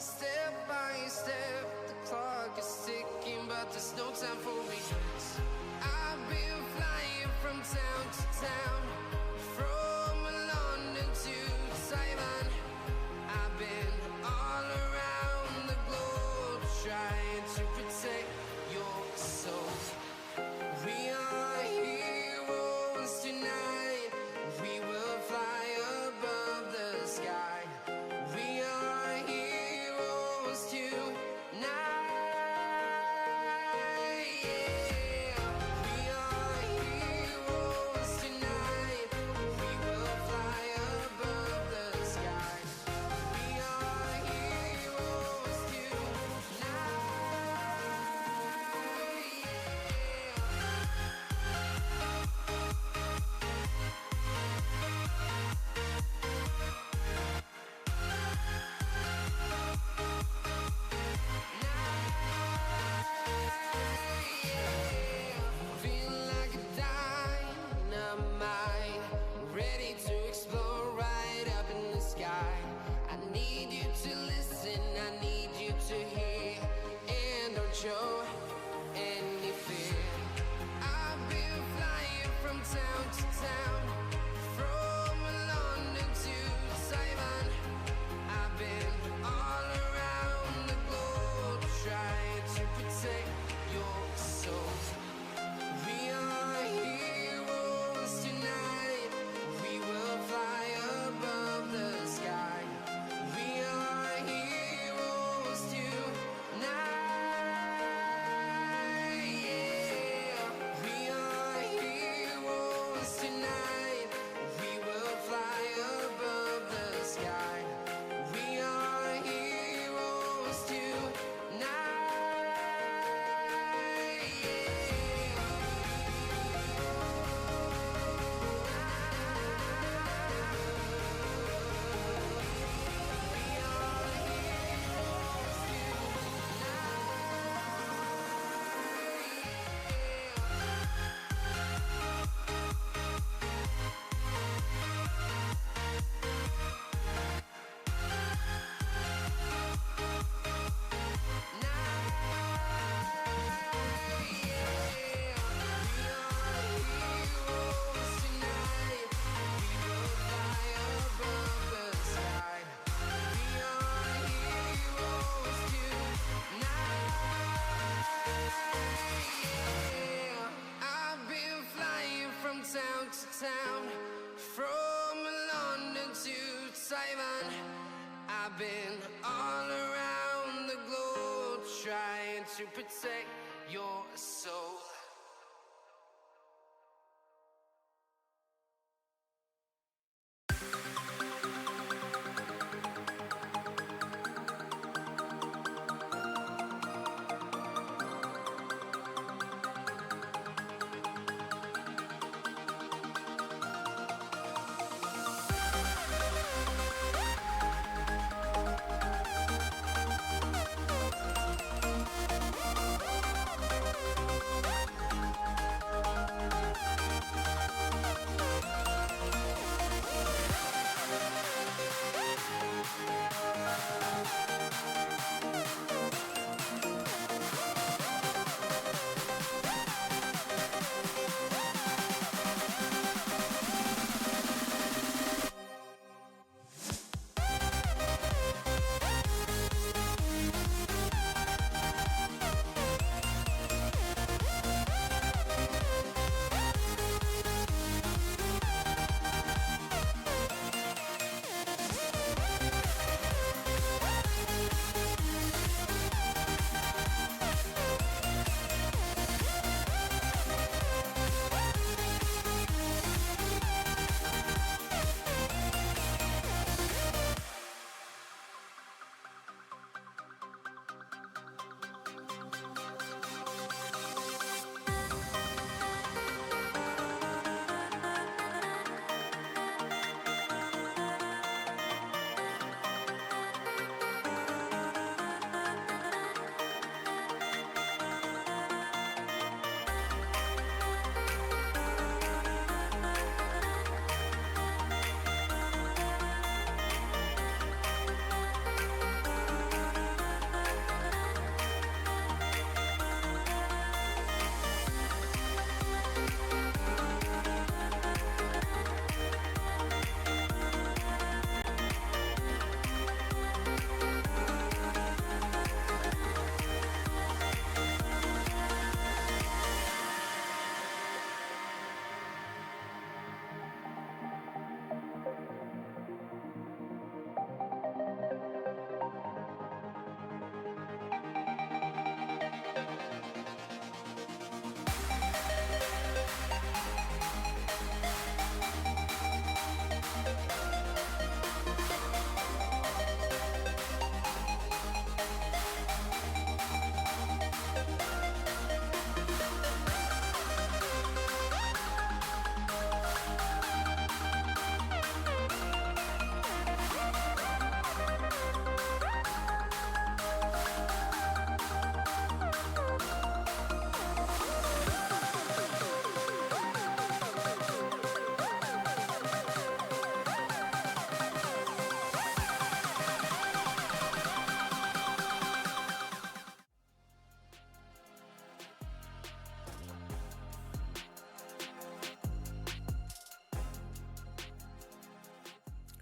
Step by step, the clock is ticking, but there's no time for regrets. I've been flying from town to town, from London to Taiwan. I've been all around the globe, trying to protect your soul. We are heroes tonight. We will fly above the sky. We are heroes tonight. Yeah. We are heroes tonight. We will fly above the sky. We are heroes tonight. Feel like a dynamite, ready to explode right up in the sky. I need you to listen, I need you to hear, and don't show any fear. I've been flying from town to town, from London to Taiwan. I've been all around the globe, trying to protect your soul. We are heroes tonight. We will fly above the sky. We are heroes tonight. Yeah. We are heroes tonight. We will fly above the sky. We are heroes tonight. I've been flying from town to town, from London to Taiwan. I've been all around the globe, trying to protect your soul.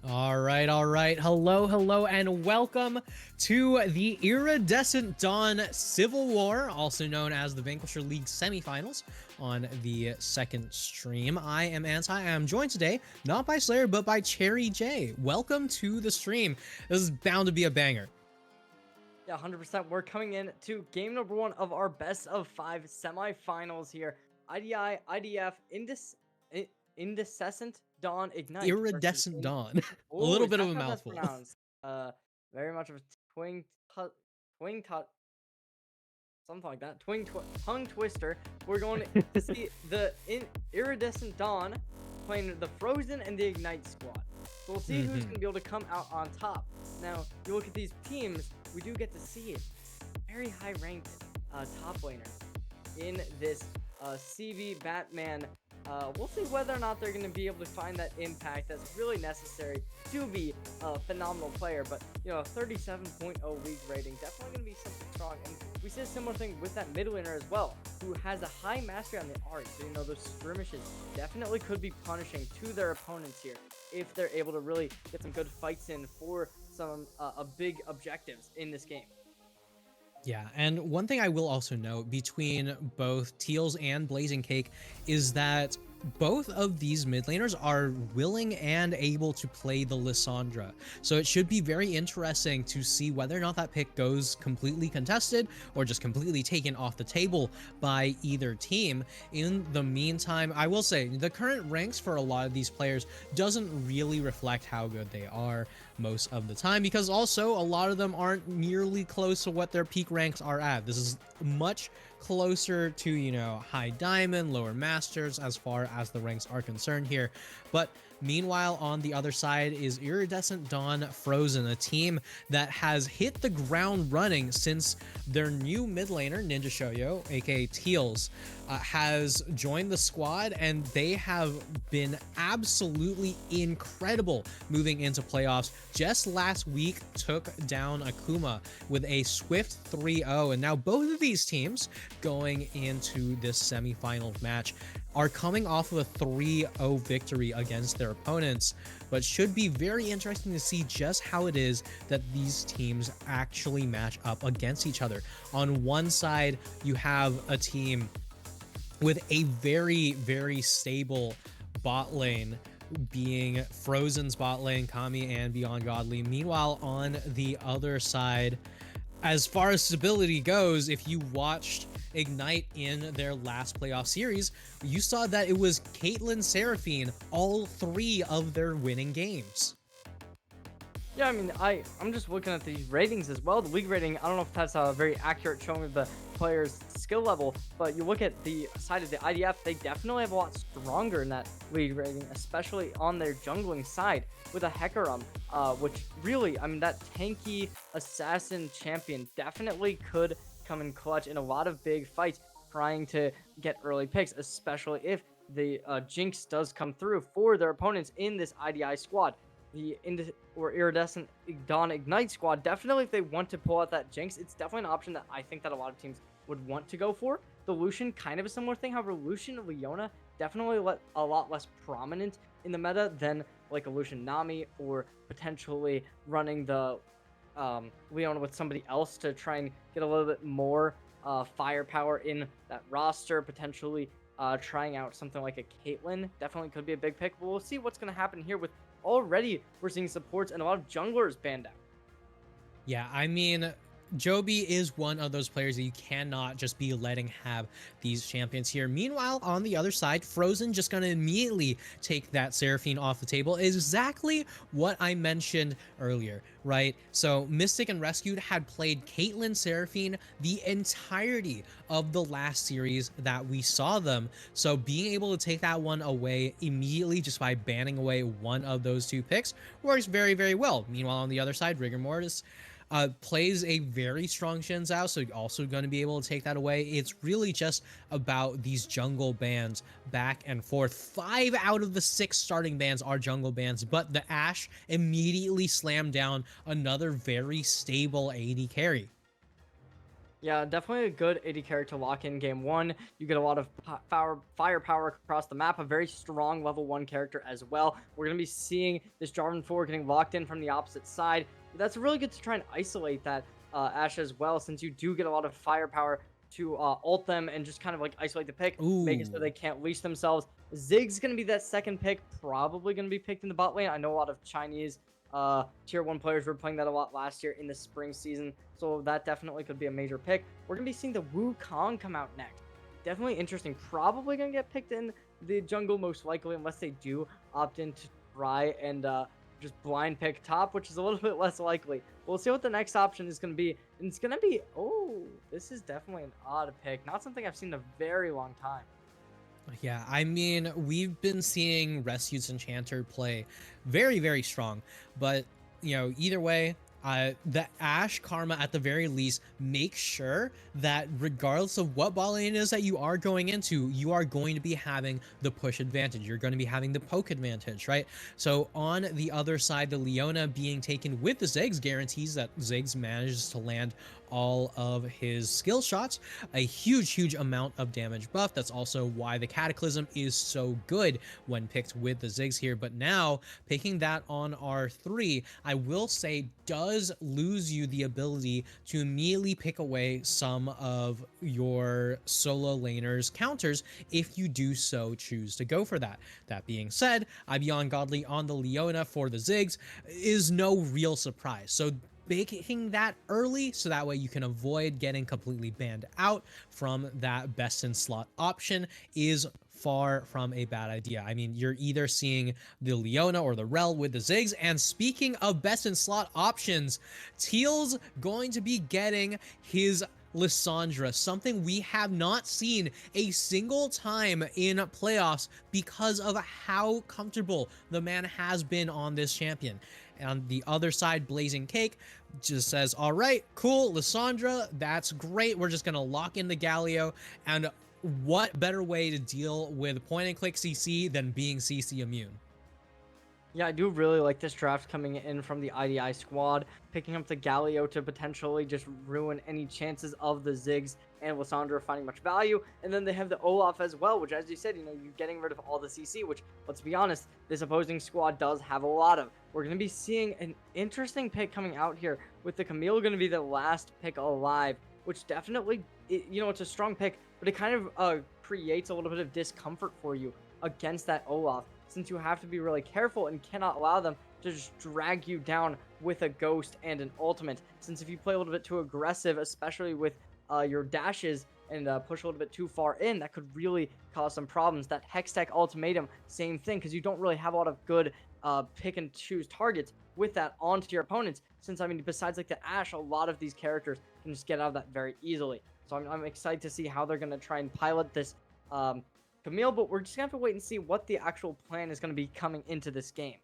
All right, all right. Hello, hello, and welcome to the Iridescent Dawn Civil War, also known as the Vanquisher League Semifinals, on the second stream. I am Anti. I am joined today, not by Slayer, but by Cherry J. Welcome to the stream. This is bound to be a banger. Yeah, 100%. We're coming in to game number 1 of our best of 5 semifinals here. IDI, IDF, Indecessant Dawn Ignite. Iridescent Dawn. A Oh, little is bit of that a how that's mouthful. pronounced? Very much of a twing tut, something like that. Tongue twister. We're going to see the Iridescent Dawn playing the Frozen and the Ignite squad. So we'll see who's going to be able to come out on top. Now, you look at these teams, we do get to see very high-ranked top laners in this CV Batman. We'll see whether or not they're going to be able to find that impact that's really necessary to be a phenomenal player. But, you know, a 37.0 league rating, definitely going to be something strong. And we see a similar thing with that mid laner as well, who has a high mastery on the Ahri. So, you know, those skirmishes definitely could be punishing to their opponents here if they're able to really get some good fights in for some big objectives in this game. Yeah, and one thing I will also note between both Teals and Blazing Cake is that both of these mid laners are willing and able to play the Lissandra. So it should be very interesting to see whether or not that pick goes completely contested or just completely taken off the table by either team. In the meantime, I will say the current ranks for a lot of these players doesn't really reflect how good they are most of the time, because also a lot of them aren't nearly close to what their peak ranks are at. This is much closer to, you know, high diamond, lower masters as far as the ranks are concerned here. But meanwhile, on the other side is Iridescent Dawn Frozen, a team that has hit the ground running since their new mid laner, Ninja Shoyo, aka Teals, has joined the squad, and they have been absolutely incredible moving into playoffs. Just last week took down Akuma with a swift 3-0, and now both of these teams going into this semifinal match are coming off of a 3-0 victory against their opponents, but should be very interesting to see just how it is that these teams actually match up against each other. On one side, you have a team with a very, very stable bot lane, being Frozen's bot lane, Kami and Beyond Godly. Meanwhile, on the other side, as far as stability goes, if you watched Ignite in their last playoff series, you saw that it was Caitlyn Seraphine all 3 of their winning games. Yeah, I mean, I'm just looking at these ratings as well. The league rating, I don't know if that's a very accurate showing of the player's skill level, but you look at the side of the IDF, they definitely have a lot stronger in that league rating, especially on their jungling side with a Hecarim, which really, I mean, that tanky assassin champion definitely could come in clutch in a lot of big fights trying to get early picks, especially if the Jinx does come through for their opponents in this IDI squad. The Iridescent Dawn Ignite squad, definitely if they want to pull out that Jinx, it's definitely an option that I think that a lot of teams would want to go for. The Lucian, kind of a similar thing. However, Lucian and Leona definitely a lot less prominent in the meta than like a Lucian Nami, or potentially running the Leona with somebody else to try and get a little bit more firepower in that roster. Potentially trying out something like a Caitlyn definitely could be a big pick. But we'll see what's going to happen here with already we're seeing supports and a lot of junglers banned out. Yeah, I mean, Joby is one of those players that you cannot just be letting have these champions here. Meanwhile, on the other side, Frozen just going to immediately take that Seraphine off the table. Exactly what I mentioned earlier, right? So Mystic and Rescued had played Caitlyn Seraphine the entirety of the last series that we saw them. So being able to take that one away immediately just by banning away one of those 2 picks works very, very well. Meanwhile, on the other side, Rigor Mortis plays a very strong Xin Zhao, so you're also going to be able to take that away. It's really just about these jungle bans back and forth. 5 out of the 6 starting bans are jungle bans, but the Ashe immediately slammed down another very stable AD carry. Yeah, definitely a good AD carry to lock in game one. You get a lot of firepower across the map, a very strong level one character as well. We're going to be seeing this Jarvan 4 getting locked in from the opposite side. That's really good to try and isolate that Ashe as well, since you do get a lot of firepower to ult them and just kind of like isolate the pick, make it so Ooh. they can't leash themselves. Zig's going to be that second pick, probably going to be picked in the bot lane. I know a lot of Chinese tier 1 players were playing that a lot last year in the spring season, so that definitely could be a major pick. We're going to be seeing the Wukong come out next. Definitely interesting. Probably going to get picked in the jungle most likely, unless they do opt in to try and just blind pick top, which is a little bit less likely. We'll see what the next option is going to be. And it's going to be, oh, this is definitely an odd pick. Not something I've seen in a very long time. Yeah, I mean, we've been seeing Rescues Enchanter play very, very strong, but either way, the Ashe Karma at the very least makes sure that regardless of what bot lane it is that you are going into, you are going to be having the push advantage. You're going to be having the poke advantage, right? So on the other side, the Leona being taken with the Ziggs guarantees that Ziggs manages to land all of his skill shots, a huge amount of damage buff. That's also why the Cataclysm is so good when picked with the Ziggs here. But now picking that on R3, I will say does lose you the ability to immediately pick away some of your solo laners counters if you do so choose to go for that. That being said, Beyond Godly on the Leona for the Ziggs is no real surprise. So baking that early so that way you can avoid getting completely banned out from that best in slot option is far from a bad idea. I mean, you're either seeing the Leona or the Rel with the Ziggs. And speaking of best in slot options, Teal's going to be getting his Lissandra, something we have not seen a single time in playoffs because of how comfortable the man has been on this champion. And on the other side, Blazing Cake just says, all right, cool, Lissandra, that's great. We're just going to lock in the Galio. And what better way to deal with point and click CC than being CC immune? Yeah, I do really like this draft coming in from the IDI squad, picking up the Galio to potentially just ruin any chances of the Ziggs and Lissandra finding much value. And then they have the Olaf as well, which, as you said, you're getting rid of all the CC, which, let's be honest, this opposing squad does have a lot of. We're going to be seeing an interesting pick coming out here with the Camille going to be the last pick alive, which definitely, it's a strong pick, but it kind of creates a little bit of discomfort for you against that Olaf, since you have to be really careful and cannot allow them to just drag you down with a ghost and an ultimate. Since if you play a little bit too aggressive, especially with your dashes, and push a little bit too far in, that could really cause some problems. That Hextech ultimatum, same thing, because you don't really have a lot of good pick and choose targets with that onto your opponents. Since, I mean, besides like the Ashe, a lot of these characters can just get out of that very easily. So I'm excited to see how they're going to try and pilot this Camille, but we're just going to have to wait and see what the actual plan is going to be coming into this game.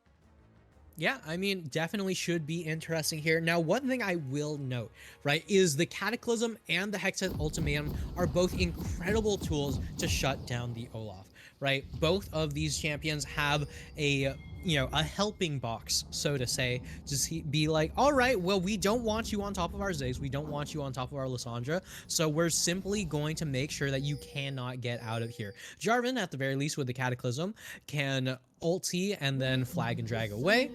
Yeah, I mean, definitely should be interesting here. Now, one thing I will note, right, is the Cataclysm and the Hextech Ultimatum are both incredible tools to shut down the Olaf, right? Both of these champions have a helping box, so to say, to be like, all right, well, we don't want you on top of our Ziggs. We don't want you on top of our Lissandra. So we're simply going to make sure that you cannot get out of here. Jarvan, at the very least, with the Cataclysm, can ulti and then flag and drag away.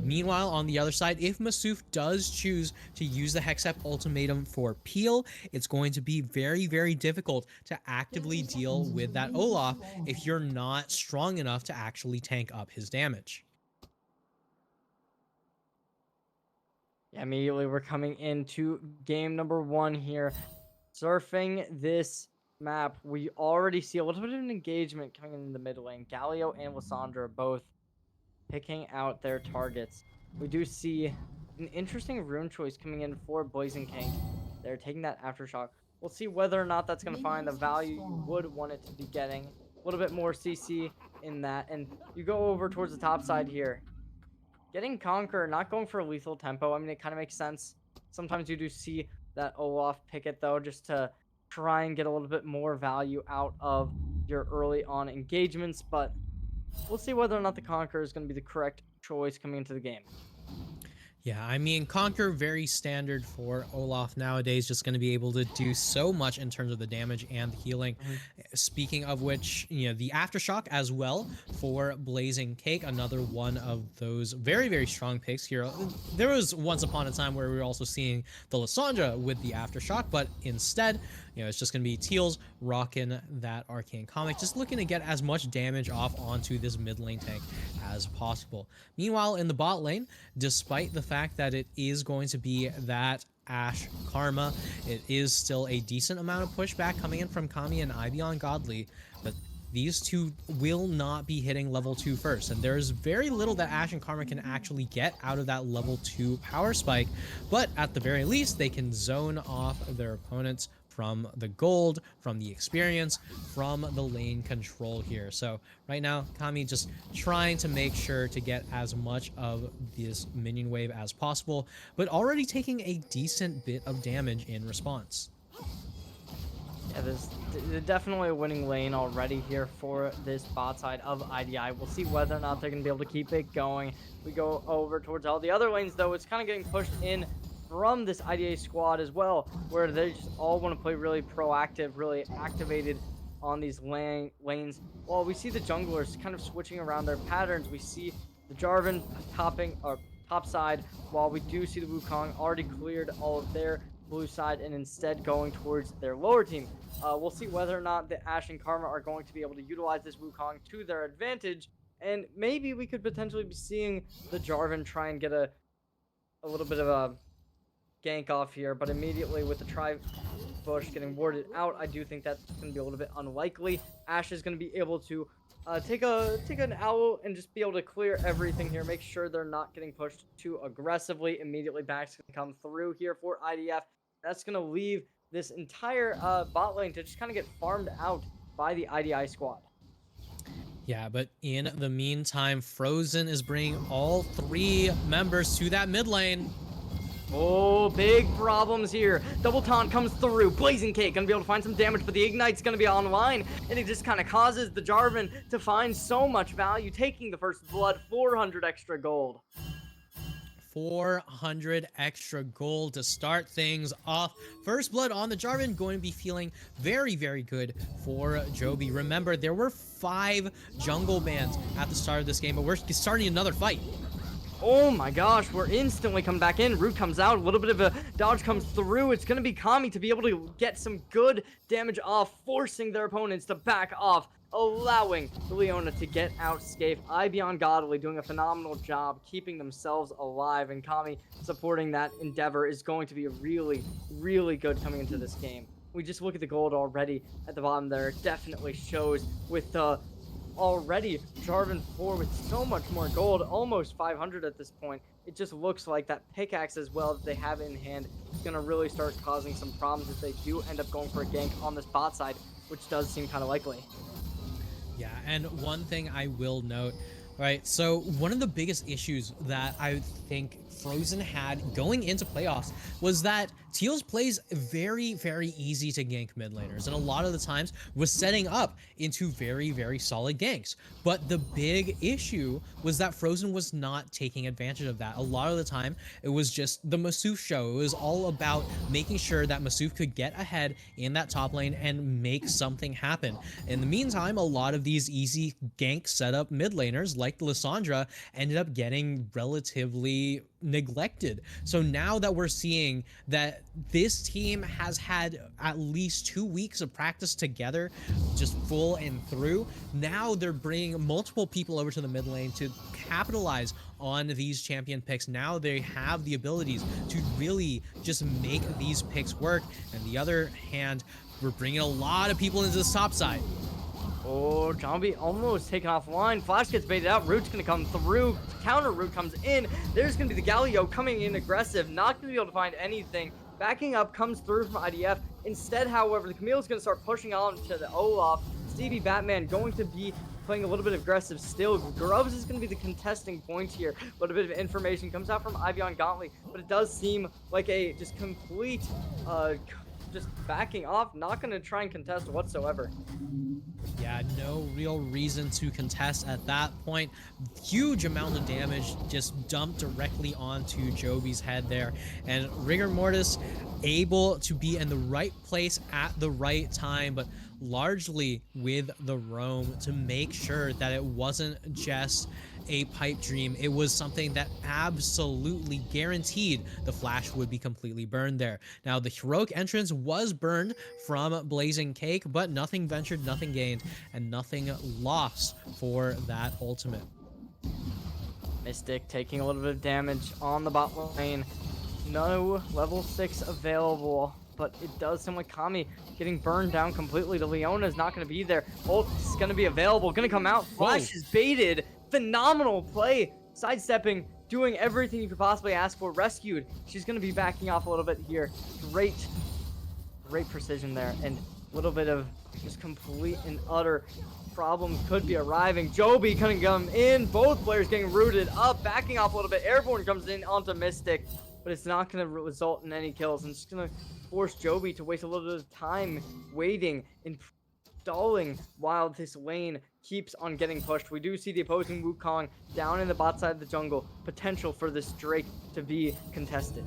Meanwhile, on the other side, if Masuf does choose to use the Hextech Ultimatum for Peel, it's going to be very, very difficult to actively deal with that Olaf if you're not strong enough to actually tank up his damage. Yeah, immediately we're coming into game number 1 here. Surfing this map, we already see a little bit of an engagement coming in the mid lane. Galio and Lissandra both picking out their targets. We do see an interesting rune choice coming in for Blazing King. They're taking that Aftershock. We'll see whether or not that's going to find the value you would want it to be getting. A little bit more CC in that. And you go over towards the top side here. Getting Conquer, not going for a lethal tempo. I mean, it kind of makes sense. Sometimes you do see that Olaf pick it, though, just to try and get a little bit more value out of your early on engagements. But we'll see whether or not the Conqueror is going to be the correct choice coming into the game. Yeah, I mean, Conquer, very standard for Olaf nowadays, just going to be able to do so much in terms of the damage and the healing. Mhm. Speaking of which, the Aftershock as well for Blazing Cake, another one of those very, very strong picks here. There was once upon a time where we were also seeing the Lysandra with the Aftershock, but instead, it's just going to be Teals rocking that Arcane Comic, just looking to get as much damage off onto this mid lane tank as possible. Meanwhile, in the bot lane, despite the fact that it is going to be that Ashe Karma, it is still a decent amount of pushback coming in from Kami and Ivy on Godly, but these two will not be hitting level 2 first, and there's very little that Ashe and Karma can actually get out of that level 2 power spike, but at the very least, they can zone off their opponents from the gold, from the experience, from the lane control here. So right now, Kami just trying to make sure to get as much of this minion wave as possible, but already taking a decent bit of damage in response. Yeah, there's definitely a winning lane already here for this bot side of IDI. We'll see whether or not they're going to be able to keep it going. We go over towards all the other lanes, though. It's kind of getting pushed in from this IDA squad as well, where they just all want to play really proactive, really activated on these lanes. While we see the junglers kind of switching around their patterns, we see the Jarvan topping or top side, while we do see the Wukong already cleared all of their blue side and instead going towards their lower team. We'll see whether or not the Ashe and Karma are going to be able to utilize this Wukong to their advantage, and maybe we could potentially be seeing the Jarvan try and get a little bit of a gank off here, but immediately with the bush getting warded out, I do think that's going to be a little bit unlikely. Ashe is going to be able to take an owl and just be able to clear everything here, make sure they're not getting pushed too aggressively. Immediately back's going to come through here for IDF. That's going to leave this entire bot lane to just kind of get farmed out by the IDI squad. Yeah, but in the meantime, Frozen is bringing all 3 members to that mid lane. Oh, big problems here. Double taunt comes through. Blazing Cake gonna be able to find some damage, but the Ignite's gonna be online, and it just kind of causes the Jarvan to find so much value, taking the first blood, 400 extra gold. 400 extra gold to start things off. First blood on the Jarvan, going to be feeling very, very good for Joby. Remember, there were 5 jungle bans at the start of this game, but we're starting another fight. Oh my gosh, we're instantly coming back in. Root comes out, a little bit of a dodge comes through. It's going to be Kami to be able to get some good damage off, forcing their opponents to back off, allowing the Leona to get out Scathe. Ivy Godly doing a phenomenal job keeping themselves alive, and Kami supporting that endeavor is going to be really, really good coming into this game. We just look at the gold already at the bottom there. It definitely shows with the already Jarvan 4 with so much more gold, almost 500 at this point. It just looks like that pickaxe as well that they have in hand is going to really start causing some problems if they do end up going for a gank on this bot side, which does seem kind of likely. Yeah, and one thing I will note, right, so one of the biggest issues that I think Frozen had going into playoffs was that Teals plays very, very easy to gank mid laners, and a lot of the times was setting up into very, very solid ganks. But the big issue was that Frozen was not taking advantage of that. A lot of the time, it was just the Masuf show. It was all about making sure that Masuf could get ahead in that top lane and make something happen. In the meantime, a lot of these easy gank setup mid laners, like Lysandra, ended up getting relatively neglected. So now that we're seeing that this team has had at least 2 weeks of practice together, just full and through, now they're bringing multiple people over to the mid lane to capitalize on these champion picks. Now they have the abilities to really just make these picks work. And the other hand, we're bringing a lot of people into this top side. Oh, Zombie almost taken offline. Flash gets baited out. Root's going to come through. Counter Root comes in. There's going to be the Galio coming in aggressive. Not going to be able to find anything. Backing up comes through from IDF. Instead, however, the Camille's going to start pushing on to the Olaf. Stevie Batman going to be playing a little bit aggressive still. Grubbs is going to be the contesting point here. A little bit of information comes out from Ivy Gauntlet, but it does seem like a just complete just backing off, not going to try and contest whatsoever. Yeah, no real reason to contest at that point. Huge amount of damage just dumped directly onto Joby's head there. And Rigor Mortis able to be in the right place at the right time, but largely with the roam to make sure that it wasn't just a pipe dream. It was something that absolutely guaranteed the Flash would be completely burned there. Now, the heroic entrance was burned from Blazing Cake, but nothing ventured, nothing gained, and nothing lost for that ultimate. Mystic taking a little bit of damage on the bot lane. No level 6 available, but it does seem like Kami getting burned down completely. The Leona is not going to be there. Ult is going to be available, going to come out. Flash is baited. Phenomenal play. Sidestepping, doing everything you could possibly ask for. Rescued. She's going to be backing off a little bit here. Great precision there, and a little bit of just complete and utter problems could be arriving. Joby couldn't come in. Both players getting rooted up, backing off a little bit. Airborne comes in onto Mystic, but it's not going to result in any kills. And it's going to force Joby to waste a little bit of time waiting and stalling while this lane keeps on getting pushed. We do see the opposing Wukong down in the bot side of the jungle. Potential for this Drake to be contested.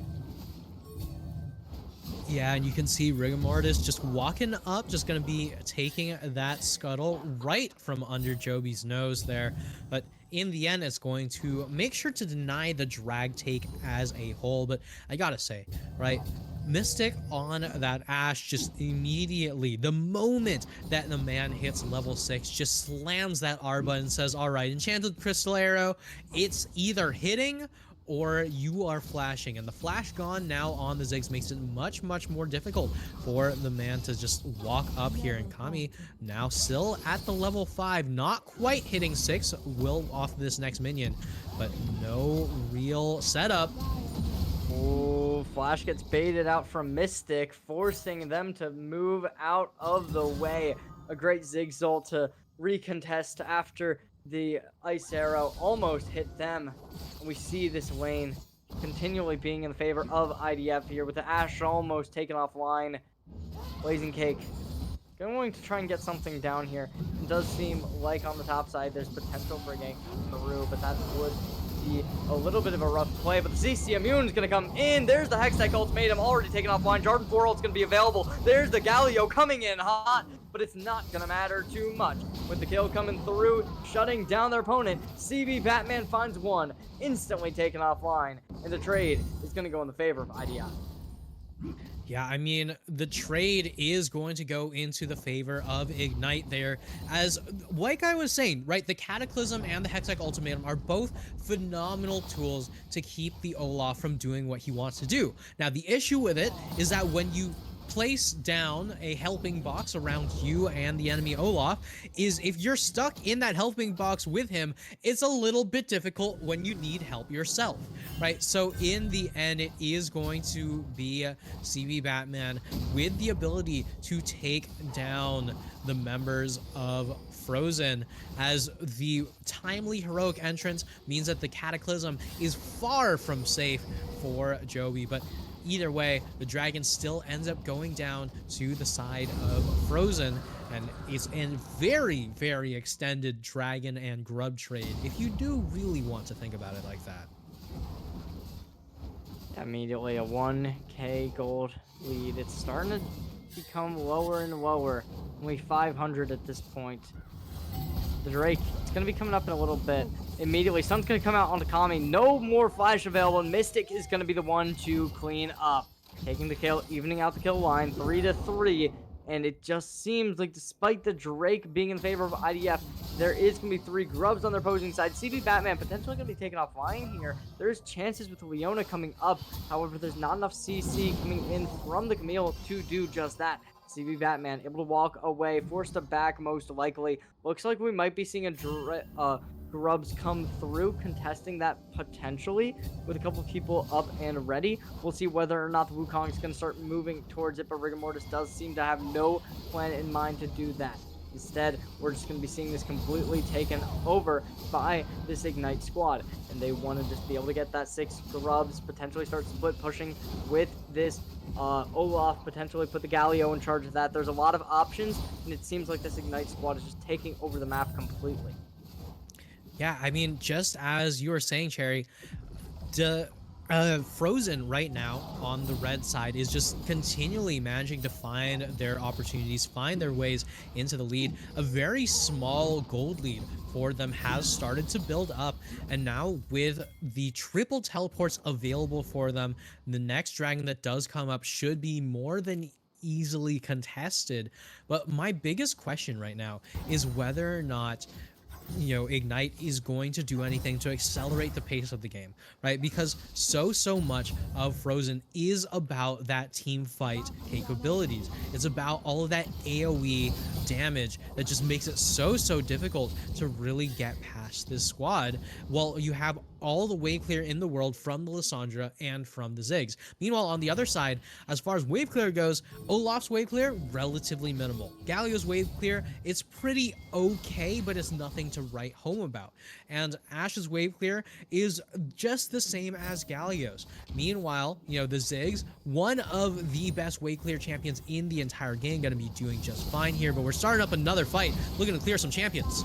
Yeah, and you can see Rigor Mortis just walking up, just going to be taking that scuttle right from under Joby's nose there. But in the end, it's going to make sure to deny the drag take as a whole. But I gotta say, right, Mystic on that Ashe just immediately, the moment that the man hits level 6, just slams that R button and says, all right, Enchanted Crystal Arrow, it's either hitting or you are flashing. And the flash gone now on the Ziggs makes it much more difficult for the man to just walk up here. And Kami now still at the level 5, not quite hitting 6, will off this next minion, but no real setup. Oh, Flash gets baited out from Mystic, forcing them to move out of the way. A great Ziggs ult to recontest after the Ice Arrow almost hit them. And we see this lane continually being in the favor of IDF here, with the Ashe almost taken offline. Blazing Cake going to try and get something down here. It does seem like on the top side there's potential for a gank through, but that would be a little bit of a rough play. But the CC Immune is going to come in. There's the Hextech Ultimatum already taken offline. Jarvan 4 ult's going to be available. There's the Galio coming in hot, but it's not going to matter too much. With the kill coming through, shutting down their opponent, CB Batman finds one, instantly taken offline, and the trade is going to go in the favor of IDI. Yeah, I mean, the trade is going to go into the favor of Ignite there, as like I was saying, right, the Cataclysm and the Hextech Ultimatum are both phenomenal tools to keep the Olaf from doing what he wants to do. Now, the issue with it is that when you place down a helping box around you and the enemy Olaf, is if you're stuck in that helping box with him, it's a little bit difficult when you need help yourself, right? So in the end, it is going to be CB Batman with the ability to take down the members of Frozen, as the timely heroic entrance means that the Cataclysm is far from safe for Joby. But either way, the dragon still ends up going down to the side of Frozen, and it's a very extended dragon and grub trade, if you do really want to think about it like that. Immediately a 1k gold lead. It's starting to become lower and lower. Only 500 at this point. The Drake, it's going to be coming up in a little bit. Immediately, Sun's going to come out onto Kami. No more flash available. Mystic is going to be the one to clean up. Taking the kill, evening out the kill line, 3-3. And it just seems like despite the Drake being in favor of IDF, there is going to be 3 grubs on their opposing side. CB Batman potentially going to be taken offline here. There's chances with Leona coming up. However, there's not enough CC coming in from the Camille to do just that. CB Batman able to walk away, forced to back most likely. Looks like we might be seeing a grubs come through, contesting that potentially with a couple of people up and ready. We'll see whether or not the Wukong is going to start moving towards it, but Rigor Mortis does seem to have no plan in mind to do that. Instead, we're just going to be seeing this completely taken over by this Ignite squad. And they want to just be able to get that 6 grubs, potentially start split pushing with this Olaf, potentially put the Galio in charge of that. There's a lot of options, and it seems like this Ignite squad is just taking over the map completely. Yeah, I mean, just as you were saying, Cherry, the Frozen right now on the red side is just continually managing to find their opportunities, find their ways into the lead. A very small gold lead for them has started to build up, and now with the triple teleports available for them, the next dragon that does come up should be more than easily contested. But my biggest question right now is whether or not Ignite is going to do anything to accelerate the pace of the game, right? Because so much of Frozen is about that team fight capabilities. It's about all of that AoE damage that just makes it so difficult to really get past this squad. Well, you have all the wave clear in the world from the Lissandra and from the Ziggs. Meanwhile, on the other side, as far as wave clear goes, Olaf's wave clear, relatively minimal. Galio's wave clear, it's pretty okay, but it's nothing to write home about. And Ash's wave clear is just the same as Galio's. Meanwhile, the Ziggs, one of the best wave clear champions in the entire game, gonna be doing just fine here, but we're starting up another fight, looking to clear some champions.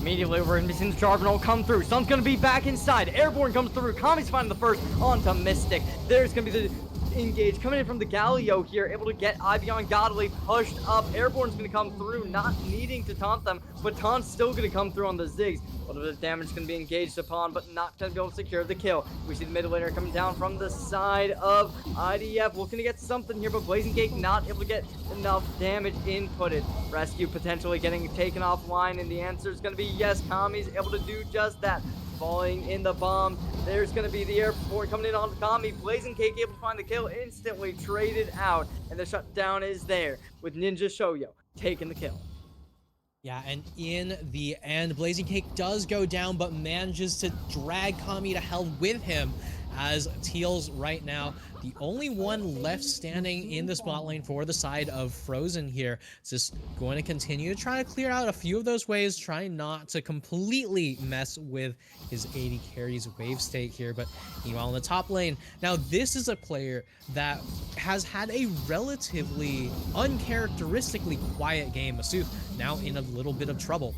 Immediately, we're going to be seeing the Jarvan come through. Sun's going to be back inside. Airborne comes through. Kami's finding the first onto Mystic. There's going to be the engage coming in from the Galio here, able to get Ivion Godly pushed up. Airborne's going to come through, not needing to taunt them, but Taunt's still going to come through on the Ziggs. A little bit of damage going to be engaged upon, but not going to be able to secure the kill. We see the mid laner coming down from the side of IDF, looking to get something here, but Blazing Cake not able to get enough damage inputted. Rescue potentially getting taken offline, and the answer is going to be yes. Kami's able to do just that. Falling in the bomb. There's going to be the airport coming in on Kami. Blazing Cake able to find the kill, instantly traded out, and the shutdown is there with Ninja Shoyo taking the kill. Yeah, and in the end, Blazing Cake does go down, but manages to drag Kami to hell with him, as Teal's right now the only one left standing in the spot lane for the side of Frozen here. It's just going to continue to try to clear out a few of those waves, trying not to completely mess with his 80 carries wave state here. But meanwhile, in the top lane, now this is a player that has had a relatively uncharacteristically quiet game. Masuf now in a little bit of trouble.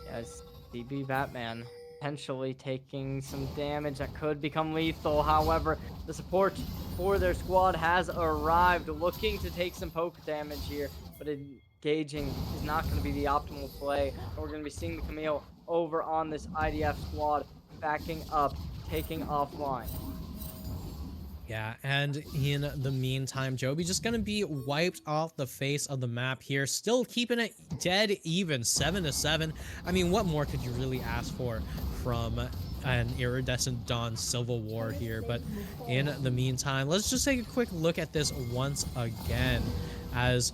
Yes, DB Batman potentially taking some damage that could become lethal. However, the support for their squad has arrived, looking to take some poke damage here, but engaging is not going to be the optimal play. We're going to be seeing the Camille over on this IDF squad, backing up, taking offline. Yeah, and in the meantime, Joby just gonna be wiped off the face of the map here, still keeping it dead even, 7-7. I mean, what more could you really ask for from an Iridescent Dawn Civil War here? But in the meantime, let's just take a quick look at this once again, as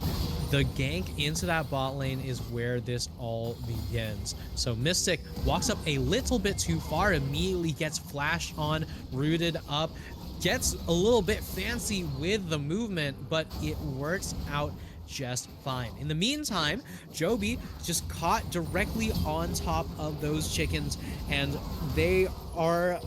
the gank into that bot lane is where this all begins. So Mystic walks up a little bit too far, immediately gets flashed on, rooted up, gets a little bit fancy with the movement, but it works out just fine. In the meantime, Joby just caught directly on top of those chickens, and they are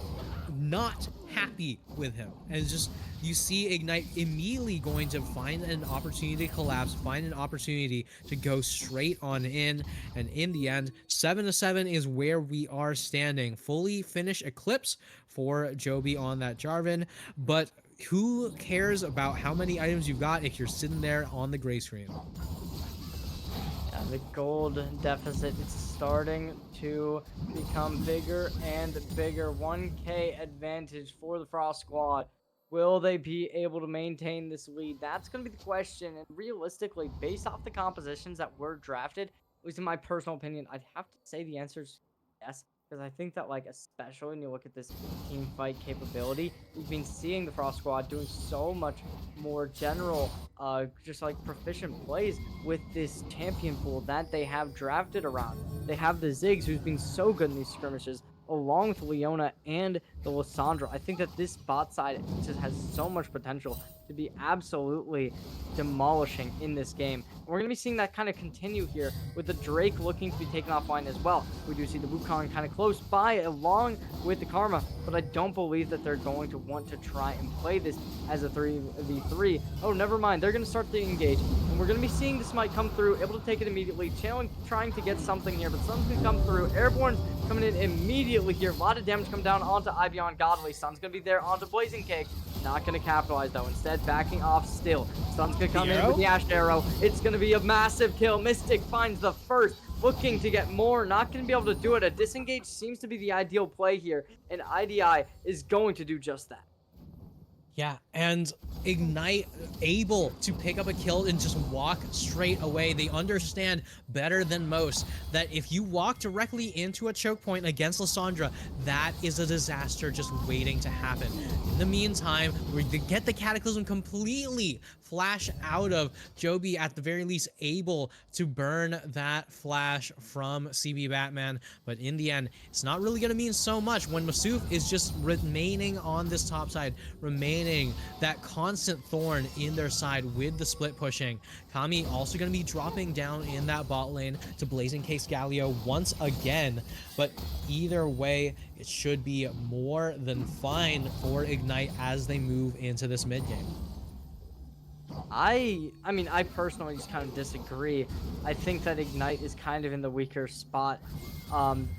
not happy with him. And just, you see Ignite immediately going to find an opportunity to collapse, find an opportunity to go straight on in, and in the end, 7-7 is where we are standing. Fully finished Eclipse for Joby on that Jarvan, but who cares about how many items you've got if you're sitting there on the gray screen? Yeah, the gold deficit is starting to become bigger and bigger. 1K advantage for the Frost squad. Will they be able to maintain this lead? That's going to be the question. And realistically, based off the compositions that were drafted, at least in my personal opinion, I'd have to say the answer is yes. Because I think that, like, especially when you look at this team fight capability, we've been seeing the Frost squad doing so much more general, just like proficient plays with this champion pool that they have drafted around. They have the Ziggs, who's been so good in these skirmishes, along with Leona and the Lissandra. I think that this bot side just has so much potential to be absolutely demolishing in this game. And we're going to be seeing that kind of continue here with the Drake looking to be taken offline as well. We do see the Wukong kind of close by along with the Karma, but I don't believe that they're going to want to try and play this as a 3v3. Oh, never mind. They're going to start to engage, and we're going to be seeing this might come through, able to take it immediately, trying to get something here, but something's going to come through. Airborne's coming in immediately here. A lot of damage come down onto Ivion Godly. Sun's going to be there onto Blazing Cake. Not going to capitalize, though. Instead, backing off still. Sun's going to come in with the Ashed Arrow. It's going to be a massive kill. Mystic finds the first. Looking to get more. Not going to be able to do it. A disengage seems to be the ideal play here. And IDI is going to do just that. Yeah, and Ignite able to pick up a kill and just walk straight away. They understand better than most that if you walk directly into a choke point against Lissandra, that is a disaster just waiting to happen. In the meantime, we get the Cataclysm completely flash out of Joby, at the very least able to burn that flash from CB Batman, but in the end, it's not really going to mean so much when Masuf is just remaining on this top side, remaining that constant thorn in their side with the split pushing. Kami also going to be dropping down in that bot lane to Blazing Case Galio once again, but either way, it should be more than fine for Ignite as they move into this mid game. I mean, I personally just kind of disagree. I think that Ignite is kind of in the weaker spot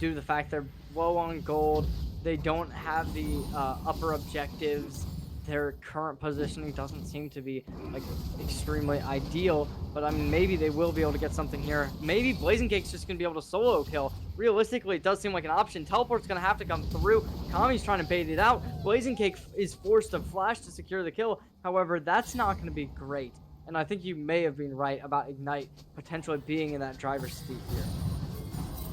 due to the fact they're low on gold. They don't have the upper objectives. Their current positioning doesn't seem to be like extremely ideal, but I mean, maybe they will be able to get something here. Maybe Blazing Cake's just gonna be able to solo kill. Realistically, it does seem like an option. Teleport's gonna have to come through. Kami's trying to bait it out. Blazing Cake is forced to flash to secure the kill. However, that's not gonna be great. And I think you may have been right about Ignite potentially being in that driver's seat here.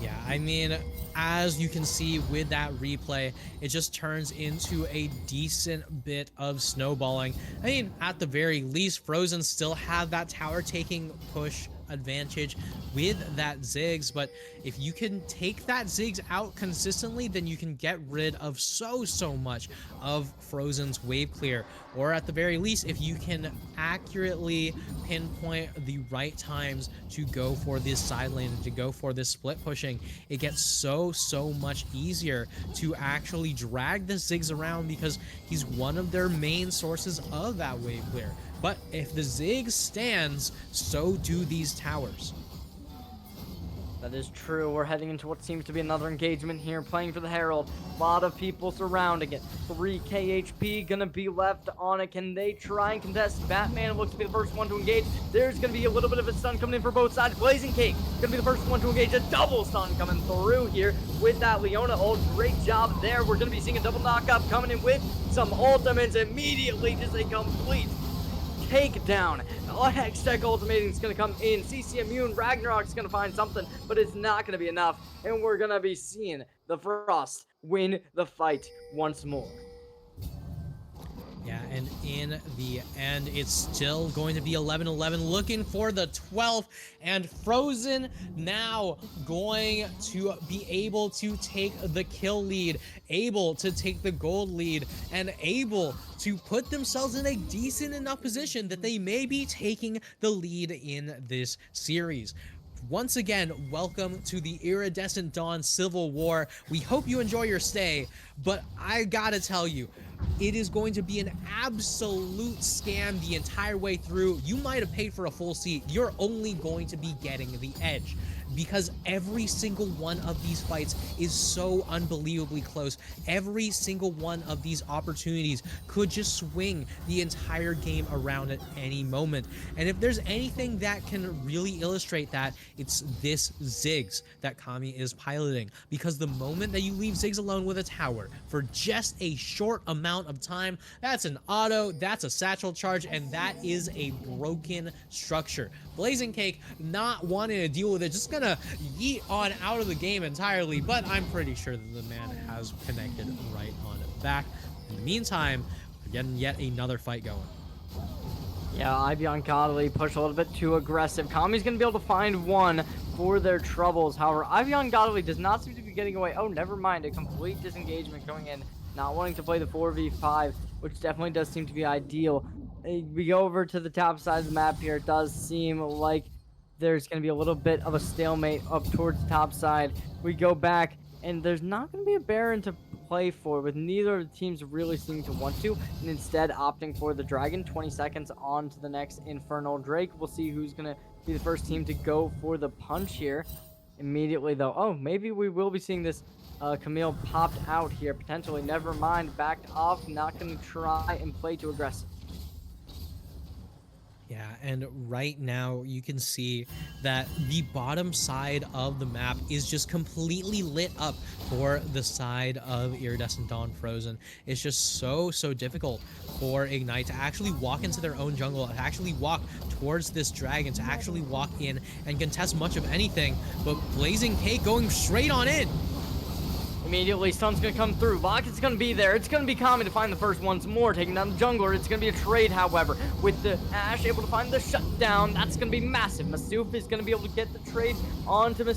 Yeah, I mean, as you can see with that replay, it just turns into a decent bit of snowballing. I mean, at the very least, Frozen still have that tower taking push advantage with that Ziggs, but if you can take that Ziggs out consistently, then you can get rid of so much of Frozen's wave clear, or at the very least, if you can accurately pinpoint the right times to go for this side lane, to go for this split pushing, it gets so much easier to actually drag the Ziggs around because he's one of their main sources of that wave clear. But if the Ziggs stands, so do these towers. That is true. We're heading into what seems to be another engagement here, playing for the Herald. A lot of people surrounding it. 3k HP gonna be left on it. Can they try and contest? Batman looks to be the first one to engage. There's gonna be a little bit of a stun coming in for both sides. Blazing Cake gonna be the first one to engage. A double stun coming through here with that Leona ult. Great job there. We're gonna be seeing a double knockup coming in with some ultimates immediately. Just a complete takedown. Hextech ultimating is going to come in. CC Immune, Ragnarok's going to find something, but it's not going to be enough. And we're going to be seeing the Frost win the fight once more. Yeah, and in the end, it's still going to be 11-11, looking for the 12th, and Frozen now going to be able to take the kill lead, able to take the gold lead, and able to put themselves in a decent enough position that they may be taking the lead in this series. Once again, welcome to the Iridescent Dawn Civil War. We hope you enjoy your stay, but I gotta tell you, it is going to be an absolute scam the entire way through. You might have paid for a full seat. You're only going to be getting the edge, because every single one of these fights is so unbelievably close. Every single one of these opportunities could just swing the entire game around at any moment. And if there's anything that can really illustrate that, it's this Ziggs that Kami is piloting. Because the moment that you leave Ziggs alone with a tower for just a short amount of time, that's an auto, that's a satchel charge, and that is a broken structure. Blazing Cake not wanting to deal with it, just gonna yeet on out of the game entirely, but I'm pretty sure that the man has connected right on back. In the meantime, we're getting yet another fight going. Yeah, Ivion Godly pushed a little bit too aggressive. Kami's going to be able to find one for their troubles. However, Ivion Godly does not seem to be getting away. Oh, never mind. A complete disengagement going in, not wanting to play the 4v5, which definitely does seem to be ideal. We go over to the top side of the map here. It does seem like there's going to be a little bit of a stalemate up towards the top side. We go back, and there's not going to be a Baron to play for, with neither of the teams really seeming to want to, and instead opting for the Dragon. 20 seconds on to the next Infernal Drake. We'll see who's going to be the first team to go for the punch here. Immediately, though, oh, maybe we will be seeing this Camille popped out here, potentially. Never mind, backed off, not going to try and play too aggressive. Yeah, and right now you can see that the bottom side of the map is just completely lit up for the side of Iridescent Dawn Frozen. It's just so difficult for Ignite to actually walk into their own jungle, to actually walk towards this dragon, to actually walk in and contest much of anything, but Blazing Cake going straight on in. Immediately, Stun's going to come through. Rocket's going to be there. It's going to be Kami to find the first once more, taking down the jungler. It's going to be a trade, however, with the Ashe able to find the shutdown. That's going to be massive. Masuf is going to be able to get the trade onto the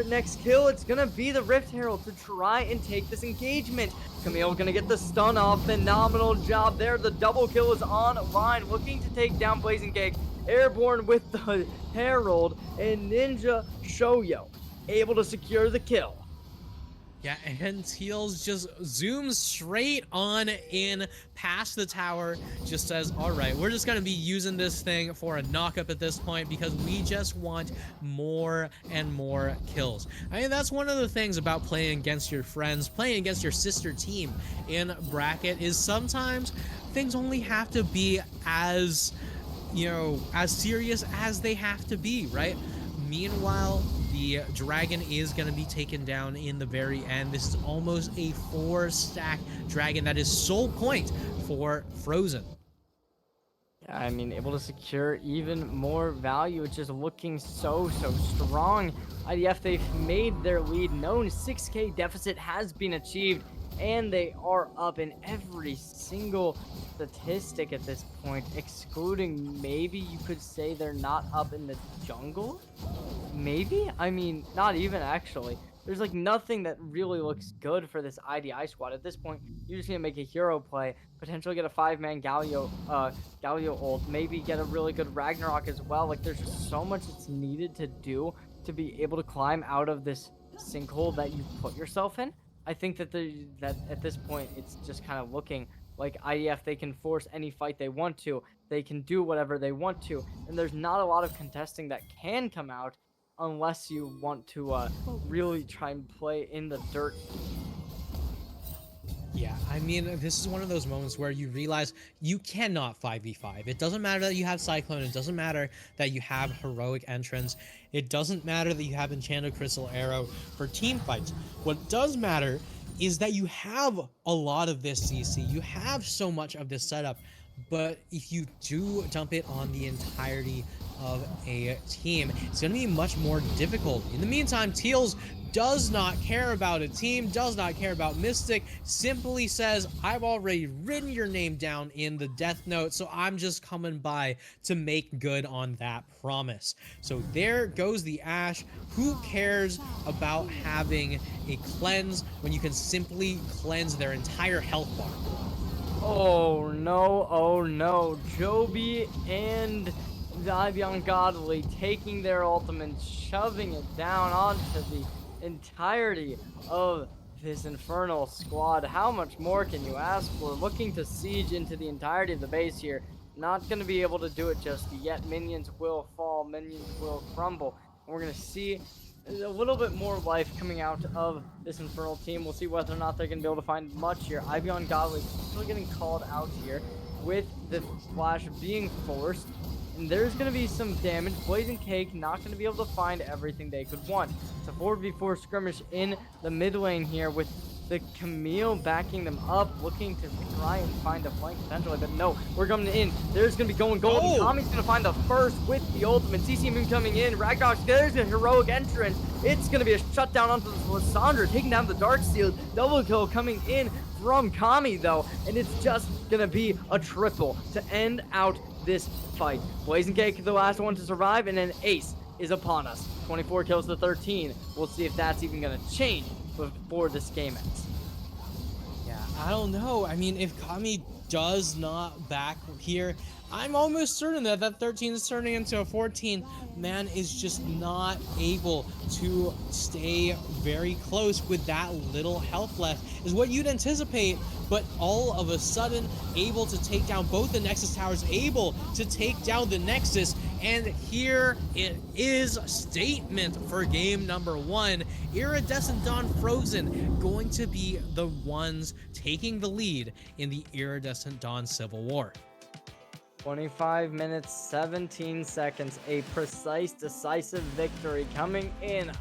next kill. It's going to be the Rift Herald to try and take this engagement. Camille going to get the stun off. Phenomenal job there. The double kill is online, looking to take down Blazing Cake. Airborne with the Herald, and Ninja Shoyo able to secure the kill. Yeah, and Teals just zooms straight on in past the tower, just says, all right, we're just going to be using this thing for a knock-up at this point because we just want more and more kills. I mean, that's one of the things about playing against your friends, playing against your sister team in bracket, is sometimes things only have to be as, you know, as serious as they have to be, right? Meanwhile, the dragon is going to be taken down in the very end. This is almost a 4-stack dragon that is sole point for Frozen. Yeah, I mean, able to secure even more value. It's just looking so strong. IDF, they've made their lead known. 6K deficit has been achieved, and they are up in every single statistic at this point, excluding maybe you could say they're not up in the jungle. Maybe, I mean, not even actually. There's like nothing that really looks good for this IDI squad at this point. You're just gonna make a hero play, potentially get a 5-man Galio ult, maybe get a really good Ragnarok as well. Like, there's just so much that's needed to do to be able to climb out of this sinkhole that you put yourself in. I think that that at this point it's just kind of looking like IDF, they can force any fight they want to. They can do whatever they want to, and there's not a lot of contesting that can come out unless you want to really try and play in the dirt. Yeah, I mean, this is one of those moments where you realize you cannot 5v5. It doesn't matter that you have Cyclone. It doesn't matter that you have Heroic Entrance. It doesn't matter that you have Enchanted Crystal Arrow for team fights. What does matter is that you have a lot of this CC. You have so much of this setup. But if you do dump it on the entirety of a team, it's going to be much more difficult. In the meantime, Teals does not care about a team, does not care about Mystic, simply says, I've already written your name down in the death note, so I'm just coming by to make good on that promise. So there goes the Ashe. Who cares about having a cleanse when you can simply cleanse their entire health bar? Oh no, Joby and the Ivy Godly taking their ultimate, shoving it down onto the entirety of this Infernal squad. How much more can you ask for? Looking to siege into the entirety of the base here. Not going to be able to do it just yet. Minions will fall, minions will crumble. And we're going to see a little bit more life coming out of this Infernal team. We'll see whether or not they're going to be able to find much here. Ivion Godly still getting called out here with the flash being forced. And there's going to be some damage. Blazing Cake not going to be able to find everything they could want. It's a 4v4 skirmish in the mid lane here with the Camille backing them up, looking to try and find a flank potentially, but no, we're coming in. There's going to be going golden. Oh. Tommy's going to find the first with the ultimate. CC Moon coming in. Ragnarok, there's a heroic entrance. It's going to be a shutdown onto the Lysandra, taking down the Darksteel. Double kill coming in from Kami, though, and it's just going to be a triple to end out this fight. Blazing Cake, the last one to survive, and then Ace is upon us. 24 kills to 13. We'll see if that's even going to change before this game ends. Yeah, I don't know. I mean, if Kami does not back here, I'm almost certain that that 13 is turning into a 14. Man is just not able to stay very close with that little health left, is what you'd anticipate. But all of a sudden, able to take down both the Nexus towers, able to take down the Nexus. And here it is, statement for game number 1. Iridescent Dawn Frozen going to be the ones taking the lead in the Iridescent Dawn Civil War. 25 minutes, 17 seconds. A precise, decisive victory coming in.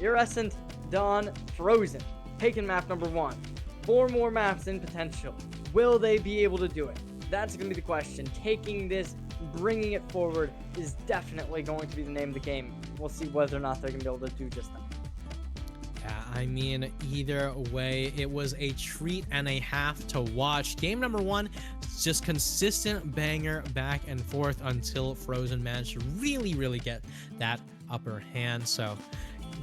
Iridescent Dawn Frozen. Taking map number 1. 4 more maps in potential. Will they be able to do it? That's going to be the question. Taking this, bringing it forward is definitely going to be the name of the game. We'll see whether or not they're going to be able to do just that. Yeah, I mean, either way, it was a treat and a half to watch. Game number 1, just consistent banger back and forth until Frozen managed to really get that upper hand. So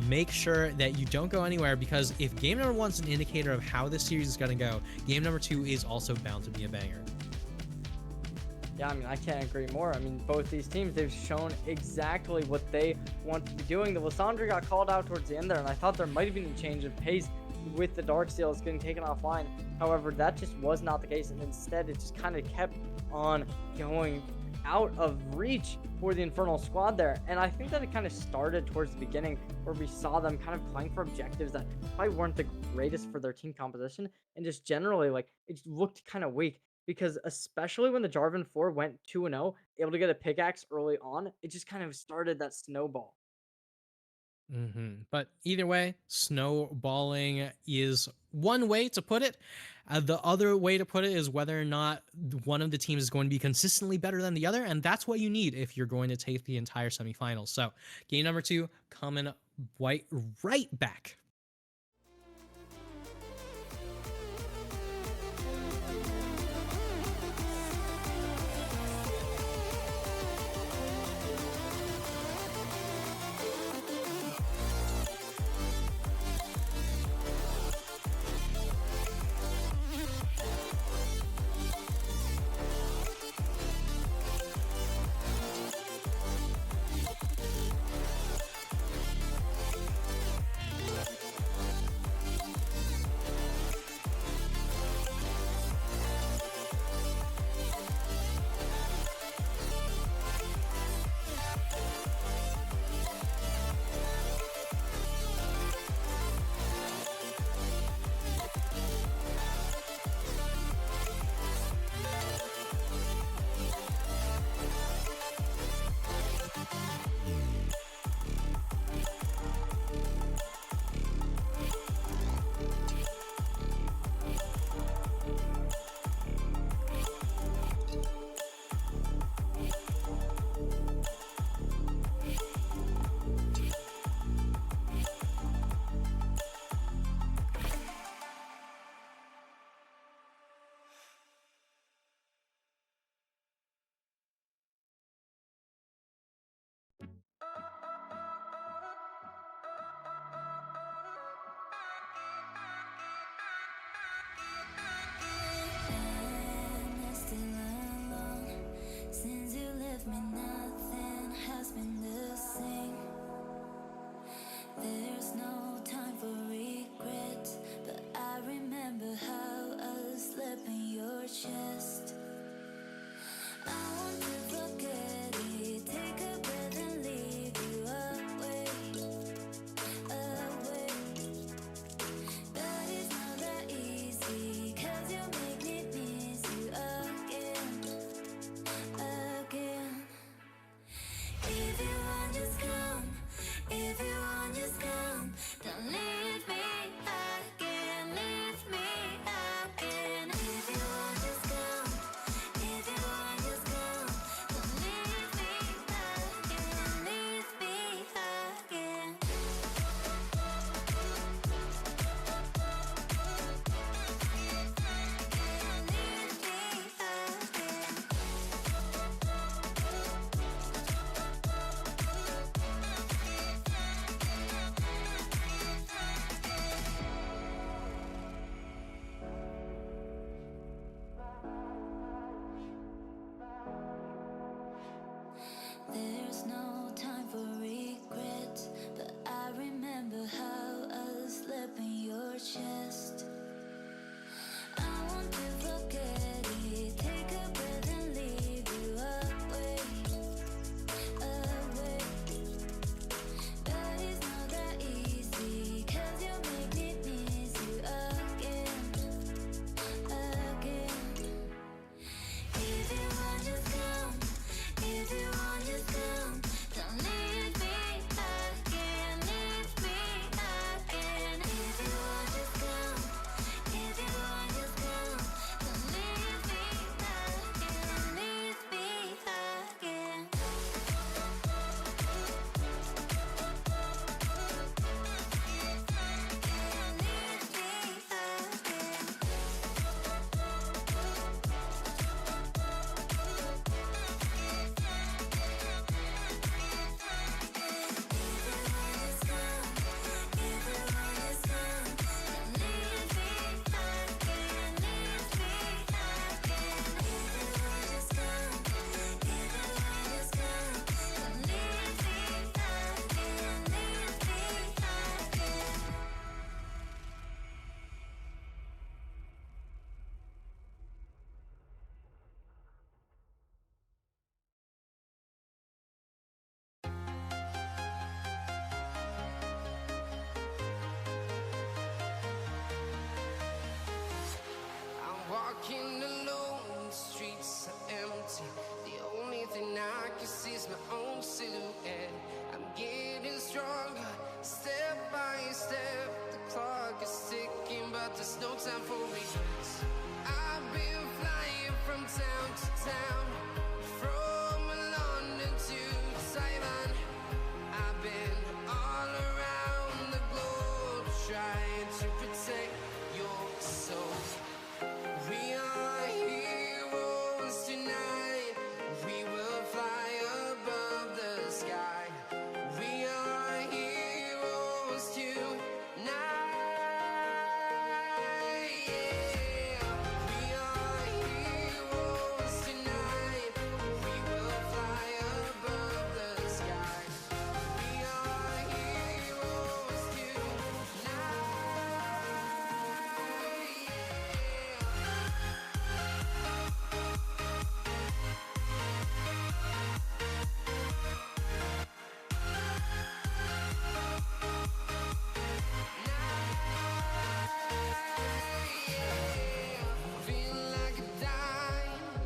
make sure that you don't go anywhere, because if game number 1 is an indicator of how this series is going to go, game number 2 is also bound to be a banger. Yeah, I mean, I can't agree more. I mean, both these teams, they've shown exactly what they want to be doing. The Lissandra got called out towards the end there, and I thought there might have been a change of pace with the Darkseals getting taken offline. However, that just was not the case, and instead it just kind of kept on going out of reach for the Infernal squad there. And I think that it kind of started towards the beginning, where we saw them kind of playing for objectives that probably weren't the greatest for their team composition, and just generally, like, it looked kind of weak. Because especially when the Jarvan 4 went 2-0, able to get a pickaxe early on, it just kind of started that snowball. But either way, snowballing is one way to put it. The other way to put it is whether or not one of the teams is going to be consistently better than the other, and that's what you need if you're going to take the entire semifinals. So game number 2 coming right back. walking alone, the streets are empty. The only thing I can see is my own silhouette. I'm getting stronger, step by step. The clock is ticking, but there's no time for regrets. I've been flying from town to town, from London to Taiwan. I've been all around the globe trying to protect your soul. We are heroes tonight. We will fly above the sky. We are heroes tonight. Yeah. We are heroes tonight. We will fly above the sky. We are heroes tonight. Feel like a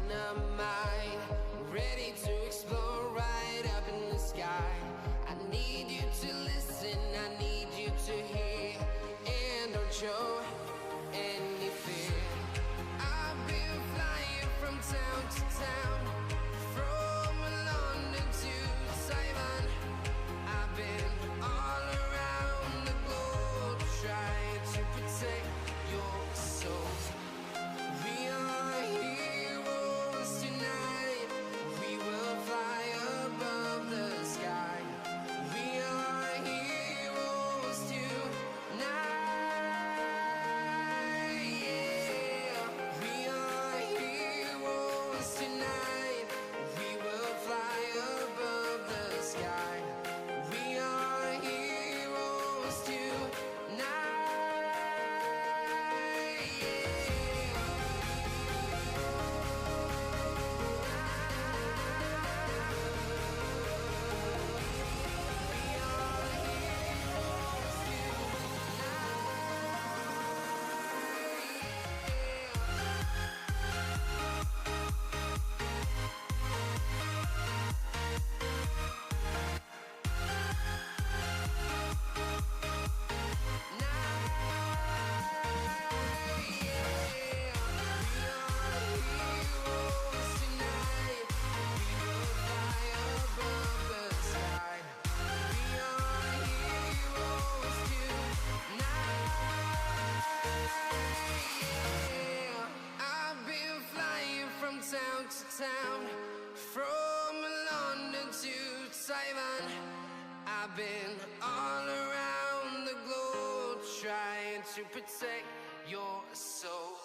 dynamite, ready to explode right up in the sky. I need you to listen, I need you to hear, and don't show any fear. I've been flying from town to town, from London to Taiwan. I've been all around the globe trying to protect your soul. We are heroes tonight. We will fly above the sky. We are heroes tonight. Yeah. We are heroes tonight. We will fly above the sky. We are heroes tonight. Town to town, from London to Taiwan. I've been all around the globe trying to protect your soul.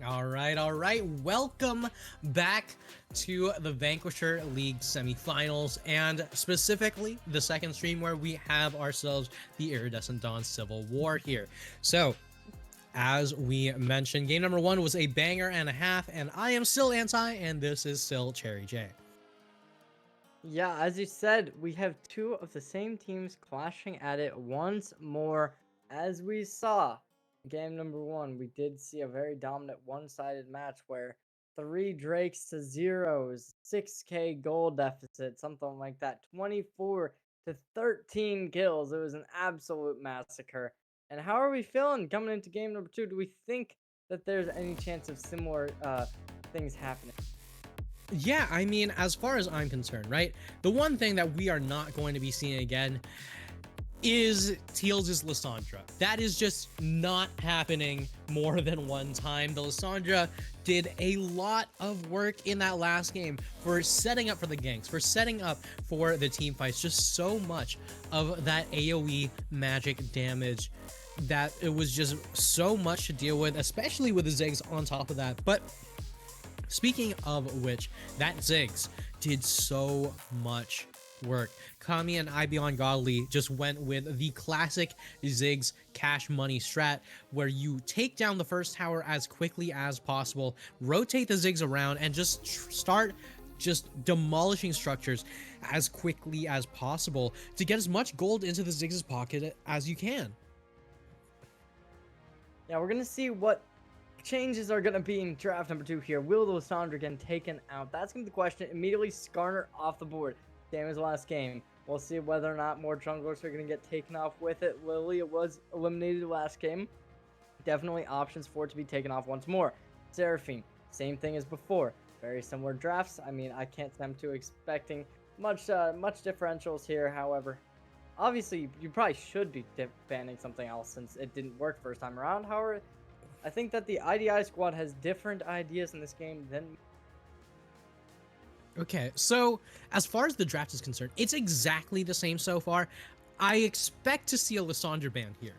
All right, all right. Welcome back to the Vanquisher League semifinals, and specifically the second stream where we have ourselves the Iridescent Dawn Civil War here. So, as we mentioned, game number 1 was a banger and a half, and I am still anti, and this is still Cherry J. Yeah, as you said, we have two of the same teams clashing at it once more. As we saw game number 1, we did see a very dominant one-sided match where 3 Drakes to 0s, 6k gold deficit, something like that, 24 to 13 kills. It was an absolute massacre. And how are we feeling coming into game number 2? Do we think that there's any chance of similar things happening? Yeah, I mean, as far as I'm concerned, right? The one thing that we are not going to be seeing again is Teals' Lissandra. That is just not happening more than one time. The Lissandra did a lot of work in that last game for setting up for the ganks, for setting up for the team fights. Just so much of that AoE magic damage that it was just so much to deal with, especially with the Ziggs on top of that. But speaking of which, that Ziggs did so much work. Kami and Ibeon Godly just went with the classic Ziggs cash money strat, where you take down the first tower as quickly as possible, rotate the Ziggs around, and just start just demolishing structures as quickly as possible to get as much gold into the Ziggs' pocket as you can. Yeah, we're gonna see what changes are gonna be in draft number 2 here. Will the Lissandra get taken out? That's gonna be the question. Immediately Skarner off the board. Same as last game. We'll see whether or not more junglers are gonna get taken off with it. Lilia was eliminated last game. Definitely options for it to be taken off once more. Seraphine, same thing as before. Very similar drafts. I mean, I can't say I'm too expecting much differentials here. However, obviously you probably should be banning something else since it didn't work first time around. However, I think that the IDI squad has different ideas in this game than... Okay, so as far as the draft is concerned, it's exactly the same so far. I expect to see a Lissandra ban here,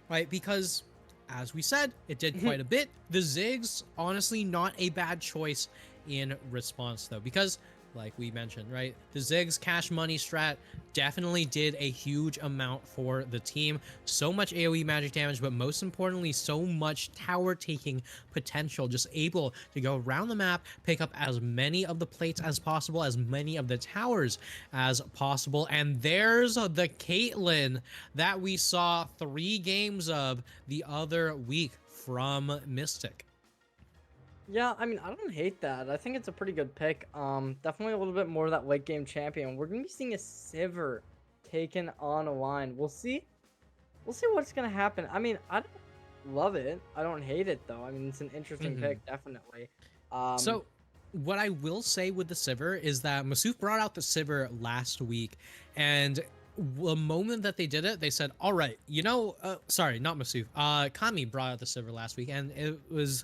right? Because, as we said, it did quite a bit. The Ziggs, honestly, not a bad choice in response, though, because, like we mentioned, right, the Ziggs cash money strat definitely did a huge amount for the team. So much AoE magic damage, but most importantly, so much tower taking potential. Just able to go around the map, pick up as many of the plates as possible, as many of the towers as possible. And there's the Caitlyn that we saw 3 games of the other week from Mystic. Yeah, I mean, I don't hate that. I think it's a pretty good pick. Definitely a little bit more of that late game champion. We're gonna be seeing a Sivir taken on a line. We'll see. We'll see what's gonna happen. I mean, I don't love it. I don't hate it though. I mean, it's an interesting pick, definitely. So what I will say with the Sivir is that Masuf brought out the Sivir last week, and the moment that they did it, they said, all right, you know, sorry, not Masuf, Kami brought out the Sivir last week, and it was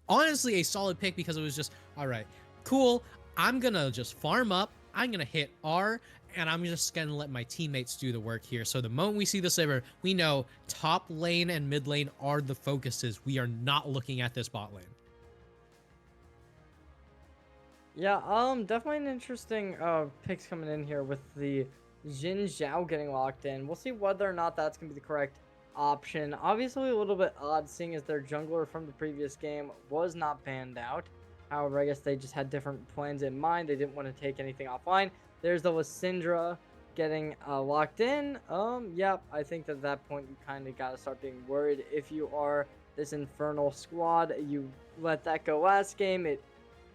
honestly a solid pick because it was just, all right, cool, I'm gonna just farm up, I'm gonna hit R, and I'm just gonna let my teammates do the work here. So the moment we see the Sivir, we know top lane and mid lane are the focuses. We are not looking at this bot lane. Yeah, definitely an interesting picks coming in here with the Jin Zhao getting locked in. We'll see whether or not that's gonna be the correct option. Obviously a little bit odd seeing as their jungler from the previous game was not banned out. However, I guess they just had different plans in mind. They didn't want to take anything offline. There's the Lissandra getting locked in. Yeah, I think that at that point you kind of got to start being worried. If you are this Infernal squad, you let that go last game. It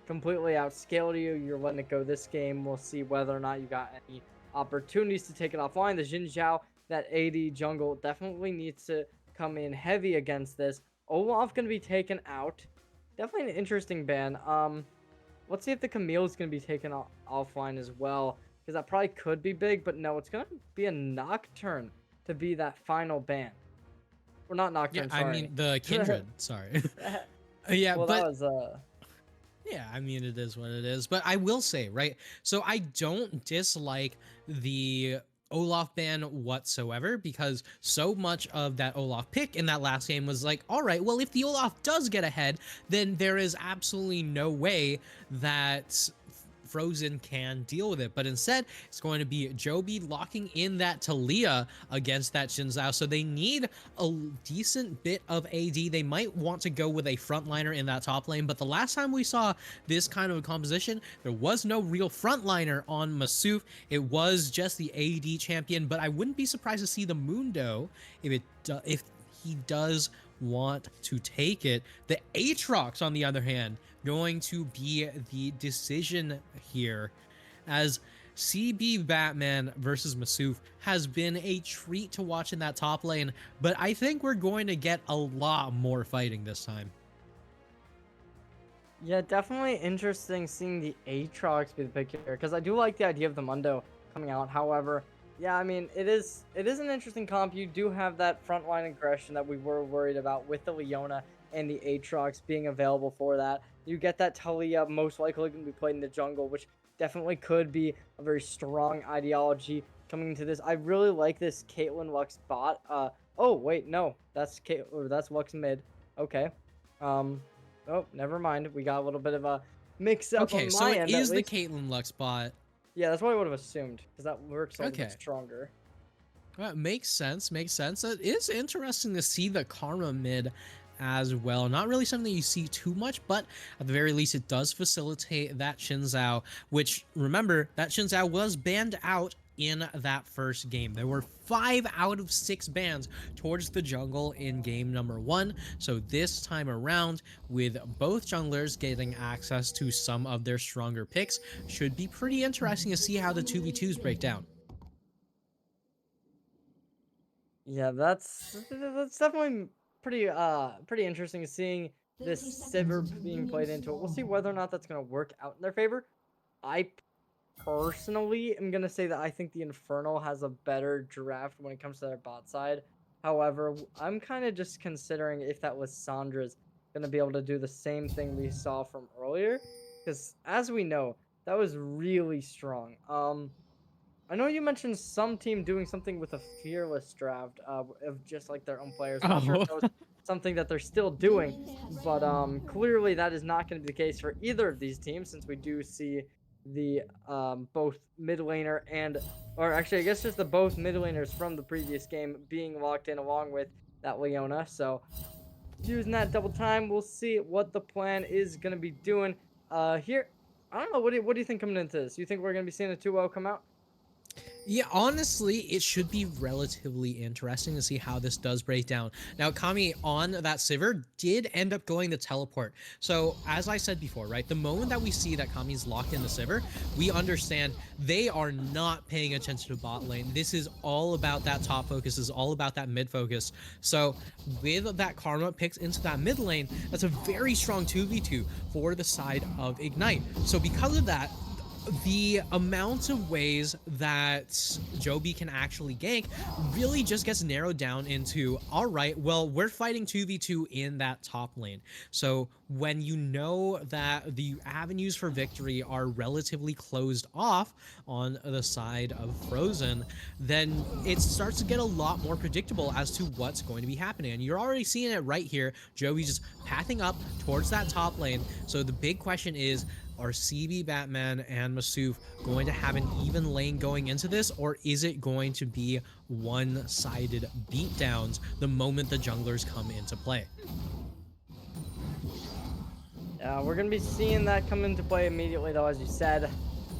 completely outscaled you. You're letting it go this game. We'll see whether or not you got any opportunities to take it offline. The Jin Zhao, that AD jungle, definitely needs to come in heavy against this. Olaf going to be taken out. Definitely an interesting ban. Let's see if the Camille is going to be taken offline as well, because that probably could be big, but no, it's going to be a Nocturne to be that final ban. Or not Nocturne, Yeah, sorry. I mean, the Kindred, sorry. Yeah, well, but... that was, yeah, I mean, it is what it is. But I will say, right? So I don't dislike the Olaf ban whatsoever, because so much of that Olaf pick in that last game was like, all right, well, if the Olaf does get ahead, then there is absolutely no way that Frozen can deal with it. But instead, it's going to be Joby locking in that Talia against that Xin Zhao. So they need a decent bit of AD. They might want to go with a frontliner in that top lane. But the last time we saw this kind of a composition, there was no real frontliner on Masuf. It was just the AD champion. But I wouldn't be surprised to see the Mundo if he does want to take it. The Aatrox, on the other hand, going to be the decision here, as CB Batman versus Masuf has been a treat to watch in that top lane, but I think we're going to get a lot more fighting this time. Yeah, definitely interesting seeing the Aatrox be the pick here, because I do like the idea of the Mundo coming out. However, yeah, I mean, it is an interesting comp. You do have that frontline aggression that we were worried about with the Leona and the Aatrox being available for that. You get that Talia most likely going to be played in the jungle, which definitely could be a very strong ideology coming into this. I really like this Caitlyn Lux bot. Oh wait, no, that's that's Lux mid. Okay. Oh, never mind. We got a little bit of a mix up Okay, on so my it end. is the Caitlyn Lux bot. Yeah, that's what I would have assumed, because that works a little bit Okay. stronger. Makes sense, makes sense. It is interesting to see the Karma mid as well. Not really something that you see too much, but at the very least, it does facilitate that Xin Zhao, which, remember, that Xin Zhao was banned out in that first game. There were 5 out of 6 bans towards the jungle in game number 1. So this time around, with both junglers getting access to some of their stronger picks, should be pretty interesting to see how the 2v2s break down. Yeah, that's definitely pretty interesting seeing this Sivir being played into it. We'll see whether or not that's gonna work out in their favor. I personally am gonna say that I think the Infernal has a better draft when it comes to their bot side. However, I'm kind of just considering if that was Sandra's gonna be able to do the same thing we saw from earlier, because as we know, that was really strong. I know you mentioned some team doing something with a fearless draft of just like their own players. I'm not sure if Oh. that was something that they're still doing, but clearly that is not going to be the case for either of these teams, since we do see the both mid laner or actually I guess just the both mid laners from the previous game being locked in along with that Leona. So using that double time, we'll see what the plan is going to be doing here. I don't know. What do you think coming into this? You think we're going to be seeing a 2-0 come out? Yeah, honestly, it should be relatively interesting to see how this does break down. Now, Kami on that Sivir did end up going to teleport. So, as I said before, right, the moment that we see that Kami's locked in the Sivir, we understand they are not paying attention to bot lane. This is all about that top focus, is all about that mid focus. So, with that Karma picked into that mid lane, that's a very strong 2v2 for the side of Ignite. So, because of that, the amount of ways that Joby can actually gank really just gets narrowed down into, all right, well, we're fighting 2v2 in that top lane. So when you know that the avenues for victory are relatively closed off on the side of Frozen, then it starts to get a lot more predictable as to what's going to be happening. And you're already seeing it right here. Joby's just pathing up towards that top lane. So the big question is, are CB Batman and Masuf going to have an even lane going into this, or is it going to be one-sided beatdowns the moment the junglers come into play? Yeah, we're gonna be seeing that come into play immediately, though, as you said.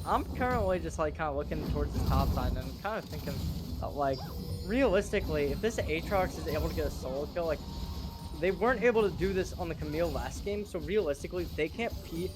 I'm currently just like kind of looking towards the top side and kind of thinking that, like, realistically, if this Aatrox is able to get a solo kill, like, they weren't able to do this on the Camille last game, so realistically, they can't be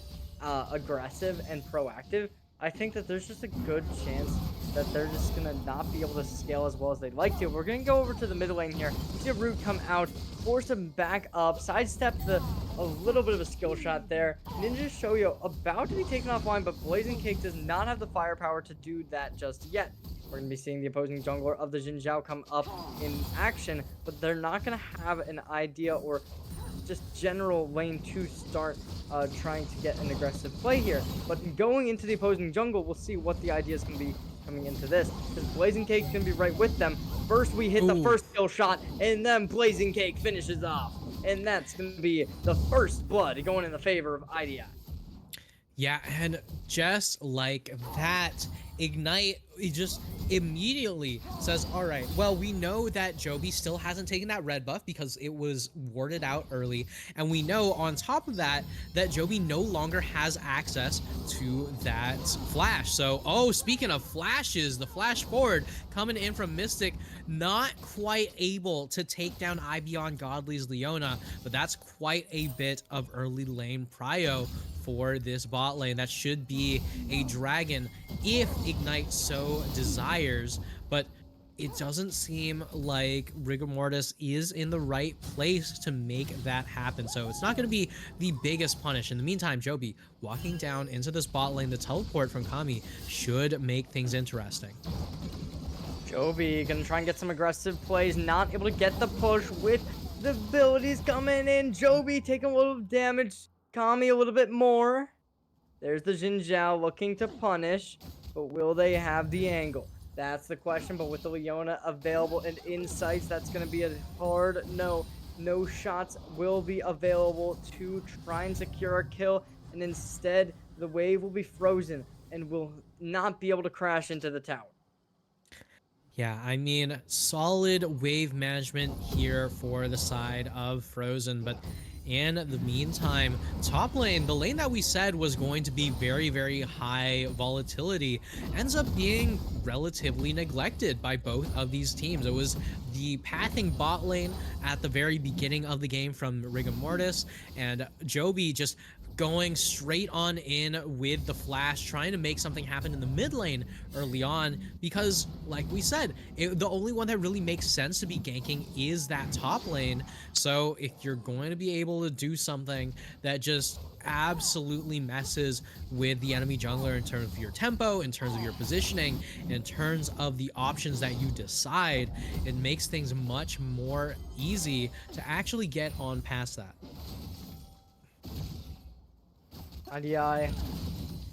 aggressive and proactive. I think that there's just a good chance that they're just gonna not be able to scale as well as they'd like to. We're gonna go over to the mid lane here, see a root come out, force him back up, sidestep a little bit of a skill shot there. Ninja Shoyo about to be taken offline, but Blazing Cake does not have the firepower to do that just yet. We're going to be seeing the opposing jungler of the Xin Zhao come up in action, but they're not going to have an idea or just general lane 2 start trying to get an aggressive play here. But going into the opposing jungle, we'll see what the idea is going to be coming into this, because Blazing Cake's gonna be right with them. First, we hit the Ooh. first kill shot, and then Blazing Cake finishes off. And that's gonna be the first blood going in the favor of IDI. Yeah, and just like that, Ignite it just immediately says, all right, well, we know that Joby still hasn't taken that red buff because it was warded out early. And we know on top of that, that Joby no longer has access to that flash. So, oh, speaking of flashes, the flash forward coming in from Mystic, not quite able to take down Ibeon Godly's Leona, but that's quite a bit of early lane prio for this bot lane. That should be a dragon if Ignite so desires, but it doesn't seem like Rigor Mortis is in the right place to make that happen. So it's not going to be the biggest punish. In the meantime, Joby walking down into this bot lane, the teleport from Kami should make things interesting. Joby gonna try and get some aggressive plays, not able to get the push with the abilities coming in. Joby taking a little damage, Kami a little bit more. There's the Xin Zhao looking to punish, but will they have the angle? That's the question, but with the Leona available and insights, that's going to be a hard no. No shots will be available to try and secure a kill, and instead, the wave will be frozen and will not be able to crash into the tower. Yeah, I mean, solid wave management here for the side of Frozen, but in the meantime, top lane, the lane that we said was going to be very, very high volatility, ends up being relatively neglected by both of these teams. It was the pathing bot lane at the very beginning of the game from Rigor Mortis, and Joby just going straight on in with the flash, trying to make something happen in the mid lane early on, because like we said, the only one that really makes sense to be ganking is that top lane. So if you're going to be able to do something that just absolutely messes with the enemy jungler in terms of your tempo, in terms of your positioning, in terms of the options that you decide, it makes things much more easy to actually get on past that. IDI,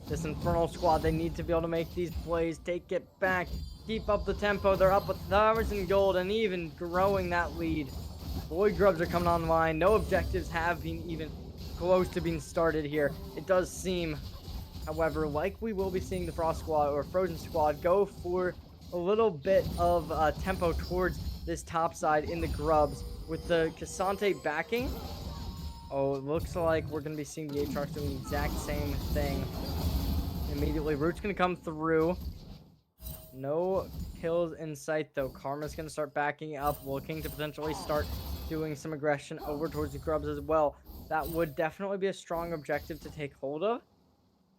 this Infernal squad, they need to be able to make these plays, take it back, keep up the tempo. They're up 1,000 gold and even growing that lead. Void Grubs are coming online. No objectives have been even close to being started here. It does seem, however, like we will be seeing the Frost squad or Frozen squad go for a little bit of tempo towards this top side in the Grubs with the Cassante backing. Oh, it looks like we're going to be seeing the Aatrox doing the exact same thing. Immediately, Root's going to come through. No kills in sight, though. Karma's going to start backing up, looking to potentially start doing some aggression over towards the Grubs as well. That would definitely be a strong objective to take hold of.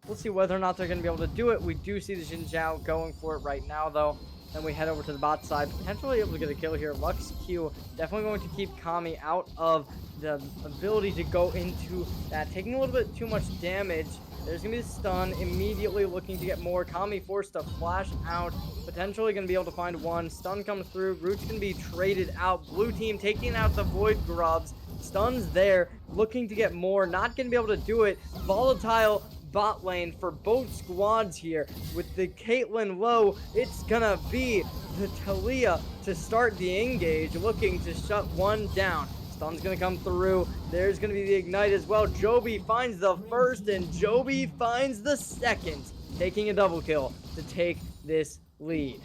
We'll see whether or not they're going to be able to do it. We do see the Xin Zhao going for it right now, though. Then we head over to the bot side, potentially able to get a kill here. Lux Q definitely going to keep Kami out of the ability to go into that, taking a little bit too much damage. There's going to be a stun, immediately looking to get more. Kami forced to flash out, potentially going to be able to find one. Stun comes through, Root's going to be traded out. Blue team taking out the Void Grubs. Stun's there, looking to get more, not going to be able to do it. Volatile bot lane for both squads here. With the Caitlyn low, it's gonna be the Talia to start the engage, looking to shut one down. Stun's gonna come through. There's gonna be the ignite as well. Joby finds the first and Joby finds the second, taking a double kill to take this lead.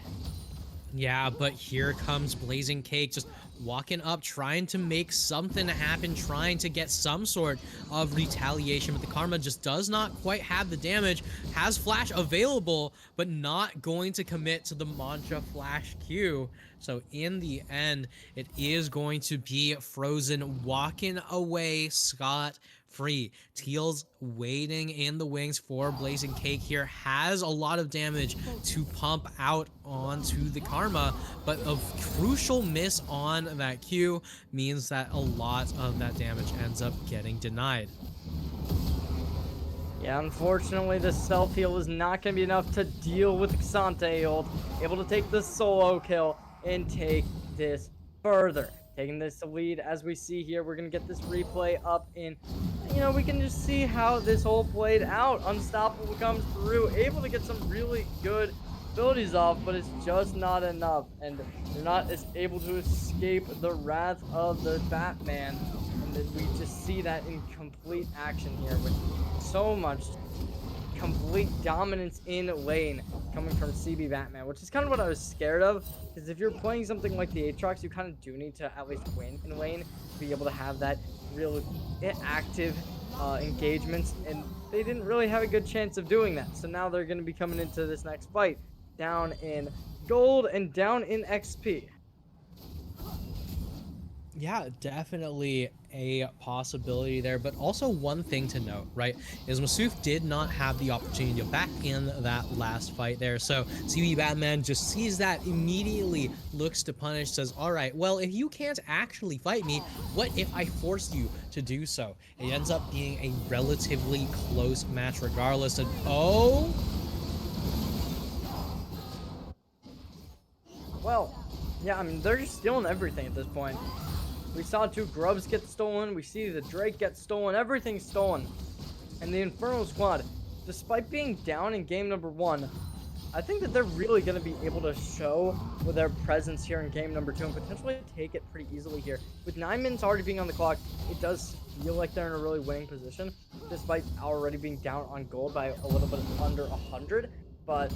Yeah, but here comes Blazing Cake just walking up, trying to make something happen, trying to get some sort of retaliation, but the Karma just does not quite have the damage, has flash available, but not going to commit to the Mantra flash Q. So in the end, it is going to be Frozen walking away scot-free. Teal's waiting in the wings for Blazing Cake here, has a lot of damage to pump out onto the Karma, but a crucial miss on that Q means that a lot of that damage ends up getting denied. Yeah, unfortunately, the self-heal is not going to be enough to deal with Xante ult. Able to take the solo kill and take this further. Taking this to lead, as we see here, we're going to get this replay up in, we can just see how this whole played out. Unstoppable comes through, able to get some really good abilities off, but it's just not enough, and they're not able to escape the wrath of the Batman. And then we just see that in complete action here with so much complete dominance in lane coming from CB Batman, which is kind of what I was scared of. Because if you're playing something like the Aatrox, you kind of do need to at least win in lane to be able to have that real active engagements, and they didn't really have a good chance of doing that. So now they're going to be coming into this next fight down in gold and down in XP. Yeah, definitely a possibility there. But also one thing to note, right, is Masuf did not have the opportunity to back in that last fight there. So CB Batman just sees that, immediately looks to punish, says, all right, well, if you can't actually fight me, what if I force you to do so? It ends up being a relatively close match regardless. And oh, Well, yeah, I mean, they're just stealing everything at this point. We saw 2 Grubs get stolen. We see the Drake get stolen. Everything's stolen. And the Infernal Squad, despite being down in game number 1, I think that they're really going to be able to show with their presence here in game number 2 and potentially take it pretty easily here. With 9 minutes already being on the clock, it does feel like they're in a really winning position, despite already being down on gold by a little bit under 100. But,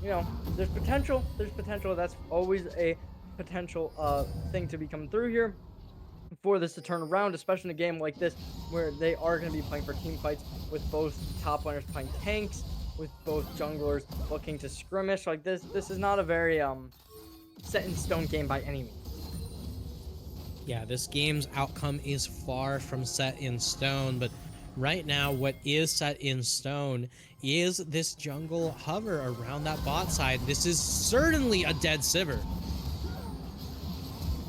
you know, there's potential. There's potential. That's always a potential thing to be coming through here for this to turn around, especially in a game like this where they are going to be playing for team fights with both top laners playing tanks, with both junglers looking to skirmish. Like this is not a very set in stone game by any means. yeah, this game's outcome is far from set in stone, but right now what is set in stone is this jungle hover around that bot side. This is certainly a dead Sivir.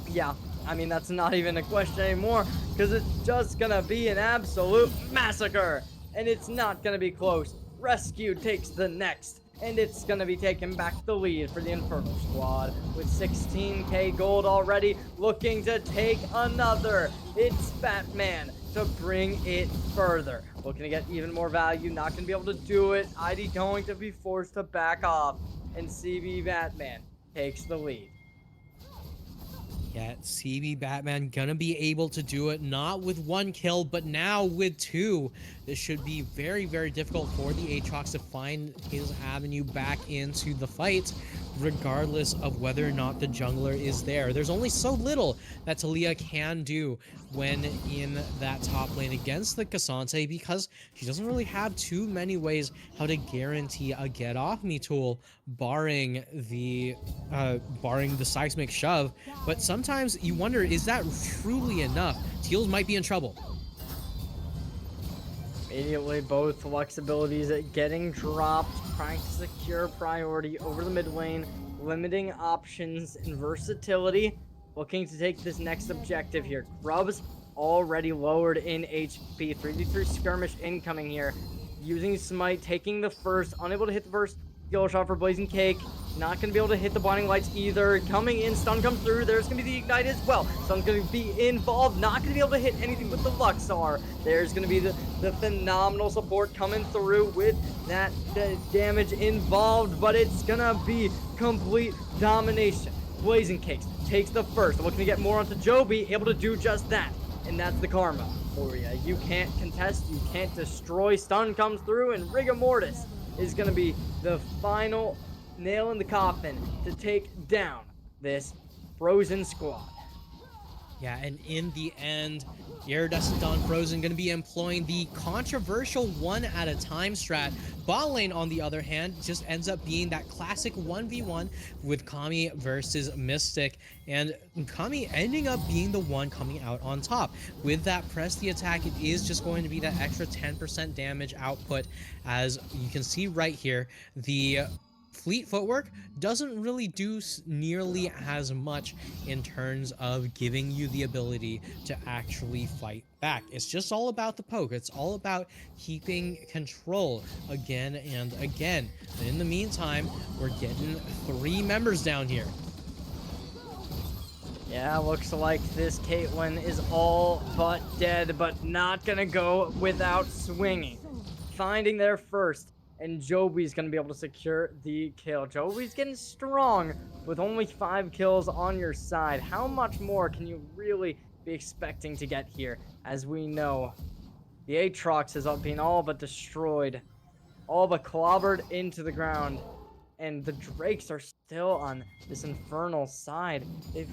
Yeah, I mean, that's not even a question anymore, because it's just gonna be an absolute massacre, and it's not gonna be close. Rescue takes the next, and it's gonna be taking back the lead for the Infernal Squad with 16k gold already, looking to take another. It's Batman to bring it further, looking to get even more value, not gonna be able to do it. ID going to be forced to back off, and CB Batman takes the lead. Yeah, CB Batman gonna be able to do it, not with 1 kill, but now with 2. This should be very, very difficult for the Aatrox to find his avenue back into the fight, regardless of whether or not the jungler is there. There's only so little that Talia can do when in that top lane against the Cassante, because she doesn't really have too many ways how to guarantee a get off me tool, barring the seismic shove. But sometimes you wonder, is that truly enough? Teals might be in trouble. Immediately, both flexibilities getting dropped, trying to secure priority over the mid lane, limiting options and versatility, looking to take this next objective here. Grubs already lowered in HP, 3v3 skirmish incoming here, using Smite, taking the first, unable to hit the first skill shot for Blazing Cake, not going to be able to hit the blinding lights either. Coming in, stun comes through. There's going to be the ignite as well. Stun's going to be involved. Not going to be able to hit anything with the Luxar. There's going to be the phenomenal support coming through with that damage involved, but it's going to be complete domination. Blazing Cakes takes the first. Looking to get more onto Joby, able to do just that. And that's the karma for you. You can't contest, you can't destroy. Stun comes through, and Rigor Mortis is going to be the final nail in the coffin to take down this Frozen squad. Yeah, and in the end, Iridescent Dawn Frozen going to be employing the controversial 1 at a time strat. Bot lane, on the other hand, just ends up being that classic 1v1 with Kami versus Mystic, and Kami ending up being the one coming out on top. With that press the attack, it is just going to be that extra 10% damage output. As you can see right here, the Fleet Footwork doesn't really do nearly as much in terms of giving you the ability to actually fight back. It's just all about the poke. It's all about keeping control again and again. And in the meantime, we're getting 3 members down here. Yeah, looks like this Caitlyn is all but dead, but not gonna go without swinging. Finding their first and Joby's going to be able to secure the kill. Joby's getting strong with only 5 kills on your side. How much more can you really be expecting to get here? As we know, the Aatrox is being all but destroyed, all but clobbered into the ground. And the Drakes are still on this Infernal side. They've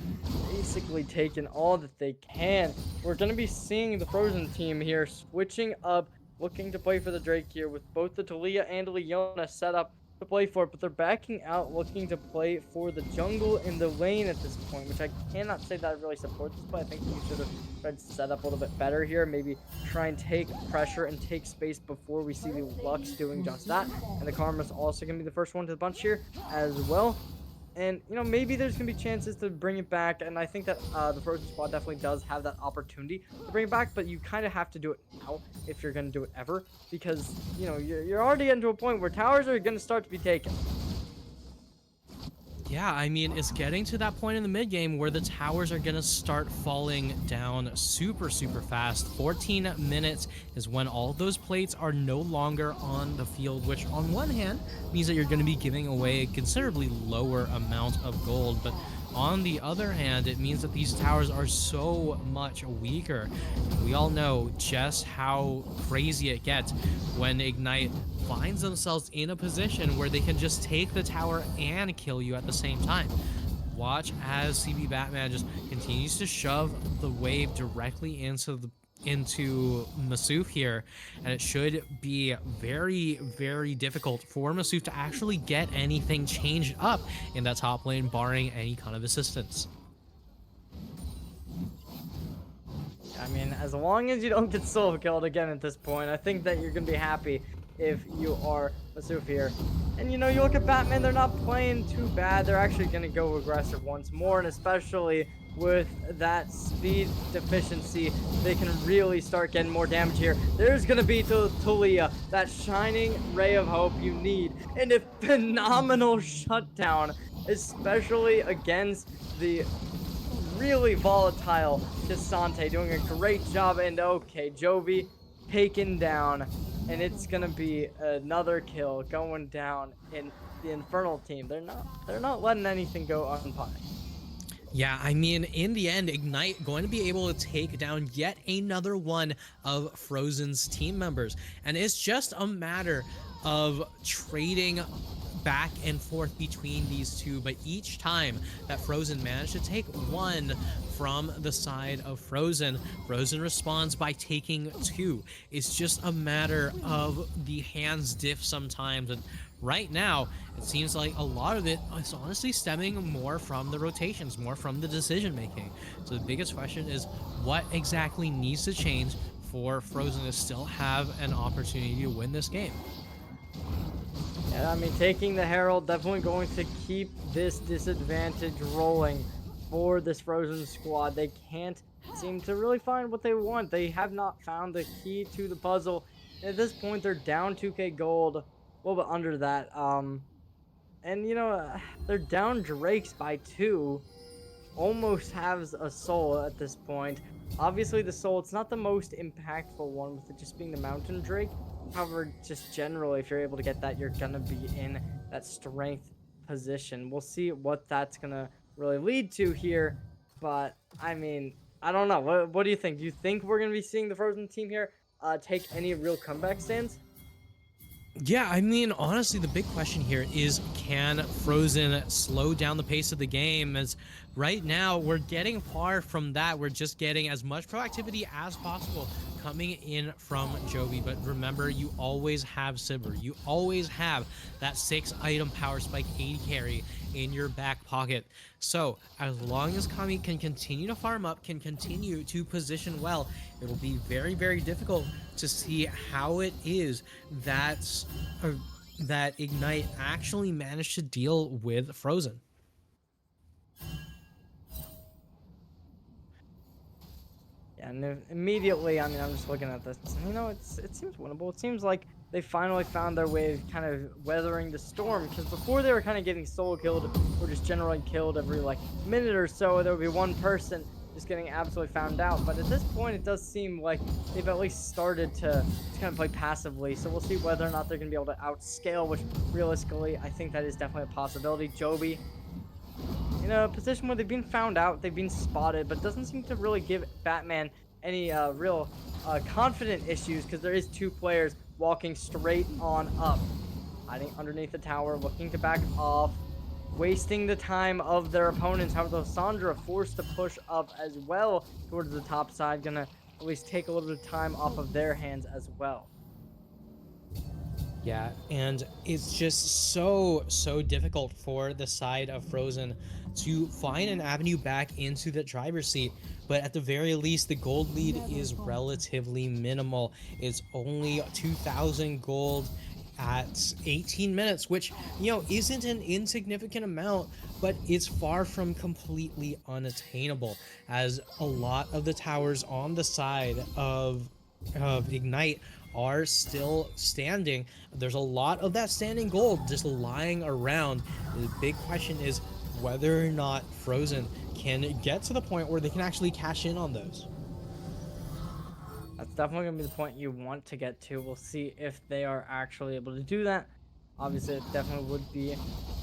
basically taken all that they can. We're going to be seeing the Frozen team here switching up, looking to play for the Drake here with both the Talia and Leona set up to play for it, but they're backing out, looking to play for the jungle in the lane at this point, which I cannot say that I really support this, but I think you should have tried to set up a little bit better here. Maybe try and take pressure and take space before we see the Lux doing just that. And the Karma's also going to be the first one to the bunch here as well. And, you know, maybe there's going to be chances to bring it back. And I think that the Frozen squad definitely does have that opportunity to bring it back. But you kind of have to do it now if you're going to do it ever. Because, you know, you're already getting to a point where towers are going to start to be taken. Yeah, I mean, it's getting to that point in the mid game where the towers are going to start falling down super fast. 14 minutes is when all those plates are no longer on the field, which on one hand means that you're going to be giving away a considerably lower amount of gold, but on the other hand, it means that these towers are so much weaker. We all know just how crazy it gets when Ignite finds themselves in a position where they can just take the tower and kill you at the same time. Watch as CB Batman just continues to shove the wave directly into Masuf here, and it should be very difficult for Masuf to actually get anything changed up in that top lane, barring any kind of assistance. I mean, as long as you don't get solo killed again at this point, I think that you're going to be happy if you are Masuf here. And, you know, you look at Batman, they're not playing too bad. They're actually going to go aggressive once more, and especially with that speed deficiency, they can really start getting more damage here. There's going to be Talia, that shining ray of hope you need, and a phenomenal shutdown, especially against the really volatile Cassante, doing a great job. And okay, Joby taken down, and it's gonna be another kill going down in the Infernal team. They're not letting anything go unpunished. Yeah, I mean, in the end, Ignite going to be able to take down yet another one of Frozen's team members, and it's just a matter of trading back and forth between these two, but each time that Frozen managed to take one from the side of Frozen responds by taking 2. It's just a matter of the hands diff sometimes, and right now it seems like a lot of it is honestly stemming more from the rotations, more from the decision making. So the biggest question is, what exactly needs to change for Frozen to still have an opportunity to win this game? And I mean, taking the Herald definitely going to keep this disadvantage rolling for this Frozen squad. They can't seem to really find what they want. They have not found the key to the puzzle. And at this point, they're down 2k gold, a little bit under that. And you know, they're down Drakes by 2. Almost has a soul at this point. Obviously, the soul, it's not the most impactful one, with it just being the Mountain Drake. However, just generally, if you're able to get that, you're gonna be in that strength position. We'll see what that's gonna really lead to here, but I mean, I don't know. What do you think? Do you think we're gonna be seeing the Frozen team here take any real comeback stands? Yeah, I mean, honestly, the big question here is, can Frozen slow down the pace of the game? As right now, we're getting far from that. We're just getting as much proactivity as possible coming in from Joby. But remember, you always have Sivir. You always have that 6-item power spike 80 carry in your back pocket. So as long as Kami can continue to farm up, can continue to position well, it will be very difficult to see how it is that Ignite actually managed to deal with Frozen. Yeah, and immediately, I mean, I'm just looking at this, and you know, it seems winnable. It seems like they finally found their way of kind of weathering the storm, because before they were kind of getting solo killed or just generally killed every like minute or so. There would be one person just getting absolutely found out. But at this point, it does seem like they've at least started to kind of play passively. So we'll see whether or not they're going to be able to outscale, which realistically, I think that is definitely a possibility. Joby in a position where they've been found out, they've been spotted, but doesn't seem to really give Batman any real confident issues because there is two players walking straight on up, hiding underneath the tower, looking to back off, wasting the time of their opponents. However, Sandra forced to push up as well towards the top side, gonna at least take a little bit of time off of their hands as well. Yeah, and it's just so difficult for the side of Frozen to find an avenue back into the driver's seat. But at the very least, the gold lead is relatively minimal. It's only 2,000 gold at 18 minutes, which, isn't an insignificant amount, but it's far from completely unattainable, as a lot of the towers on the side of Ignite are still standing. There's a lot of that standing gold just lying around. The big question is whether or not Frozen can get to the point where they can actually cash in on those. That's definitely going to be the point you want to get to. We'll see if they are actually able to do that. Obviously, it definitely would be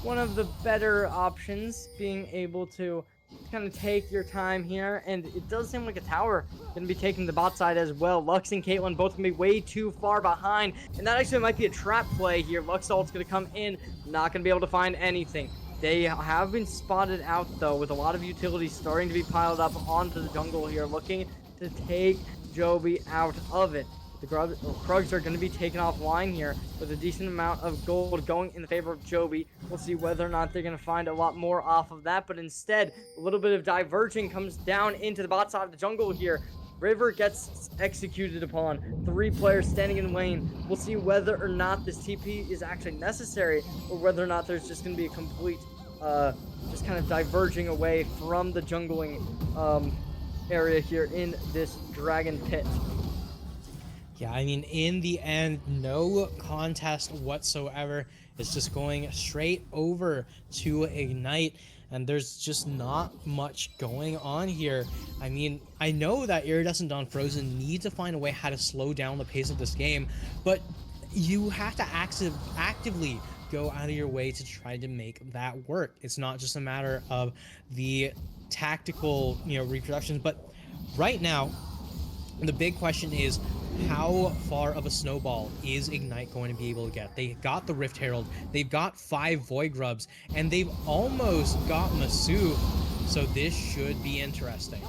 one of the better options, being able to kind of take your time here. And it does seem like a tower going to be taking the bot side as well. Lux and Caitlyn both going to be way too far behind. And that actually might be a trap play here. Lux ult's going to come in, not going to be able to find anything. They have been spotted out, though, with a lot of utilities starting to be piled up onto the jungle here, looking to take Joby out of it. The Krugs are going to be taken offline here with a decent amount of gold going in the favor of Joby. We'll see whether or not they're going to find a lot more off of that, but instead, a little bit of diverging comes down into the bot side of the jungle here. River gets executed upon. 3 players standing in lane. We'll see whether or not this TP is actually necessary, or whether or not there's just going to be a complete, just kind of diverging away from the jungling area here in this dragon pit. Yeah, I mean, in the end, no contest whatsoever. It's just going straight over to Ignite, and there's just not much going on here. I mean, I know that Iridescent Dawn Frozen need to find a way how to slow down the pace of this game, but you have to actively go out of your way to try to make that work. It's not just a matter of the tactical, reproductions, but right now, the big question is, how far of a snowball is Ignite going to be able to get? They got the Rift Herald, they've got 5 Void Grubs, and they've almost got Masuf, so this should be interesting.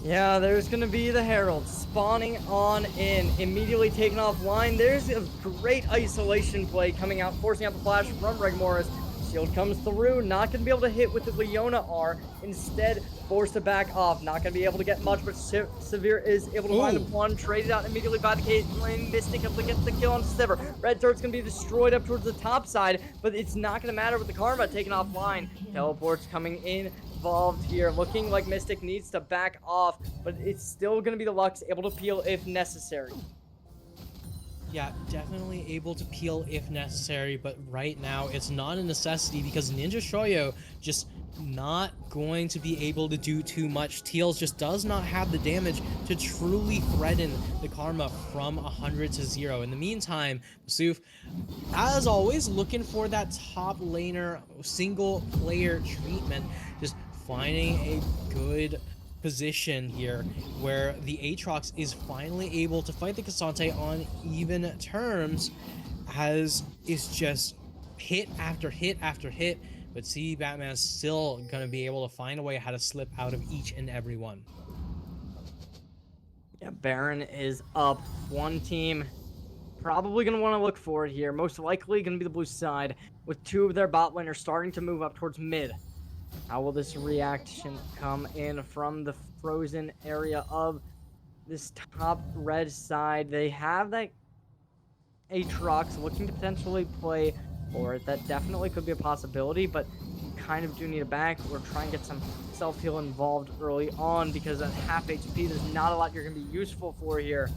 Yeah, there's going to be the Herald spawning on in, immediately taken offline. There's a great isolation play coming out, forcing out the flash from Rigmoris. Shield comes through, not going to be able to hit with the Leona R. Instead, forced to back off. Not going to be able to get much, but Severe is able to find the one, traded out immediately by the Caitlyn. Mystic able to get the kill on Sivir. Red Turret's going to be destroyed up towards the top side, but it's not going to matter with the Karma taken offline. Teleports coming in. Involved here, looking like Mystic needs to back off, but it's still going to be the Lux able to peel if necessary. Yeah, definitely able to peel if necessary, but right now it's not a necessity because Ninja Shoyo just not going to be able to do too much. Teals just does not have the damage to truly threaten the Karma from 100 to 0. In the meantime, Masuf, as always, looking for that top laner single player treatment, just finding a good position here where the Aatrox is finally able to fight the Cassante on even terms, as it's just hit after hit after hit, but see, Batman's still gonna be able to find a way how to slip out of each and every one. Yeah, Baron is up. One team probably going to want to look for it here. Most likely going to be the blue side, with 2 of their bot laners starting to move up towards mid. How will this reaction come in from the Frozen area of this top red side? They have that Aatrox looking to potentially play for it. That definitely could be a possibility, but you kind of do need a back or try and get some self-heal involved early on, because at half HP, there's not a lot you're going to be useful for here.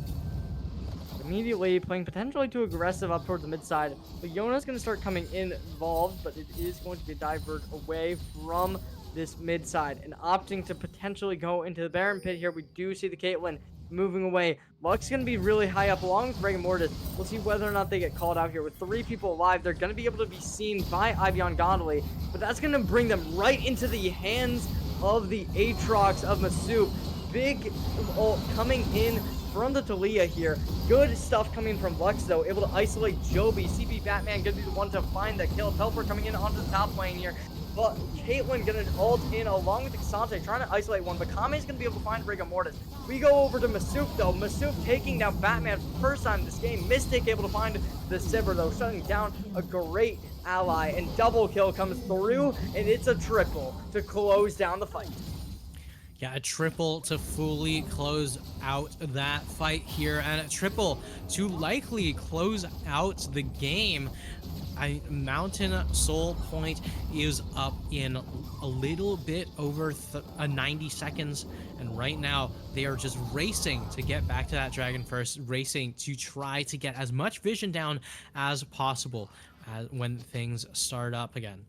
Immediately playing potentially too aggressive up towards the mid side. Leona's going to start coming involved, but it is going to be a divert away from this mid side and opting to potentially go into the Baron pit here. We do see the Caitlyn moving away. Luck's going to be really high up along with Rigor Mortis. We'll see whether or not they get called out here. With 3 people alive, they're going to be able to be seen by Ivion Gondoli, but that's going to bring them right into the hands of the Aatrox of Masup. Big ult coming in from the Talia here. Good stuff coming from Lux, though. Able to isolate Joby. CP Batman going to be the one to find the kill. Teleport coming in onto the top lane here. But Caitlyn going to ult in along with Xante, trying to isolate one. But Kame's going to be able to find Rigor Mortis. We go over to Masup, though. Masup taking down Batman for the first time in this game. Mystic able to find the Sivir, though, shutting down a great ally. And double kill comes through, and it's a triple to close down the fight. Yeah, a triple to fully close out that fight here, and a triple to likely close out the game. Mountain Soul Point is up in a little bit over 90 seconds, and right now they are just racing to get back to that Dragon first, racing to try to get as much vision down as possible when things start up again.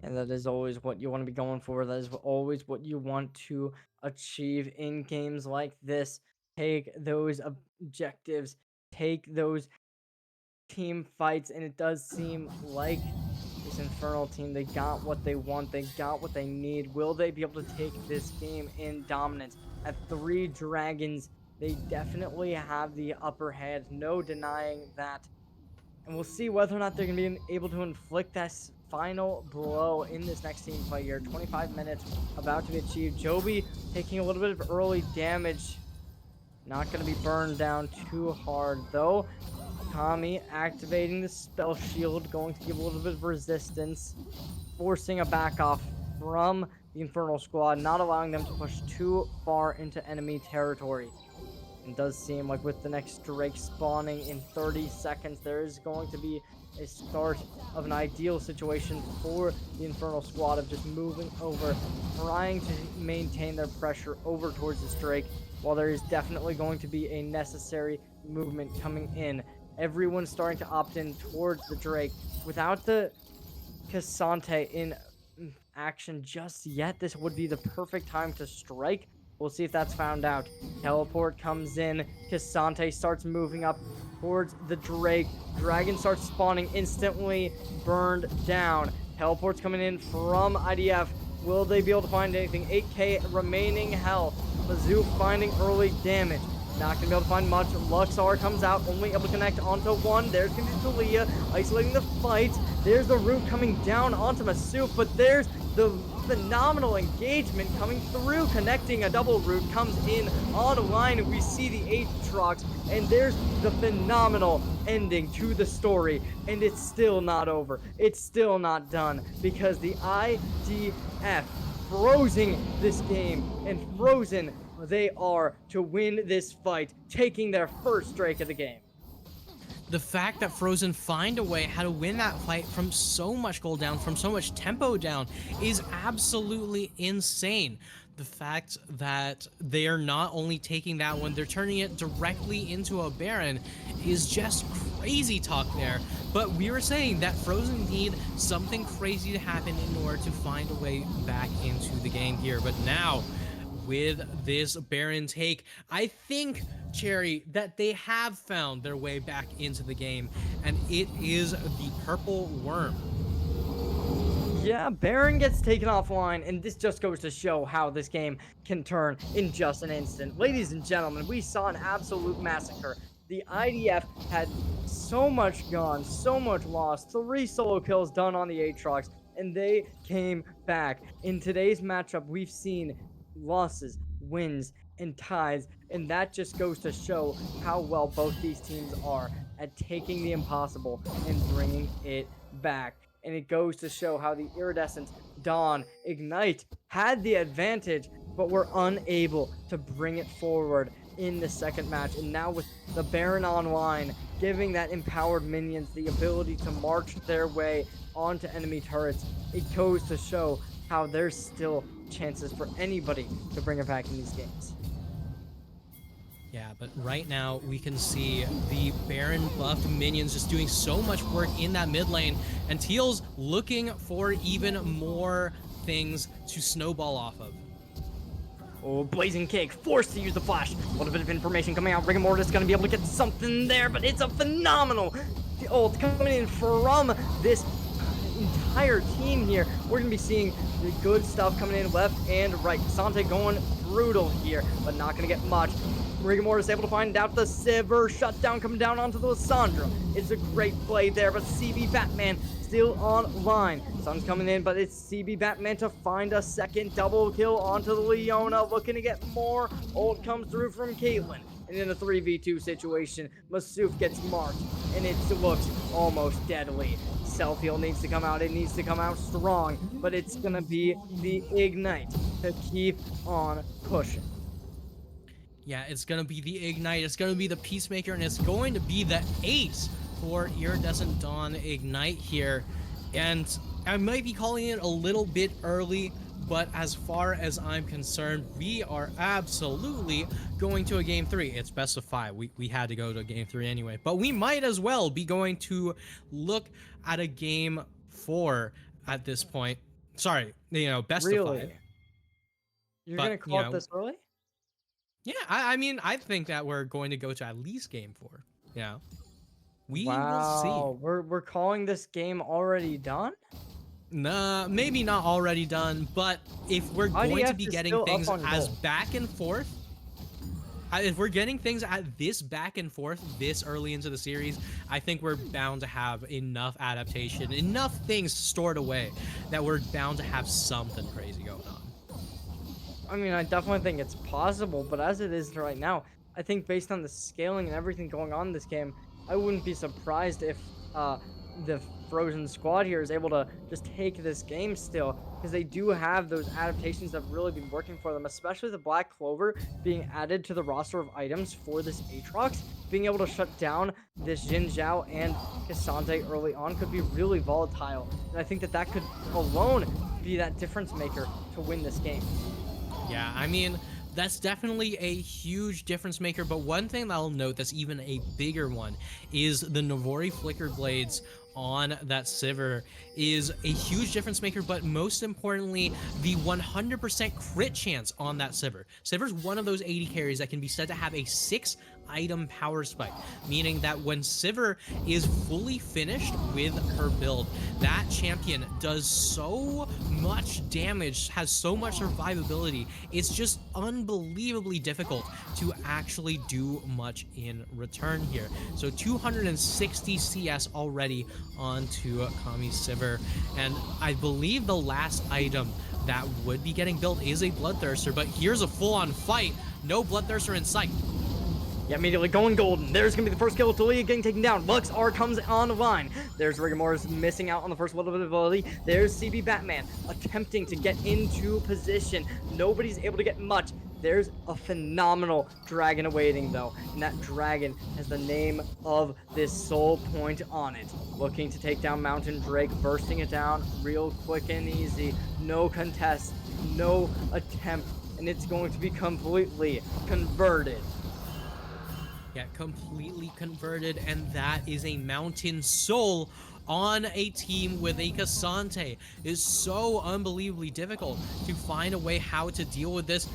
And that is always what you want to be going for. That is always what you want to achieve in games like this. Take those objectives, take those team fights, and it does seem like this Infernal team, they got what they want, they got what they need. Will they be able to take this game in dominance? At 3 dragons, they definitely have the upper hand, no denying that. And we'll see whether or not they're going to be able to inflict that final blow in this next team fight here. 25 minutes about to be achieved. Joby taking a little bit of early damage. Not going to be burned down too hard, though. Kami activating the spell shield, going to give a little bit of resistance, forcing a back off from the Infernal squad, not allowing them to push too far into enemy territory. It does seem like with the next Drake spawning in 30 seconds, there is going to be a start of an ideal situation for the Infernal squad of just moving over, trying to maintain their pressure over towards this Drake, while there is definitely going to be a necessary movement coming in. Everyone's starting to opt in towards the Drake. Without the Xante in action just yet, this would be the perfect time to strike. We'll see if that's found out. Teleport comes in. Xante starts moving up towards the Drake. Dragon starts spawning, instantly burned down. Teleport's coming in from IDF. Will they be able to find anything? 8k remaining health. Mizzou finding early damage. Not going to be able to find much. Luxar comes out, only able to connect onto one. There's going to be Talia isolating the fight. There's the root coming down onto Masup, but there's the phenomenal engagement coming through, connecting a double root, comes in on line. We see the Aatrox, and there's the phenomenal ending to the story, and it's still not over. It's still not done, because the IDF frozen this game, and frozen they are to win this fight, taking their first Drake of the game. The fact that Frozen find a way how to win that fight from so much gold down, from so much tempo down, is absolutely insane. The fact that they are not only taking that one, they're turning it directly into a Baron is just crazy talk there. But we were saying that Frozen need something crazy to happen in order to find a way back into the game here. But now, with this Baron take, I think, Cherry, that they have found their way back into the game, and it is the Purple Worm. Yeah, Baron gets taken offline, and this just goes to show how this game can turn in just an instant. Ladies and gentlemen, we saw an absolute massacre. The IDF had so much gone, so much lost, 3 solo kills done on the Aatrox, and they came back. In today's matchup, we've seen losses, wins, and ties, and that just goes to show how well both these teams are at taking the impossible and bringing it back. And it goes to show how the Iridescent, Dawn, Ignite had the advantage, but were unable to bring it forward in the second match. And now with the Baron online, giving that empowered minions the ability to march their way onto enemy turrets, it goes to show how there's still chances for anybody to bring it back in these games. Yeah, but right now we can see the Baron buffed minions just doing so much work in that mid lane, and Teal's looking for even more things to snowball off of. Oh, Blazing Cake forced to use the flash. A little bit of information coming out. Rigor Mortis gonna be able to get something there, but it's a phenomenal ult coming in from this entire team here. We're gonna be seeing the good stuff coming in left and right. Sante going brutal here, but not gonna get much. Rigor Mortis able to find out the Sivir shutdown coming down onto the Lissandra. It's a great play there, but CB Batman still online. Sun's coming in, but it's CB Batman to find a second double kill onto the Leona. Looking to get more. Ult comes through from Caitlyn. And in a 3v2 situation, Masuf gets marked, and it looks almost deadly. Self-heal needs to come out. It needs to come out strong, but it's going to be the Ignite to keep on pushing. Yeah, it's going to be the Ignite, it's going to be the Peacemaker, and it's going to be the ace for Iridescent Dawn Ignite here. And I might be calling it a little bit early, but as far as I'm concerned, we are absolutely going to a game 3. It's best of 5. We had to go to game 3 anyway, but we might as well be going to look at a game 4 at this point. Sorry, best of 5. You're But, going to call it this early? Yeah, I mean, I think that we're going to go to at least game 4. Yeah. We will see. We're calling this game already done? Nah, maybe not already done, but if we're going to be getting things as back and forth, if we're getting things at this back and forth this early into the series, I think we're bound to have enough adaptation, enough things stored away that we're bound to have something crazy going on. I mean, I definitely think it's possible, but as it is right now, I think based on the scaling and everything going on in this game, I wouldn't be surprised if the Frozen squad here is able to just take this game still, because they do have those adaptations that have really been working for them, especially the Black Clover being added to the roster of items for this Aatrox. Being able to shut down this Jin Zhao and Cassandre early on could be really volatile, and I think that could alone be that difference maker to win this game. Yeah, I mean, that's definitely a huge difference maker, but one thing that I'll note that's even a bigger one is the Navori Flicker Blades on that Sivir is a huge difference maker, but most importantly, the 100% crit chance on that Sivir. Sivir's one of those 80 carries that can be said to have a 6-item power spike, meaning that when Sivir is fully finished with her build, that champion does so much damage, has so much survivability, it's just unbelievably difficult to actually do much in return here. So 260 CS already onto Kami's Sivir, and I believe the last item that would be getting built is a Bloodthirster, but here's a full-on fight. No Bloodthirster in sight. Yeah, immediately going golden. There's going to be the first kill. Talia getting taken down. Lux R comes on the line. There's Rigor Mortis missing out on the first little bit of ability. There's CB Batman attempting to get into position. Nobody's able to get much. There's a phenomenal dragon awaiting, though. And that dragon has the name of this soul point on it. Looking to take down Mountain Drake. Bursting it down real quick and easy. No contest. No attempt. And it's going to be completely converted. Yeah, completely converted, and that is a Mountain Soul on a team with a Cassandre. It is so unbelievably difficult to find a way how to deal with this.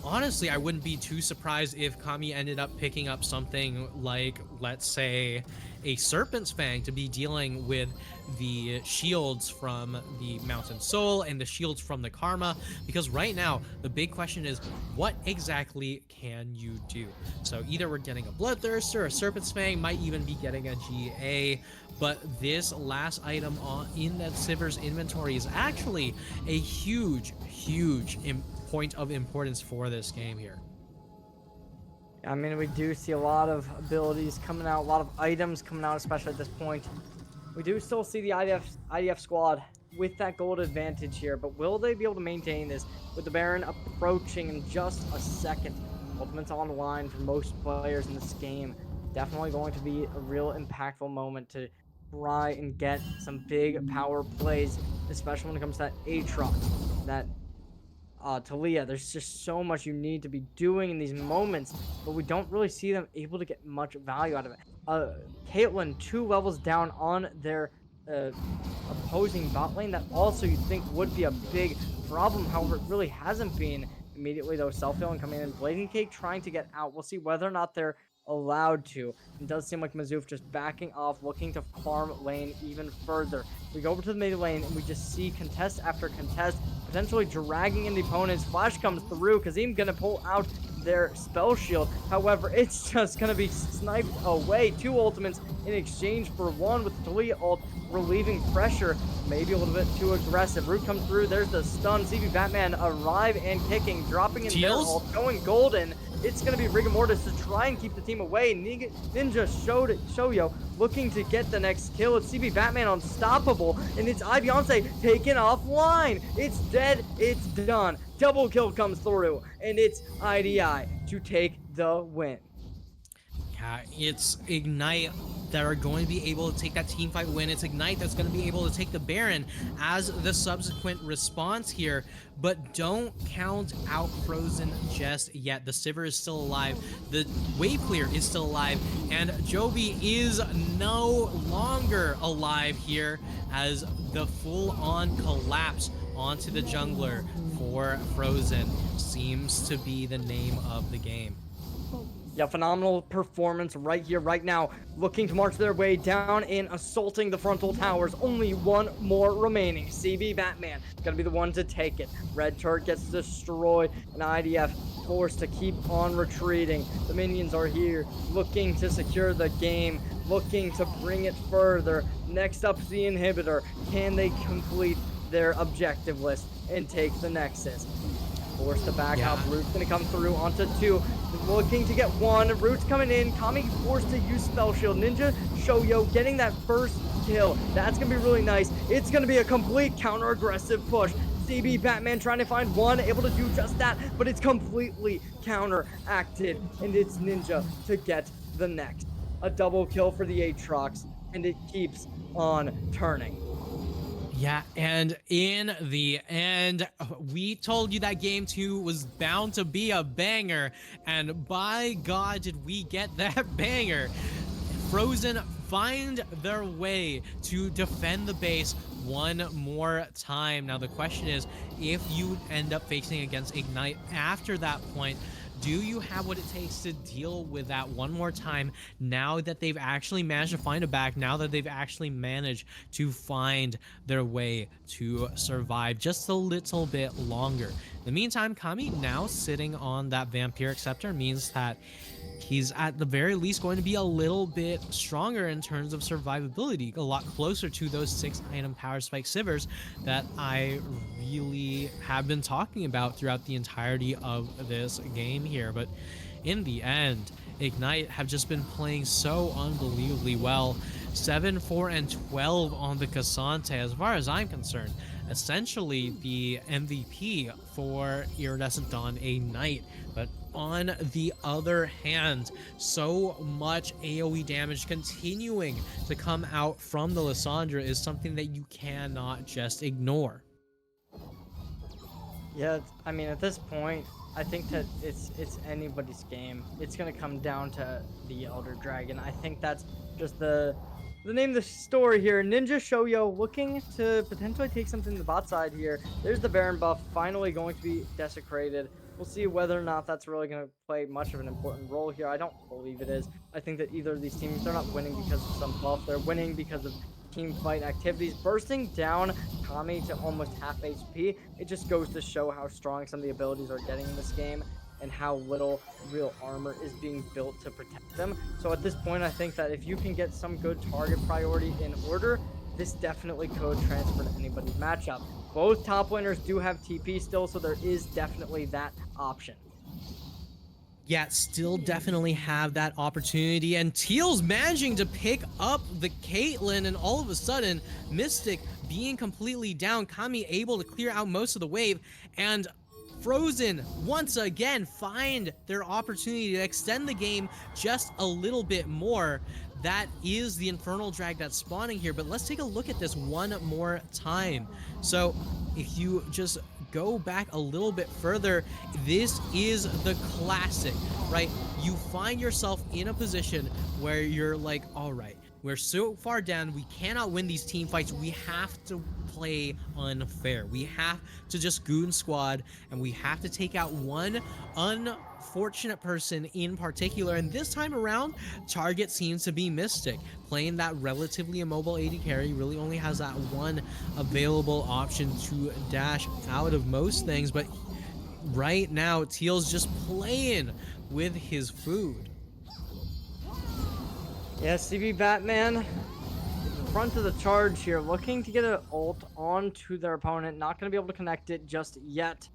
Honestly, I wouldn't be too surprised if Kami ended up picking up something like, let's say, a Serpent's Fang to be dealing with the shields from the Mountain Soul and the shields from the Karma, because right now the big question is, what exactly can you do? So either we're getting a Bloodthirster, a Serpent's Fang, might even be getting a GA, but this last item in that Sivir's inventory is actually a huge point of importance for this game here. I mean, we do see a lot of abilities coming out, a lot of items coming out, especially at this point. We do still see the IDF squad with that gold advantage here, but will they be able to maintain this with the Baron approaching in just a second? Ultimate's on the line for most players in this game. Definitely going to be a real impactful moment to try and get some big power plays, especially when it comes to that Aatrox, that Talia. There's just so much you need to be doing in these moments, but we don't really see them able to get much value out of it. Caitlyn 2 levels down on their uh, opposing bot lane that also you think would be a big problem. However, it really hasn't been. Immediately though, self-healing coming in, Blazing Cake trying to get out. We'll see whether or not they're allowed to. It does seem like Mizzou just backing off, looking to farm lane even further. We go over to the mid lane and we just see contest after contest, potentially dragging in the opponents. Flash comes through, Kazim gonna pull out their spell shield. However, it's just gonna be sniped away. 2 ultimates in exchange for 1 with the Talia ult, relieving pressure. Maybe a little bit too aggressive. Root comes through. There's the stun. CB Batman arrive and kicking, dropping in their ult, going golden. It's going to be Rigor Mortis to try and keep the team away. Ninja Shoyo looking to get the next kill. It's CB Batman unstoppable, and it's iBeyonce taken offline. It's dead. It's done. Double kill comes through, and it's IDI to take the win. Yeah, it's Ignite that are going to be able to take that team fight win. It's Ignite that's going to be able to take the Baron as the subsequent response here. But don't count out Frozen just yet. The Sivir is still alive. The Wave Clear is still alive. And Jovi is no longer alive here as the full-on collapse onto the jungler for Frozen seems to be the name of the game. Yeah, phenomenal performance right here, right now. Looking to march their way down and assaulting the frontal towers. Only 1 more remaining. CB Batman gonna be the one to take it. Red turret gets destroyed, and IDF forced to keep on retreating. The minions are here, looking to secure the game, looking to bring it further. Next up is the inhibitor. Can they complete their objective list and take the Nexus? Forced to back up. Root's gonna come through onto 2. Looking to get 1. Root's coming in. Kami forced to use Spell Shield. Ninja Shoyo getting that first kill. That's gonna be really nice. It's gonna be a complete counter-aggressive push. CB Batman trying to find 1, able to do just that, but it's completely counteracted, and it's Ninja to get the next. A double kill for the Aatrox, and it keeps on turning. Yeah, and in the end, we told you that game 2 was bound to be a banger, and by God, did we get that banger. Frozen find their way to defend the base one more time. Now, the question is, if you end up facing against Ignite after that point, do you have what it takes to deal with that one more time now that they've actually managed to find a back, now that they've actually managed to find their way to survive just a little bit longer? In the meantime, Kami now sitting on that Vampiric Scepter means that he's at the very least going to be a little bit stronger in terms of survivability, a lot closer to those 6-item Power Spike Sivers that I really have been talking about throughout the entirety of this game here. But in the end, Ignite have just been playing so unbelievably well. 7, 4, and 12 on the Cassante. As far as I'm concerned, essentially the MVP for Iridescent Dawn Ignite. But on the other hand, so much AoE damage continuing to come out from the Lissandra is something that you cannot just ignore. Yeah, I mean, at this point, I think that it's anybody's game. It's gonna come down to the Elder Dragon. I think that's just the name of the story here. Ninja Shoyo looking to potentially take something to the bot side here. There's the Baron buff finally going to be desecrated. We'll see whether or not that's really going to play much of an important role here. I don't believe it is. I think that either of these teams, they're not winning because of some buff. They're winning because of team fight activities. Bursting down Kami to almost half HP, it just goes to show how strong some of the abilities are getting in this game and how little real armor is being built to protect them. So at this point, I think that if you can get some good target priority in order, this definitely could transfer to anybody's matchup. Both top laners do have TP still, so there is definitely that option. Yeah, still definitely have that opportunity, and Teal's managing to pick up the Caitlyn, and all of a sudden, Mystic being completely down, Kami able to clear out most of the wave, and Frozen once again find their opportunity to extend the game just a little bit more. That is the Infernal Drag that's spawning here, but let's take a look at this one more time. So if you just go back a little bit further, this is the classic, right? You find yourself in a position where you're like, all right, We're so far down. We cannot win these team fights. We have to play unfair. We have to just goon squad, and we have to take out one unfortunate person in particular. And this time around, target seems to be Mystic. Playing that relatively immobile AD carry really only has that one available option to dash out of most things, but right now, Teal's just playing with his food. Yeah, CB Batman, front of the charge here, looking to get an ult onto their opponent. Not going to be able to connect it just yet.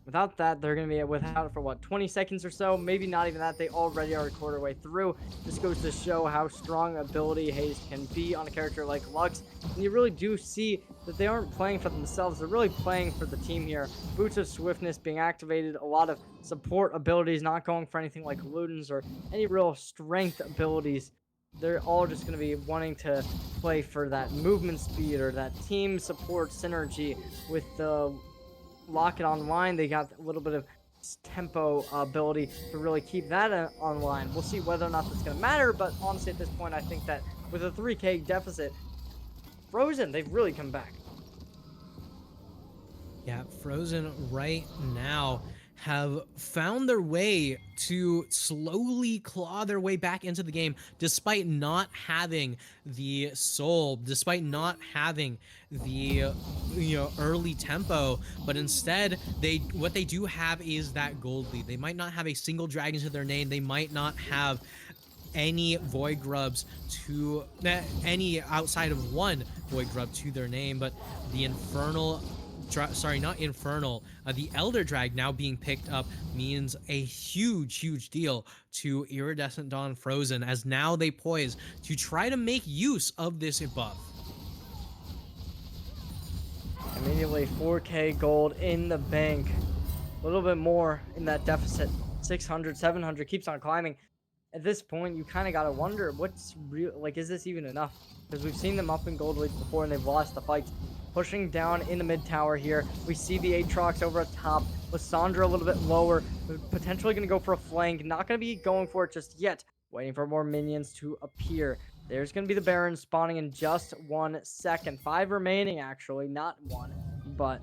Without that, they're going to be without it for what, 20 seconds or so? Maybe not even that. They already are a quarter way through. This goes to show how strong ability haste can be on a character like Lux. And you really do see that they aren't playing for themselves. They're really playing for the team here. Boots of Swiftness being activated, a lot of support abilities, not going for anything like Ludens or any real strength abilities. They're all just going to be wanting to play for that movement speed or that team support synergy with the lock it online. They got a little bit of tempo ability to really keep that online. We'll see whether or not that's going to matter, but honestly at this point I think that with a 3k deficit, Frozen, they've really come back. Yeah, Frozen right now have found their way to slowly claw their way back into the game despite not having the soul, despite not having the early tempo, but instead what they do have is that gold lead. They might not have a single dragon to their name, they might not have any void grubs to any outside of one void grub to their name, but the infernal not infernal, the elder drag now being picked up means a huge deal to Iridescent Dawn Frozen, as now they poise to try to make use of this buff. Immediately 4k gold in the bank, a little bit more in that deficit. 600, 700 keeps on climbing. At this point, you kind of got to wonder what's real, like, is this even enough? Because we've seen them up in gold leads before and they've lost the fights. Pushing down in the mid tower here. We see the Aatrox over at top. Lissandra a little bit lower. Potentially going to go for a flank. Not going to be going for it just yet. Waiting for more minions to appear. There's going to be the Baron spawning in just 1 second. 5 remaining, actually. Not 1. But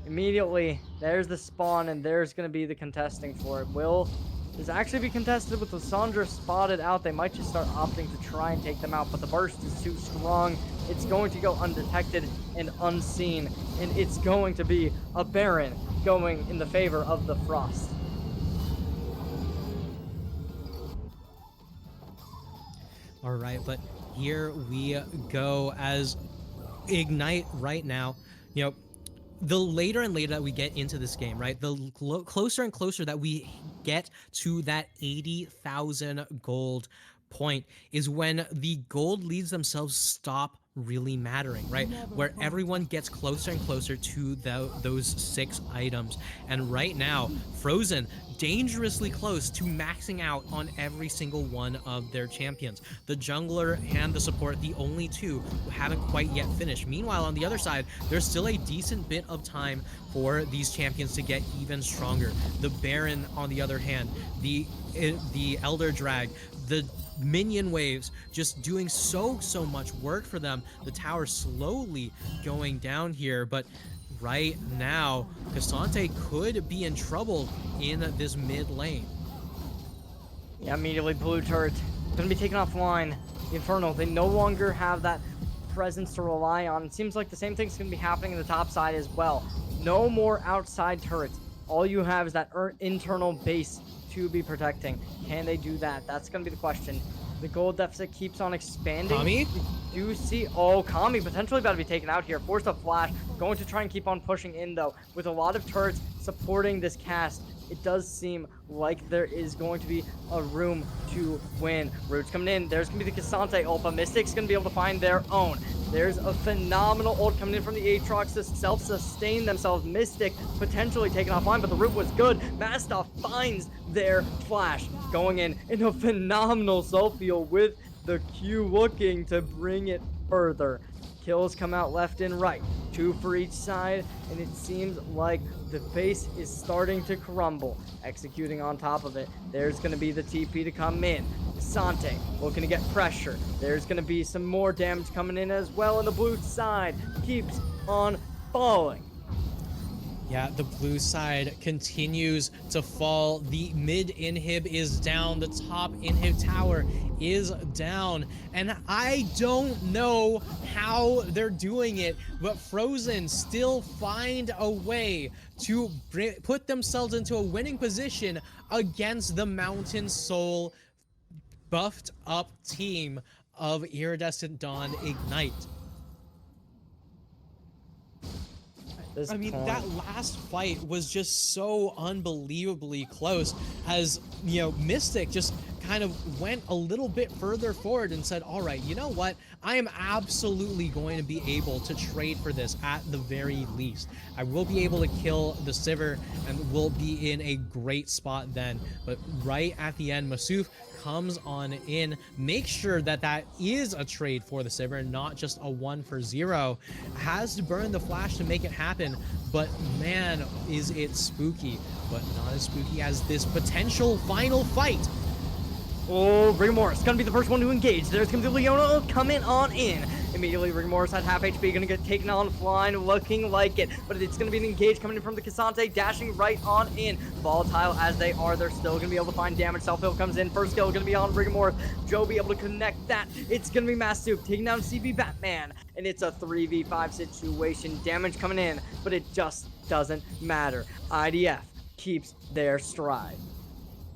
immediately, there's the spawn, and there's going to be the contesting for it. Will this actually be contested with Lissandra spotted out? They might just start opting to try and take them out, but the burst is too strong. It's going to go undetected and unseen, and it's going to be a Baron going in the favor of the Frost. All right, but here we go as Ignite right now, the later and later that we get into this game, right, the closer and closer that we get to that 80,000 gold point is when the gold leads themselves stop really mattering, right? Where everyone gets closer and closer to those 6 items. And right now, Frozen dangerously close to maxing out on every single one of their champions. The jungler and the support, the only two who haven't quite yet finished. Meanwhile, on the other side, there's still a decent bit of time for these champions to get even stronger. The Baron, on the other hand, the Elder Drag, the minion waves just doing so much work for them. The tower slowly going down here, but right now Cassante could be in trouble in this mid lane. Yeah, immediately blue turret gonna be taken offline. The Infernal, they no longer have that presence to rely on. It seems like the same thing's gonna be happening in the top side as well. No more outside turrets. All you have is that internal base to be protecting. Can they do that? That's going to be the question. The gold deficit keeps on expanding. Kami? You do see, Kami potentially about to be taken out here. Forced a flash. Going to try and keep on pushing in, though. With a lot of turrets supporting this cast, it does seem like there is going to be a room to win. Roots coming in. There's going to be the Cassante ult, but Mystic's going to be able to find their own. There's a phenomenal ult coming in from the Aatrox to self-sustain themselves. Mystic potentially taken offline, but the root was good. Mastoff finds their flash. Going in a phenomenal self-heal with the Q looking to bring it further. Kills come out left and right. 2 for each side, and it seems like the base is starting to crumble. Executing on top of it. There's going to be the TP to come in. Sante looking to get pressure. There's going to be some more damage coming in as well, and the blue side keeps on falling. Yeah, the blue side continues to fall. The mid inhib is down. The top inhib tower is down. And I don't know how they're doing it, but Frozen still find a way to put themselves into a winning position against the Mountain Soul buffed up team of Iridescent Dawn Ignite. I mean, that last fight was just so unbelievably close as, you know, Mystic just kind of went a little bit further forward and said, all right, you know what? I am absolutely going to be able to trade for this at the very least. I will be able to kill the Sivir and will be in a great spot then. But right at the end, Masuf comes on in, make sure that that is a trade for the Sivir, not just a 1-for-0. Has to burn the flash to make it happen, but man, is it spooky, but not as spooky as this potential final fight. Oh, Rigor is going to be the first one to engage. There's going to be Leona coming on in. Immediately, Rigor at half HP, going to get taken on flying, looking like it. But it's going to be an engage coming in from the Cassante, dashing right on in. Volatile as they are, they're still going to be able to find damage. Self-heal comes in. First kill going to be on Rigor. Joe be able to connect that. It's going to be Mastoop taking down CB Batman. And it's a 3v5 situation. Damage coming in, but it just doesn't matter. IDF keeps their stride.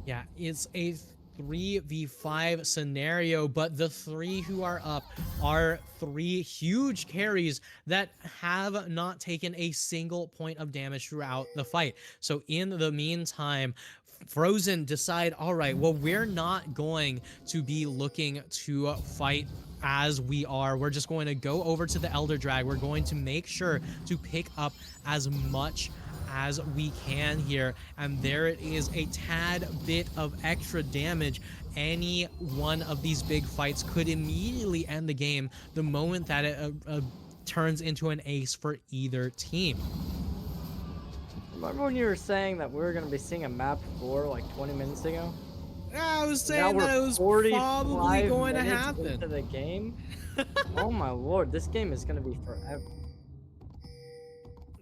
Yeah, it's a 3v5 scenario, but the three who are up are three huge carries that have not taken a single point of damage throughout the fight. So in the meantime, Frozen decide, all right, well, we're not going to be looking to fight as we are. We're just going to go over to the Elder Drag. We're going to make sure to pick up as much as we can here, and there it is, a tad bit of extra damage. Any one of these big fights could immediately end the game the moment that it turns into an ace for either team. Remember when you were saying that we were going to be seeing a map 4 like 20 minutes ago? I was saying that it was probably going to happen into the game. Oh my lord, this game is going to be forever.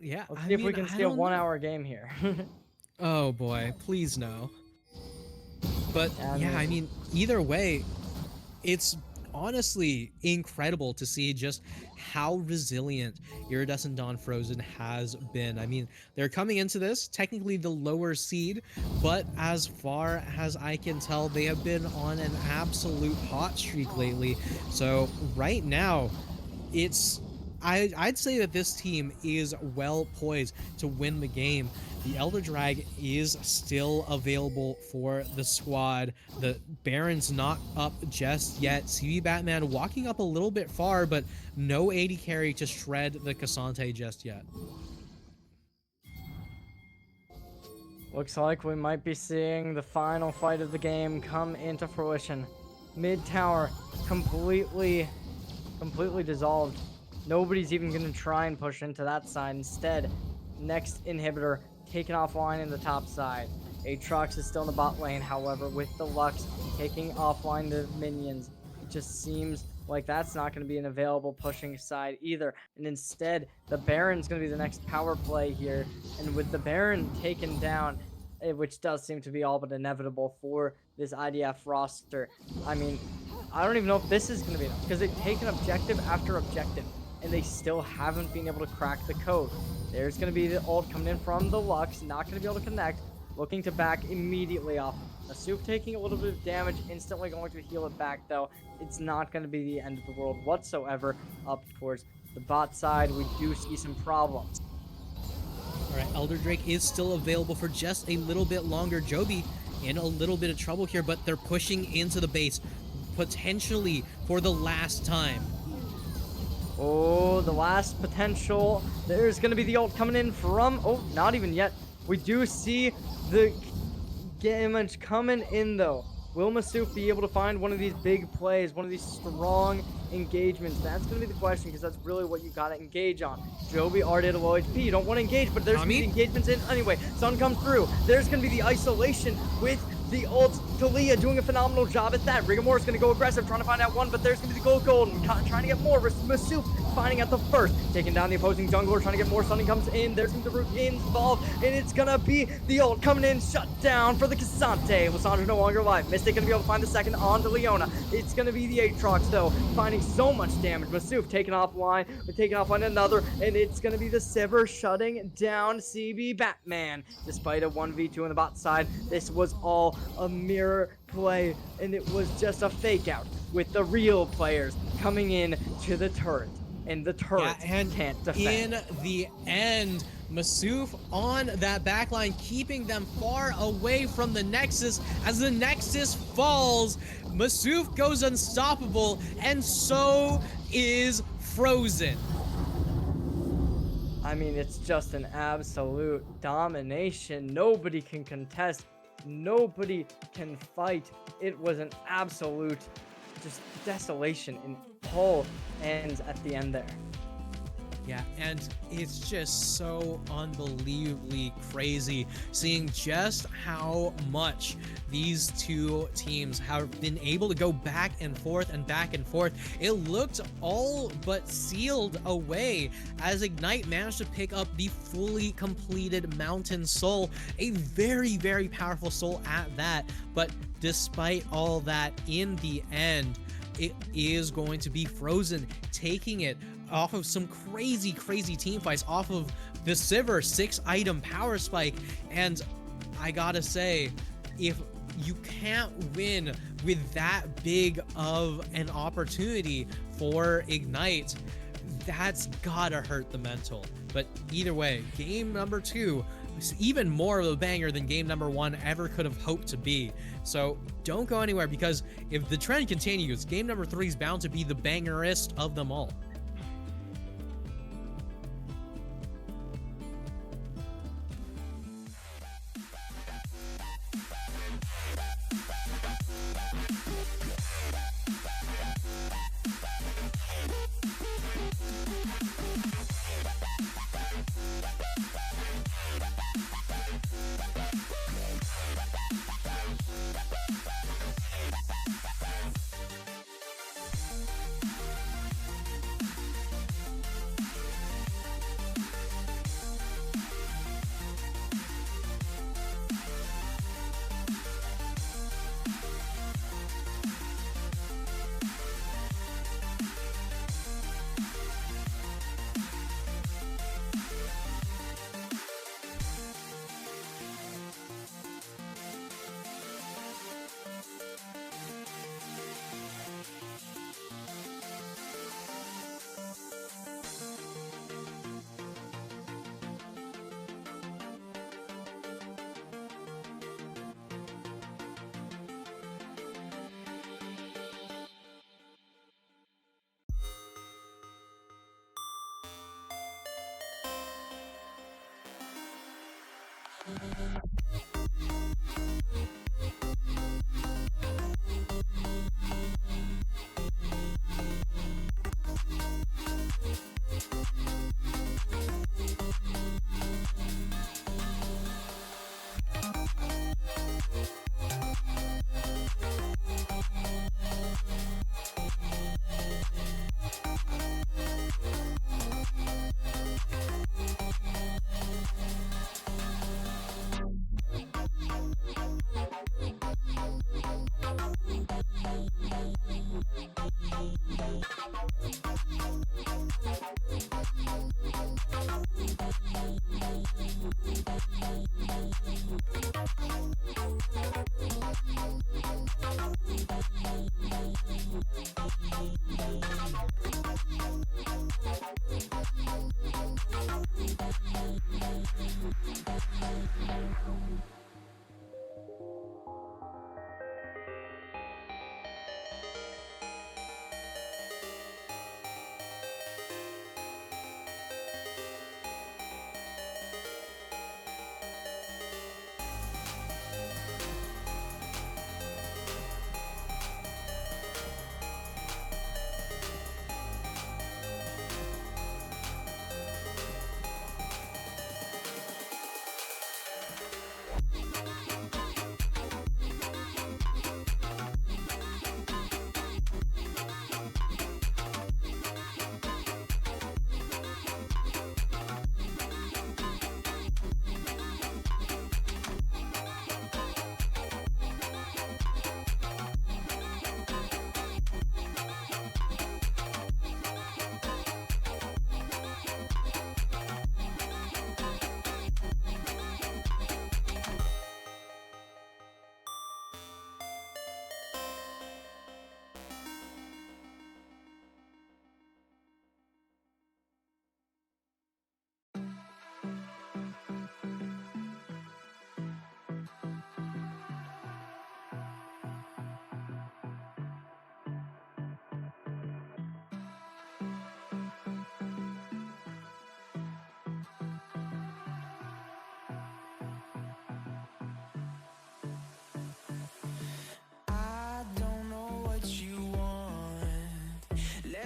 Yeah, let's see if we can see a 1-hour game here. Oh boy, please no. But yeah, I mean, either way, it's honestly incredible to see just how resilient Iridescent Dawn Frozen has been. I mean, they're coming into this technically the lower seed, but as far as I can tell, they have been on an absolute hot streak lately. So right now, I'd say that this team is well poised to win the game. The Elder Drag is still available for the squad. The Baron's not up just yet. CB Batman walking up a little bit far, but no AD carry to shred the Cassante just yet. Looks like we might be seeing the final fight of the game come into fruition. Mid tower completely dissolved. Nobody's even going to try and push into that side. Instead, next inhibitor taken offline in the top side. Aatrox is still in the bot lane, however, with the Lux taking offline the minions. It just seems like that's not going to be an available pushing side either. And instead, the Baron's going to be the next power play here. And with the Baron taken down, which does seem to be all but inevitable for this IDF roster, I mean, I don't even know if this is going to be enough, because they've taken objective after objective, and they still haven't been able to crack the code. There's going to be the ult coming in from the Lux, not going to be able to connect, looking to back immediately off. Asuf taking a little bit of damage, instantly going to heal it back though. It's not going to be the end of the world whatsoever. Up towards the bot side, we do see some problems. All right, Elder Drake is still available for just a little bit longer. Joby in a little bit of trouble here, but they're pushing into the base, potentially for the last time. Oh, the last potential. There's going to be the ult coming in from... Oh, not even yet. We do see the damage coming in, though. Will Masuf be able to find one of these big plays, one of these strong engagements? That's going to be the question, because that's really what you got to engage on. Joby already at a low HP. You don't want to engage, but there's going to be engagements in anyway. Sun comes through. There's going to be the isolation with the ult. Talia doing a phenomenal job at that. Rigamore's going to go aggressive, trying to find out one, but there's going to be the gold golden. Trying to get more. Masuf finding out the first. Taking down the opposing jungler, trying to get more. Stunning comes in. There's going to be the root involved, and it's going to be the ult coming in. Shut down for the Cassante. Lissandra no longer alive. Mystic going to be able to find the second on to Leona. It's going to be the Aatrox, though, finding so much damage. Masuf taking offline, taking offline another, and it's going to be the Sivir shutting down CB Batman. Despite a 1v2 on the bot side, this was all a mirror play, and it was just a fake out with the real players coming in to the turret, and the turret can't defend. In the end, Masuf on that backline, keeping them far away from the Nexus. As the Nexus falls, Masuf goes unstoppable, and so is Frozen. I mean, it's just an absolute domination. Nobody can contest. Nobody can fight. It was an absolute just desolation in all ends at the end there. Yeah, and it's just so unbelievably crazy seeing just how much these two teams have been able to go back and forth and back and forth. It looked all but sealed away as Ignite managed to pick up the fully completed Mountain Soul, a very, very powerful soul at that. But despite all that, in the end, it is going to be Frozen taking it off of some crazy team fights, off of the Sivir 6-item power spike. And I gotta say, if you can't win with that big of an opportunity for Ignite, that's gotta hurt the mental. But either way, game number 2 is even more of a banger than game number 1 ever could have hoped to be. So don't go anywhere, because if the trend continues, game number 3 is bound to be the bangerest of them all.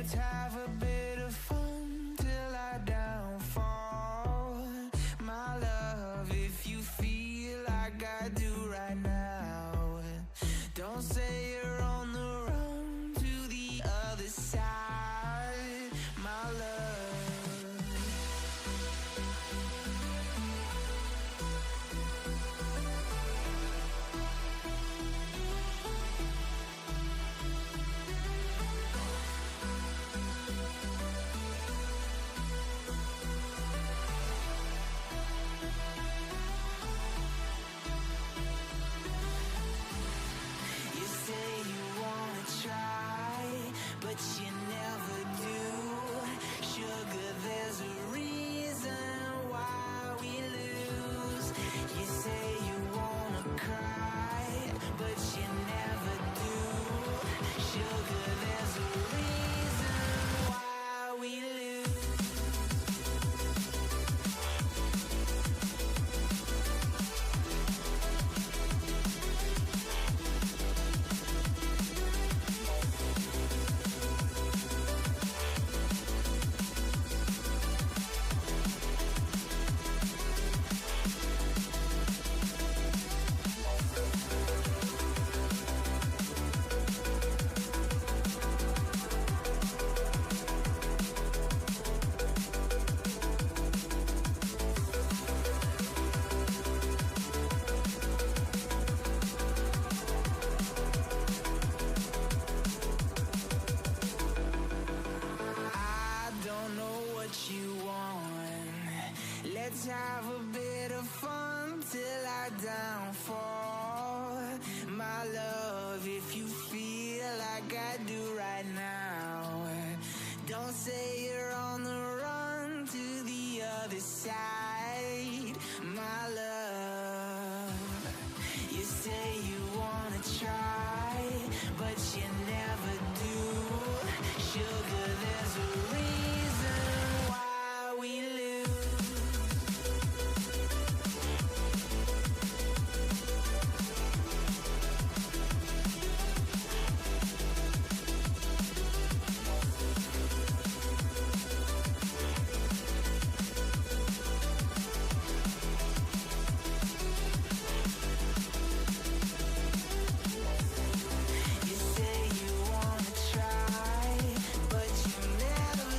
Let's have a bit of fun till I downfall. My love, if you feel like I do right now, don't say you're on the run to the other side, my love. You say you wanna try, but you never do. Sugar, there's a reason why we lose. You say you wanna cry, but you never do. Sugar, there's a reason why we lose. I don't know what you want. Let's have a bit of fun till I downfall. My love, if you feel like I do right now, don't say you're on the run to the other side, my love. You say you wanna try, but you never do. Sugar, there's a reason why we lose. You say you wanna try, but you never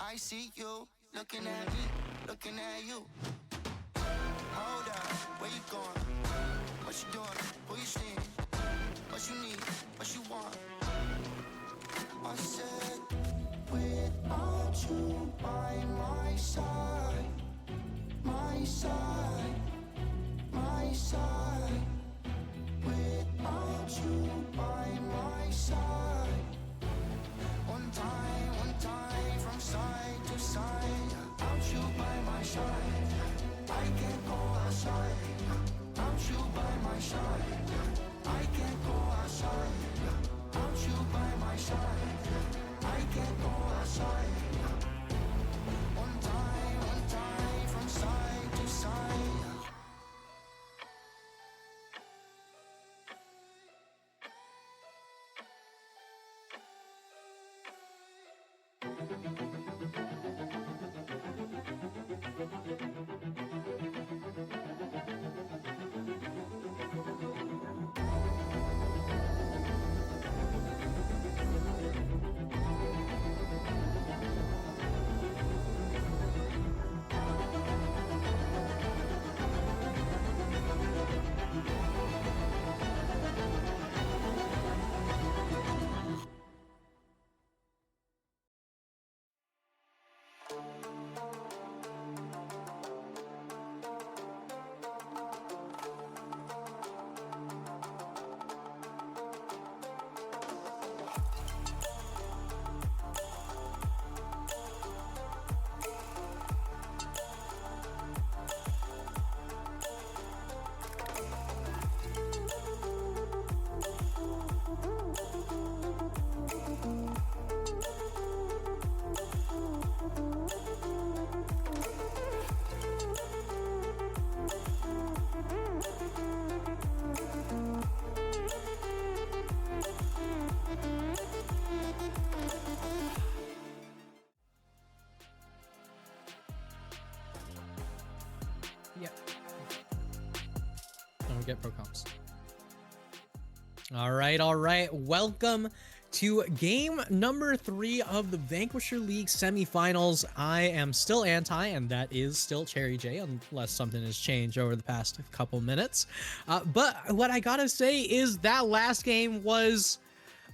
I see you looking at me, looking at you. Hold up, where you going? What you doing? Who you seeing? What you need? What you want? I said, without you by my side, my side, my side. Without you by my side. One time from side to side. Without you by my side, I can't go outside. Without you by my side, I can't go outside. Without you by my side, I can't go outside. One time from side to side. Yeah. Don't get pro comps. All right. Welcome to game number 3 of the Vanquisher League semifinals. I am still anti, and that is still Cherry J, unless something has changed over the past couple minutes. But what I gotta say is that last game was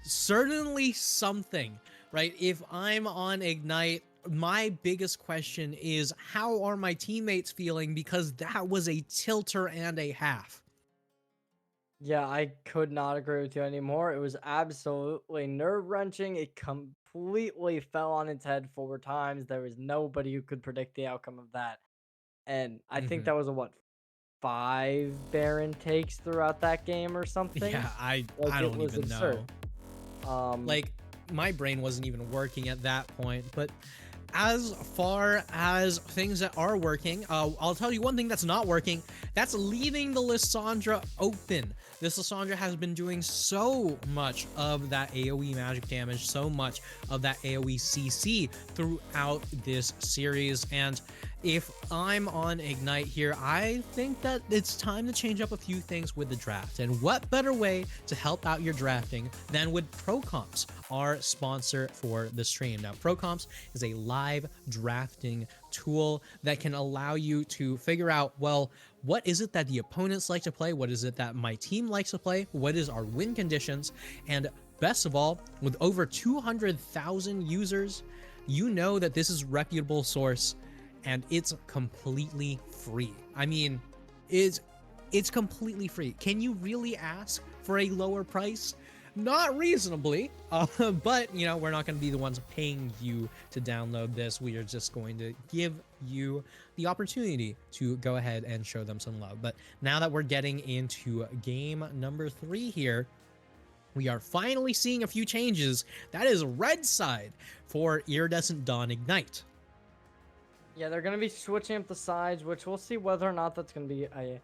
certainly something, right? If I'm on Ignite, my biggest question is, how are my teammates feeling? Because that was a tilter and a half. Yeah, I could not agree with you anymore. It was absolutely nerve-wracking. It completely fell on its head 4 times. There was nobody who could predict the outcome of that. And I think that was a what, 5 Baron takes throughout that game or something? Yeah, I Like, it don't was even absurd. know. Like, my brain wasn't even working at that point. But as far as things that are working, I'll tell you one thing that's not working. That's leaving the Lissandra open. This Lissandra has been doing so much of that AoE magic damage, so much of that AoE CC throughout this series. And if I'm on Ignite here, I think that it's time to change up a few things with the draft. And what better way to help out your drafting than with ProComps, our sponsor for the stream. Now, ProComps is a live drafting tool that can allow you to figure out, well, what is it that the opponents like to play? What is it that my team likes to play? What is our win conditions? And best of all, with over 200,000 users, you know that this is a reputable source, and it's completely free. I mean, it's completely free. Can you really ask for a lower price? Not reasonably, but you know, we're not going to be the ones paying you to download this. We are just going to give you the opportunity to go ahead and show them some love. But now that we're getting into game number 3 here, we are finally seeing a few changes. That is red side for Iridescent Dawn Ignite. Yeah, they're going to be switching up the sides, which we'll see whether or not that's going to be a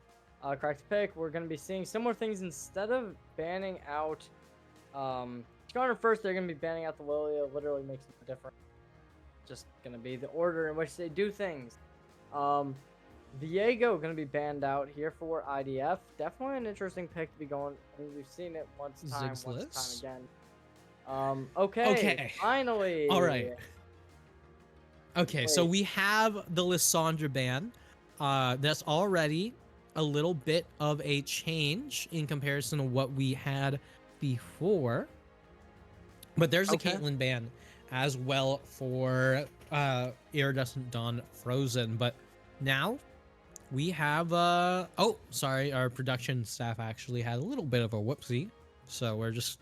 correct pick. We're going to be seeing similar things. Instead of banning out Skarner first, they're going to be banning out the Lilia. It literally makes no difference. Just going to be the order in which they do things. Viego going to be banned out here for IDF. Definitely an interesting pick to be going. I mean, we've seen it once time again. Okay. Finally. All right. Okay, so Wait, we have the Lissandra ban. That's already a little bit of a change in comparison to what we had before. But there's a okay. Caitlyn ban as well for Iridescent Dawn Frozen. But now we have oh, sorry, our production staff actually had a little bit of a whoopsie. So we're just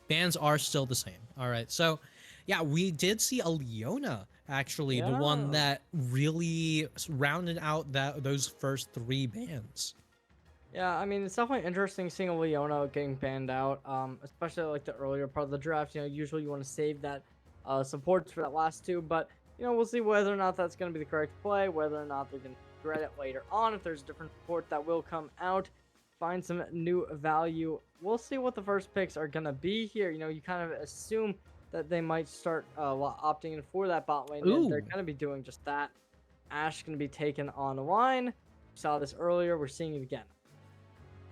bans are still the same. All right. So yeah, we did see a Leona actually, the one Yeah. that really rounded out those first three bans. Yeah, I mean, it's definitely interesting seeing a Leona getting banned out, especially like the earlier part of the draft. Usually you want to save that supports for that last two, but we'll see whether or not that's going to be the correct play, whether or not they're going to regret it later on. If there's a different support that will come out, find some new value. We'll see what the first picks are going to be here. You kind of assume that they might start opting in for that bot lane, and they're Ooh. going to be doing just that. Ashe going to be taken on the line. We saw this earlier. We're seeing it again.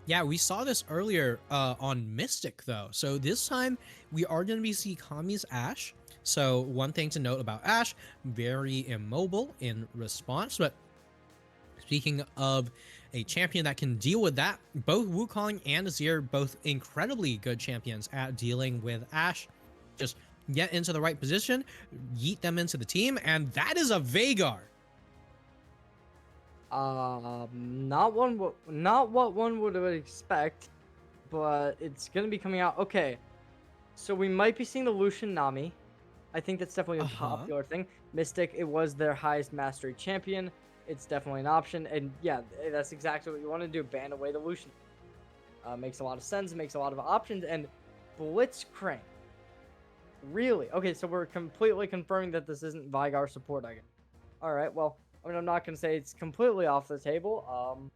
Yeah, we saw this earlier on Mystic, though. So this time, we are going to be seeing Kami's Ashe. So one thing to note about Ashe, very immobile in response. But speaking of a champion that can deal with that, both Wukong and Azir, both incredibly good champions at dealing with Ashe. Just get into the right position, yeet them into the team, and that is a Veigar. Not what one would expect, but it's gonna be coming out. Okay, so we might be seeing the Lucian Nami. I think that's definitely a Uh-huh. popular thing. Mystic, it was their highest mastery champion. It's definitely an option, and yeah, that's exactly what you want to do. Ban away the Lucian. Makes a lot of sense. Makes a lot of options, and Blitzcrank. Really? Okay, so we're completely confirming that this isn't Veigar support again. All right. Well, I mean, I'm not gonna say it's completely off the table.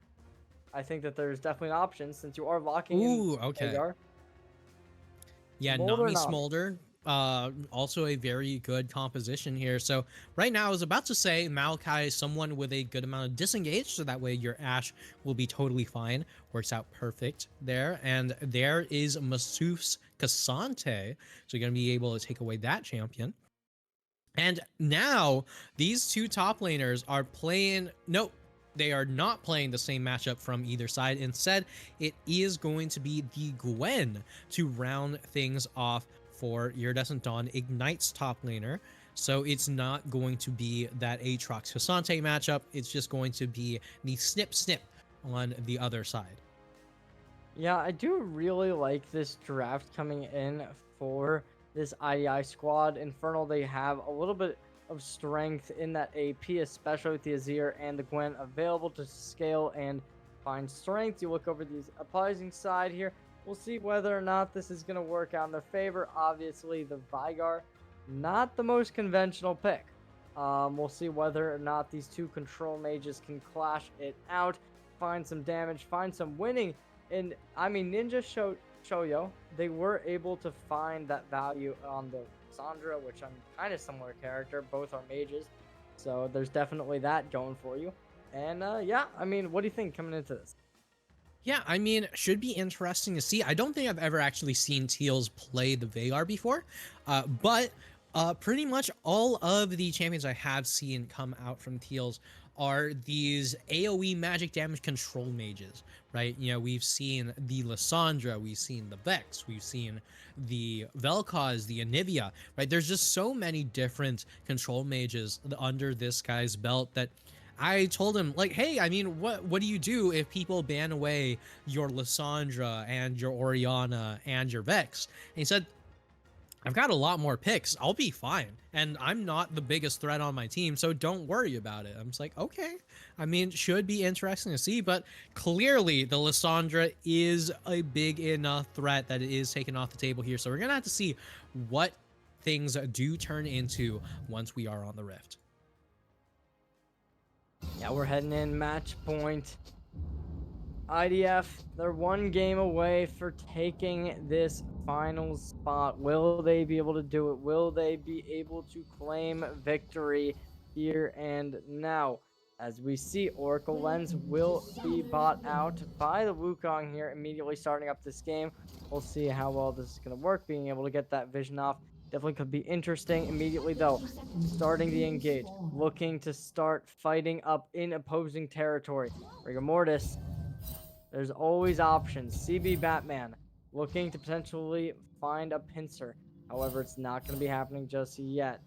I think that there's definitely an option since you are locking in Ooh, okay. Veigar. Yeah, Smolder Nami Nami. Smolder, also a very good composition here. So right now, I was about to say Maokai is someone with a good amount of disengage, so that way your Ashe will be totally fine. Works out perfect there. And there is Masuf's Cassante, so you're going to be able to take away that champion. And now these two top laners are playing. Nope, they are not playing the same matchup from either side. Instead, it is going to be the Gwen to round things off for Iridescent Dawn, Ignite's top laner. So it's not going to be that Aatrox Cassante matchup. It's just going to be the snip snip on the other side. Yeah, I do really like this draft coming in for this IDI squad. Infernal, they have a little bit of strength in that AP, especially with the Azir and the Gwen available to scale and find strength. You look over the opposing side here. We'll see whether or not this is going to work out in their favor. Obviously, the Veigar, not the most conventional pick. We'll see whether or not these two control mages can clash it out, find some damage, find some winning. And I mean, Shoyo, they were able to find that value on the Sandra, which I'm kind of similar character. Both are mages, so there's definitely that going for you. And yeah, I mean, what do you think coming into this? Yeah, I mean, should be interesting to see. I don't think I've ever actually seen Teals play the Veigar before, but pretty much all of the champions I have seen come out from Teals are these AoE magic damage control mages, right? We've seen the Lissandra, we've seen the Vex, we've seen the Vel'Koz, the Anivia, right? There's just so many different control mages under this guy's belt that I told him, like, hey, I mean, what do you do if people ban away your Lissandra and your Orianna and your Vex? And he said, I've got a lot more picks. I'll be fine. And I'm not the biggest threat on my team, so don't worry about it. I'm just like, okay. I mean, should be interesting to see, but clearly the Lissandra is a big enough threat that it is taken off the table here. So we're going to have to see what things do turn into once we are on the Rift. Yeah, we're heading in match point. IDF, they're one game away for taking this final spot. Will they be able to do it? Will they be able to claim victory here and now? As we see, Oracle Lens will be bought out by the Wukong here, immediately starting up this game. We'll see how well this is going to work, being able to get that vision off. Definitely could be interesting. Immediately though, starting the engage, looking to start fighting up in opposing territory. Rigor Mortis, there's always options. CB Batman looking to potentially find a pincer. However, it's not going to be happening just yet.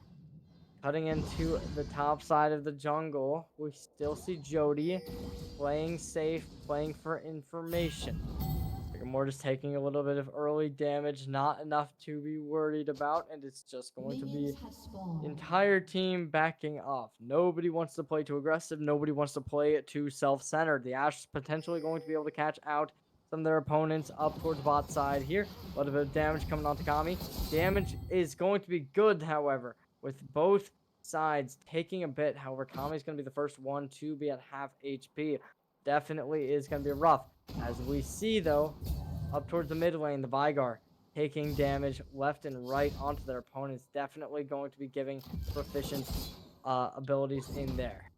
Cutting into the top side of the jungle, we still see Jody playing safe, playing for information. Rigor just taking a little bit of early damage, not enough to be worried about, and it's just going to be the entire team backing off. Nobody wants to play too aggressive. Nobody wants to play it too self-centered. The Ashe is potentially going to be able to catch out some of their opponents up towards bot side here. A little bit of damage coming onto Kami. Damage is going to be good, however, with both sides taking a bit. However, Kami is going to be the first one to be at half HP. Definitely is going to be rough. As we see, though, up towards the mid lane, the Vigar taking damage left and right onto their opponents. Definitely going to be giving proficient abilities in there.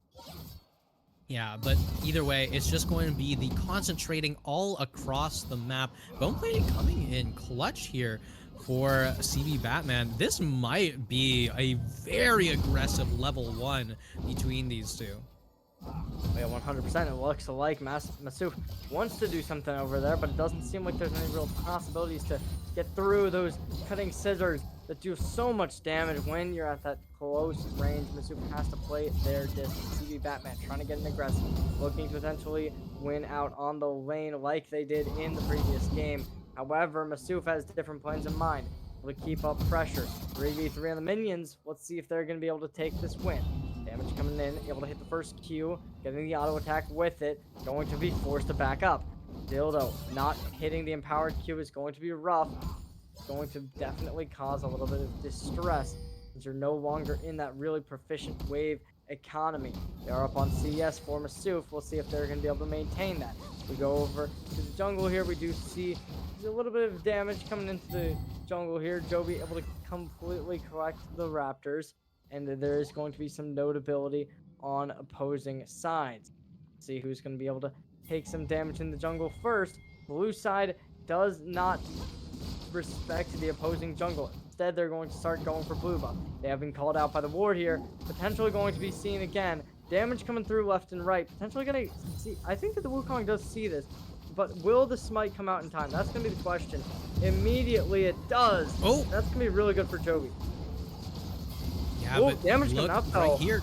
Yeah, but either way, it's just going to be the concentrating all across the map. Bone Plating coming in clutch here for CB Batman. This might be a very aggressive level 1 between these two. Yeah, 100%. It looks like Masuf wants to do something over there, but it doesn't seem like there's any real possibilities to get through those cutting scissors that do so much damage when you're at that close range. Masuf has to play their distance. CB Batman trying to get an aggressive, looking to potentially win out on the lane like they did in the previous game. However, Masuf has different plans in mind. Able to keep up pressure. 3v3 on the minions. Let's see if they're going to be able to take this win. Damage coming in, able to hit the first Q, getting the auto attack with it, going to be forced to back up. Still though, not hitting the empowered Q is going to be rough. It's going to definitely cause a little bit of distress since you're no longer in that really proficient wave economy. They are up on CS for Masuf. We'll see if they're going to be able to maintain that. We go over to the jungle here. We do see a little bit of damage coming into the jungle here. Joby able to completely collect the Raptors. And there is going to be some notability on opposing sides. See who's going to be able to take some damage in the jungle first. Blue side does not respect the opposing jungle. Instead, they're going to start going for blue buff. They have been called out by the ward here. Potentially going to be seen again. Damage coming through left and right. Potentially going to see. I think that the Wukong does see this. But will the smite come out in time? That's going to be the question. Immediately it does. Oh! That's going to be really good for Joby. Yeah, Oh, but damage look coming up right though. here.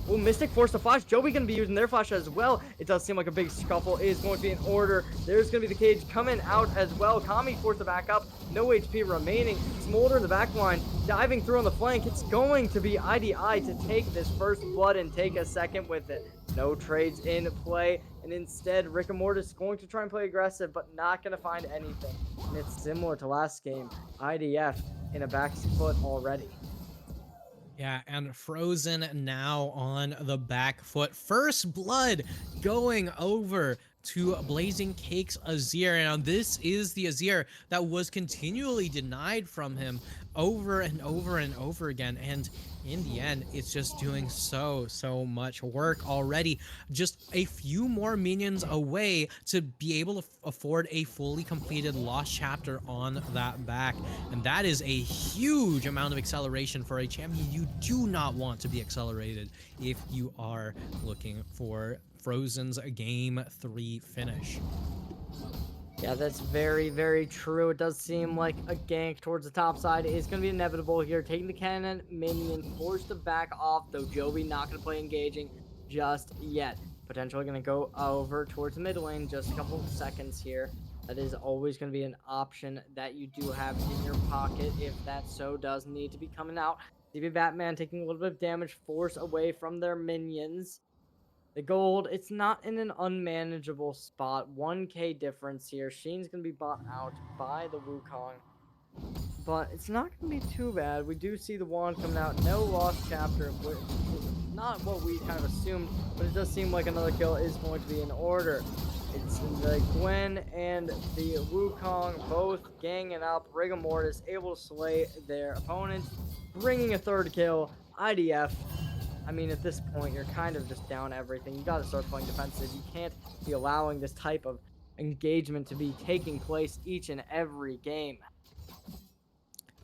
Oh, Mystic forced to flash. Joby going to be using their flash as well. It does seem like a big scuffle is going to be in order. There's going to be the cage coming out as well. Kami forced to back up. No HP remaining. Smolder in the back line. Diving through on the flank. It's going to be IDI to take this first blood and take a second with it. No trades in play. And instead, Rigor Mortis going to try and play aggressive, but not going to find anything. And it's similar to last game. IDF in a back foot already. Yeah, and Frozen now on the back foot. First blood going over to Blazing Cake's Azir. And this is the Azir that was continually denied from him over and over and over again. And in the end, it's just doing so much work already. Just a few more minions away to be able to afford a fully completed Lost Chapter on that back. And that is a huge amount of acceleration for a champion you do not want to be accelerated if you are looking for Frozen's Game 3 finish. Yeah, that's very true. It does seem like a gank towards the top side is going to be inevitable here. Taking the cannon minion, forced to back off, though Joby not going to play engaging just yet. Potentially going to go over towards the mid lane just a couple of seconds here. That is always going to be an option that you do have in your pocket if that so does need to be coming out. CB Batman taking a little bit of damage, force away from their minions. The gold, it's not in an unmanageable spot. 1k difference here. Sheen's going to be bought out by the Wukong. But it's not going to be too bad. We do see the wand coming out. No Lost Chapter, which is not what we kind of assumed. But it does seem like another kill is going to be in order. It's the Gwen and the Wukong both ganging up. Rigor Mortis able to slay their opponent. Bringing a third kill. IDF. I mean, at this point, you're kind of just down everything. You got to start playing defensive. You can't be allowing this type of engagement to be taking place each and every game.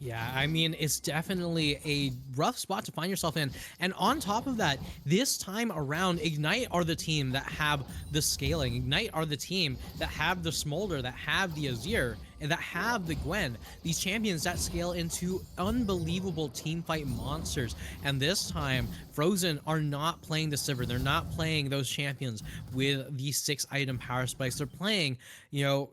Yeah, I mean, it's definitely a rough spot to find yourself in. And on top of that, this time around, Ignite are the team that have the scaling. Ignite are the team that have the Smolder, that have the Azir, and that have the Gwen. These champions that scale into unbelievable team fight monsters. And this time, Frozen are not playing the Sivir. They're not playing those champions with the 6-item power spikes. They're playing,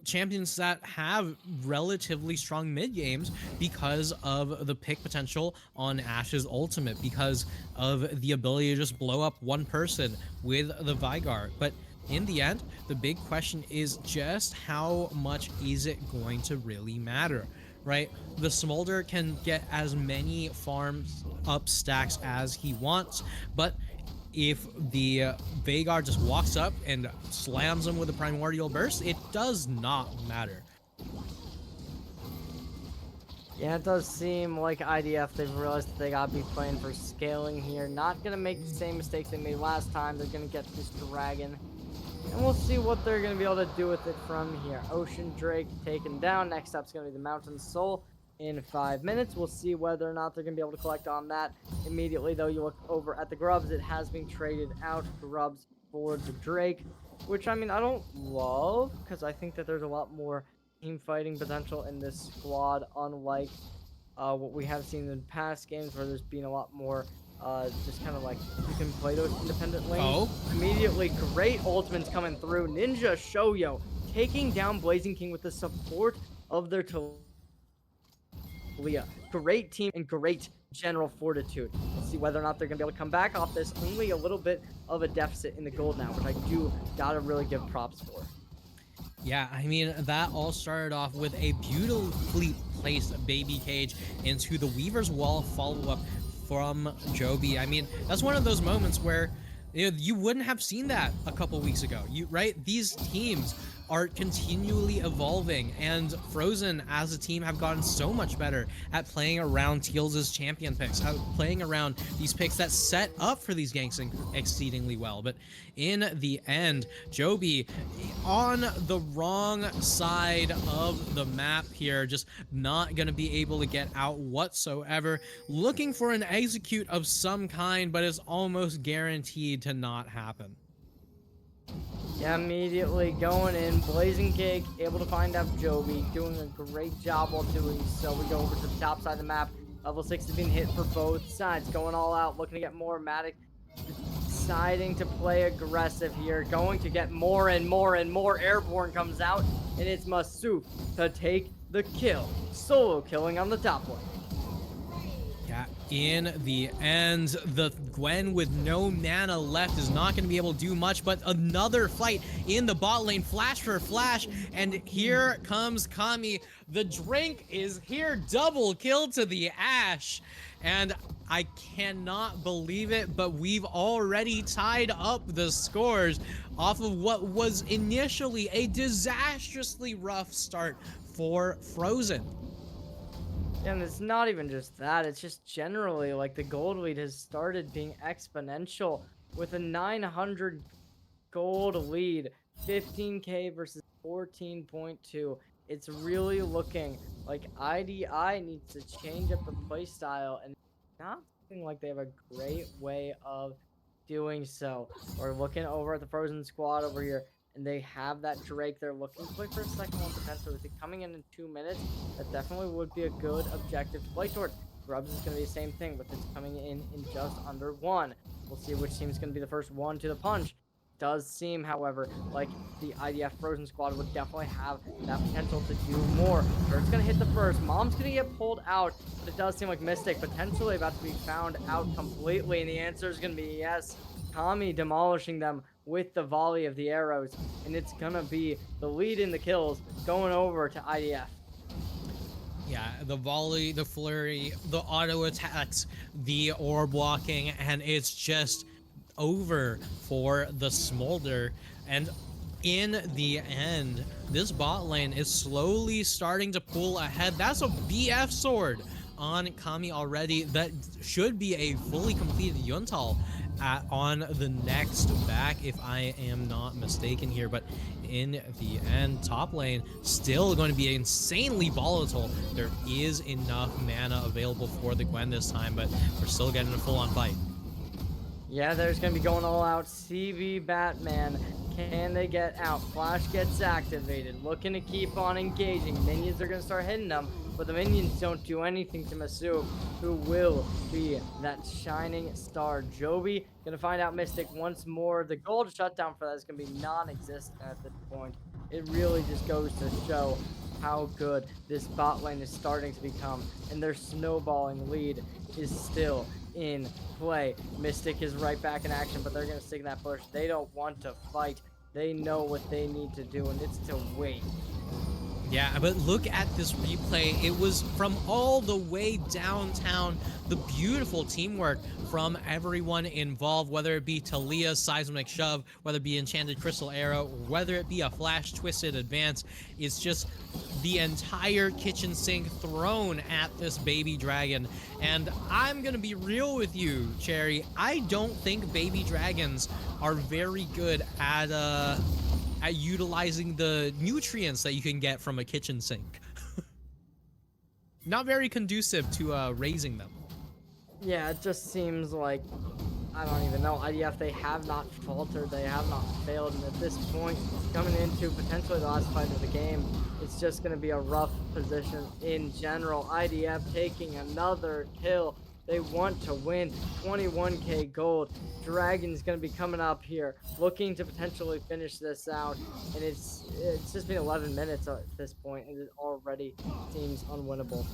champions that have relatively strong mid games because of the pick potential on Ashe's ultimate, because of the ability to just blow up one person with the Vigar. But in the end, the big question is just how much is it going to really matter, right? The Smolder can get as many farms up stacks as he wants, but if the Vagar just walks up and slams him with a Primordial Burst, it does not matter. Yeah, it does seem like IDF, they've realized that they gotta be playing for scaling here. Not gonna make the same mistakes they made last time. They're gonna get this dragon. And we'll see what they're gonna be able to do with it from here. Ocean Drake taken down. Next up's gonna be the Mountain Soul in 5 minutes. We'll see whether or not they're gonna be able to collect on that. Immediately though, you look over at the Grubs. It has been traded out. Grubs for the Drake, which I mean, I don't love, because I think that there's a lot more team fighting potential in this squad, unlike what we have seen in past games where there's been a lot more just kind of like you can play those independent lanes. Oh. Immediately, great ultimates coming through. Ninja Shoyo taking down Blazing King with the support of their Talia. Great team and great general fortitude. Let's see whether or not they're going to be able to come back off this. Only a little bit of a deficit in the gold now, which I do gotta really give props for. Yeah, I mean, that all started off with a beautifully placed baby cage into the Weaver's Wall follow-up from Joby. I mean, that's one of those moments where you wouldn't have seen that a couple weeks ago. Right? These teams are continually evolving, and Frozen as a team have gotten so much better at playing around Teals' champion picks, playing around these picks that set up for these ganks exceedingly well. But in the end, Joby on the wrong side of the map here, just not going to be able to get out whatsoever, looking for an execute of some kind, but it's almost guaranteed to not happen. Yeah, immediately going in. Blazing Cake able to find out Joby, doing a great job while doing so. We go over to the top side of the map. Level 6 is being hit for both sides. Going all out, looking to get more. Matic deciding to play aggressive here. Going to get more and more and more. Airborne comes out, and it's Masuf to take the kill. Solo killing on the top lane. Yeah, in the end, the Gwen with no mana left is not going to be able to do much, but another fight in the bot lane, flash for flash, and here comes Kami. The drink is here, double kill to the Ashe, and I cannot believe it, but we've already tied up the scores off of what was initially a disastrously rough start for Frozen. And it's not even just that, it's just generally like the gold lead has started being exponential with a 900 gold lead, 15k versus 14.2. It's really looking like IDI needs to change up the playstyle, and not looking like they have a great way of doing so. We're looking over at the Frozen squad over here, and they have that Drake. They're looking to play for a second one potentially. With it coming in 2 minutes, that definitely would be a good objective to play toward. Grubs is going to be the same thing, but it's coming in just under 1. We'll see which team is going to be the first one to the punch. Does seem, however, like the IDF Frozen squad would definitely have that potential to do more. Kurt's going to hit the first. Mom's going to get pulled out, but it does seem like Mystic potentially about to be found out completely, and the answer is going to be yes. Kami demolishing them with the volley of the arrows, and it's gonna be the lead in the kills going over to IDF. Yeah, the volley, the flurry, the auto attacks, the orb blocking, and it's just over for the Smolder. And in the end, this bot lane is slowly starting to pull ahead. That's a BF sword on Kami already. That should be a fully completed Yuntal on the next back, if I am not mistaken here. But in the end, top lane still going to be insanely volatile. There is enough mana available for the Gwen this time, but we're still getting a full-on fight. Yeah, there's going to be going all out. CV Batman, can they get out? Flash gets activated, looking to keep on engaging. Minions are going to start hitting them, but the minions don't do anything to Masu, who will be that shining star. Jovi going to find out Mystic once more. The gold shutdown for that is going to be non-existent at this point. It really just goes to show how good this bot lane is starting to become, and their snowballing lead is still in play. Mystic is right back in action, but they're going to stick in that bush. They don't want to fight. They know what they need to do, and it's to wait. Yeah, but look at this replay. It was from all the way downtown. The beautiful teamwork from everyone involved, whether it be Talia's seismic shove, whether it be enchanted crystal arrow, whether it be a flash twisted advance. It's just the entire kitchen sink thrown at this baby dragon. And I'm gonna be real with you, Cherry. I don't think baby dragons are very good at utilizing the nutrients that you can get from a kitchen sink. Not very conducive to raising them. Yeah, it just seems like, I don't even know. IDF, they have not faltered. They have not failed. And at this point, coming into potentially the last fight of the game, it's just going to be a rough position in general. IDF taking another kill. They want to win 21k gold. Dragon's going to be coming up here, looking to potentially finish this out. And it's just been 11 minutes at this point, and it already seems unwinnable.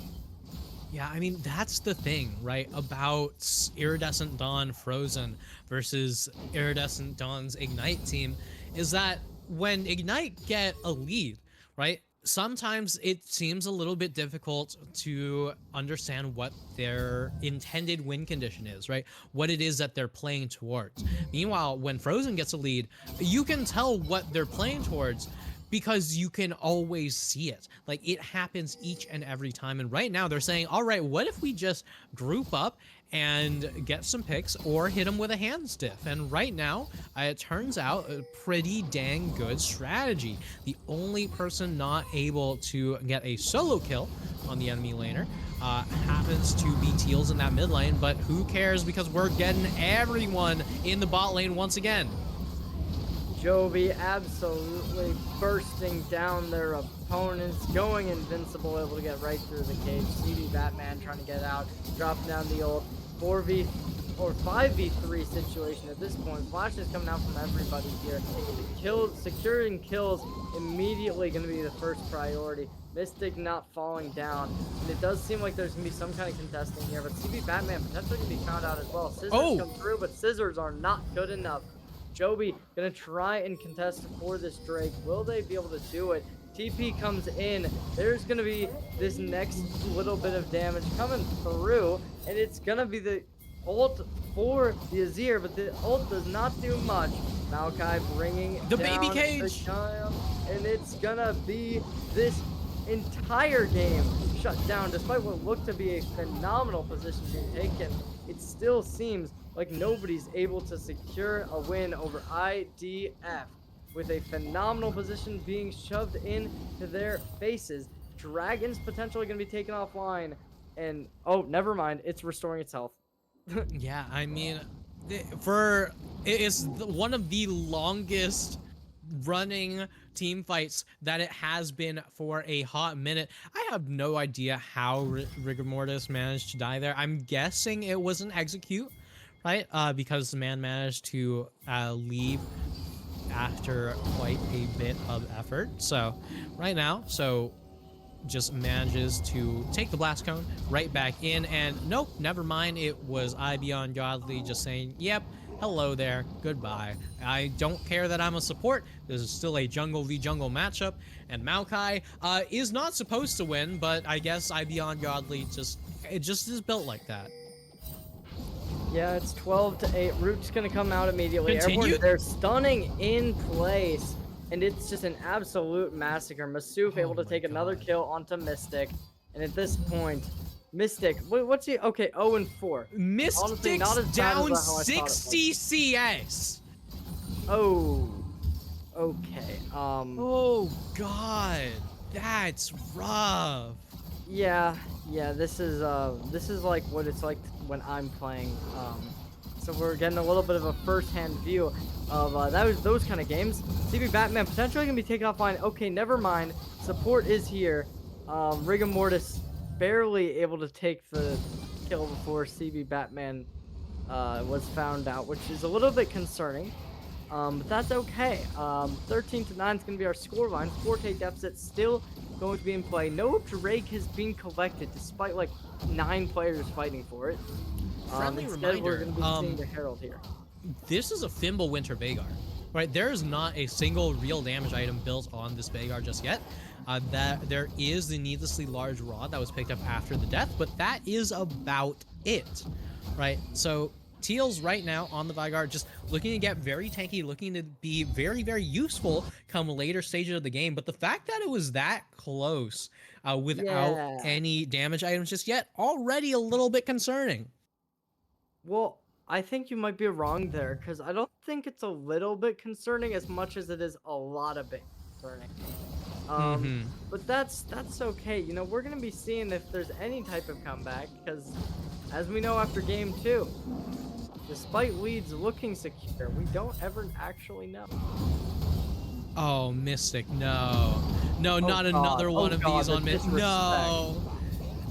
Yeah, I mean, that's the thing, right, about Iridescent Dawn Frozen versus Iridescent Dawn's Ignite team, is that when Ignite get a lead, right, sometimes it seems a little bit difficult to understand what their intended win condition is, right? What it is that they're playing towards. Meanwhile, when Frozen gets a lead, you can tell what they're playing towards because you can always see it. Like, it happens each and every time. And right now they're saying, all right, what if we just group up and get some picks or hit them with a hand stiff? And right now, it turns out a pretty dang good strategy. The only person not able to get a solo kill on the enemy laner happens to be Teals in that mid lane, but who cares, because we're getting everyone in the bot lane once again. Jovi absolutely bursting down their opponents, going invincible, able to get right through the cage. CV Batman trying to get out, dropping down the old 4v or 5v3 situation at this point. Flash is coming out from everybody here. Securing kills immediately going to be the first priority. Mystic not falling down, and it does seem like there's going to be some kind of contesting here, but CV Batman potentially going to be found out as well. Scissors come through, but scissors are not good enough. Jovi gonna try and contest for this Drake. Will they be able to do it? TP comes in. There's gonna be this next little bit of damage coming through, and it's gonna be the ult for the Azir, but the ult does not do much. Maokai bringing the down baby cage, the Child, and it's gonna be this entire game shut down. Despite what looked to be a phenomenal position being taken, it still seems like nobody's able to secure a win over IDF, with a phenomenal position being shoved into their faces. Dragon's potentially going to be taken offline, and oh, never mind, it's restoring its health. Yeah, I mean, it's one of the longest running team fights that it has been for a hot minute. I have no idea how Rigor Mortis managed to die there. I'm guessing it was an execute, right? Because the man managed to leave after quite a bit of effort. So right now, just manages to take the blast cone right back in, and nope, never mind. It was I Beyond Godly just saying, yep, hello there, goodbye. I don't care that I'm a support. This is still a jungle v jungle matchup, and Maokai is not supposed to win, but I guess I Beyond Godly just is built like that. Yeah, it's 12-8. Root's gonna come out immediately. Continue? Everyone, they're stunning in place, and it's just an absolute massacre. Masuf able to take another kill onto Mystic, and at this point, Mystic. What's he? Okay, 0 and 4. Honestly, Mystics not as bad down as how I thought it was. 60 CS. Oh, okay. Oh God, that's rough. Yeah, yeah. This is like what it's like when I'm playing. So we're getting a little bit of a first-hand view of those kind of games. CB Batman potentially gonna be taken offline. Okay, never mind. Support is here. Rigor Mortis barely able to take the kill before CB Batman was found out, which is a little bit concerning. But that's okay. 13 to 9 is going to be our scoreline. 4K deficit still going to be in play. No Drake has been collected despite like 9 players fighting for it. Friendly Instead, we're reminder, going to be seeing the Herald here. this is a Thimble Winter Vagar, right? There is not a single real damage item built on this Vagar just yet. That there is the needlessly large rod that was picked up after the death, but that is about it, right? So Teals right now on the Vagar just looking to get very tanky, looking to be very, very useful come later stages of the game. But the fact that it was that close without Yeah. any damage items just yet, already a little bit concerning. Well, I think you might be wrong there because I don't think it's a little bit concerning as much as it is a lot of bit concerning. But that's okay. You know, we're gonna be seeing if there's any type of comeback because, as we know after game 2, despite leads looking secure, we don't ever actually know. Oh, Mystic, no. No, Oh not God, another one oh of God, these the on Mystic. disrespect. No.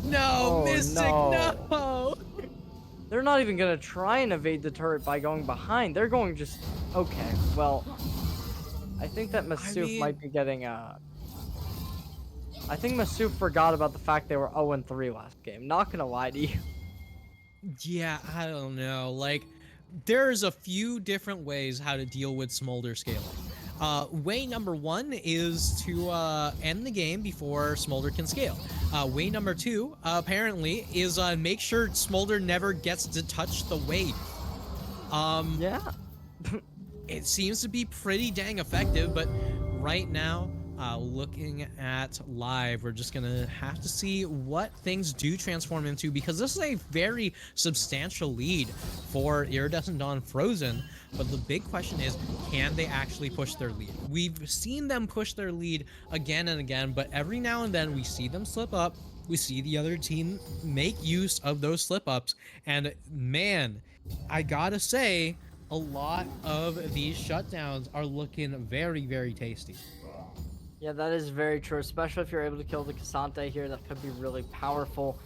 No, Oh, Mystic, no. no. They're not even gonna try and evade the turret by going behind. They're going just okay. Well, I think that Masuf mean- might be getting I think Masuf forgot about the fact they were 0 and 3 last game. Not gonna lie to you. Yeah, I don't know. Like, there's a few different ways how to deal with Smolder scaling. Way number 1 is to end the game before Smolder can scale. Way number 2, apparently, is make sure Smolder never gets to touch the wave. Yeah. It seems to be pretty dang effective, but right now, looking at live, we're just gonna have to see what things do transform into, because this is a very substantial lead for Iridescent Dawn Frozen. But the big question is, can they actually push their lead? We've seen them push their lead again and again, but every now and then we see them slip up. We see the other team make use of those slip ups, and man, I gotta say, a lot of these shutdowns are looking very, very tasty. Yeah, that is very true, especially if you're able to kill the Cassante here. That could be really powerful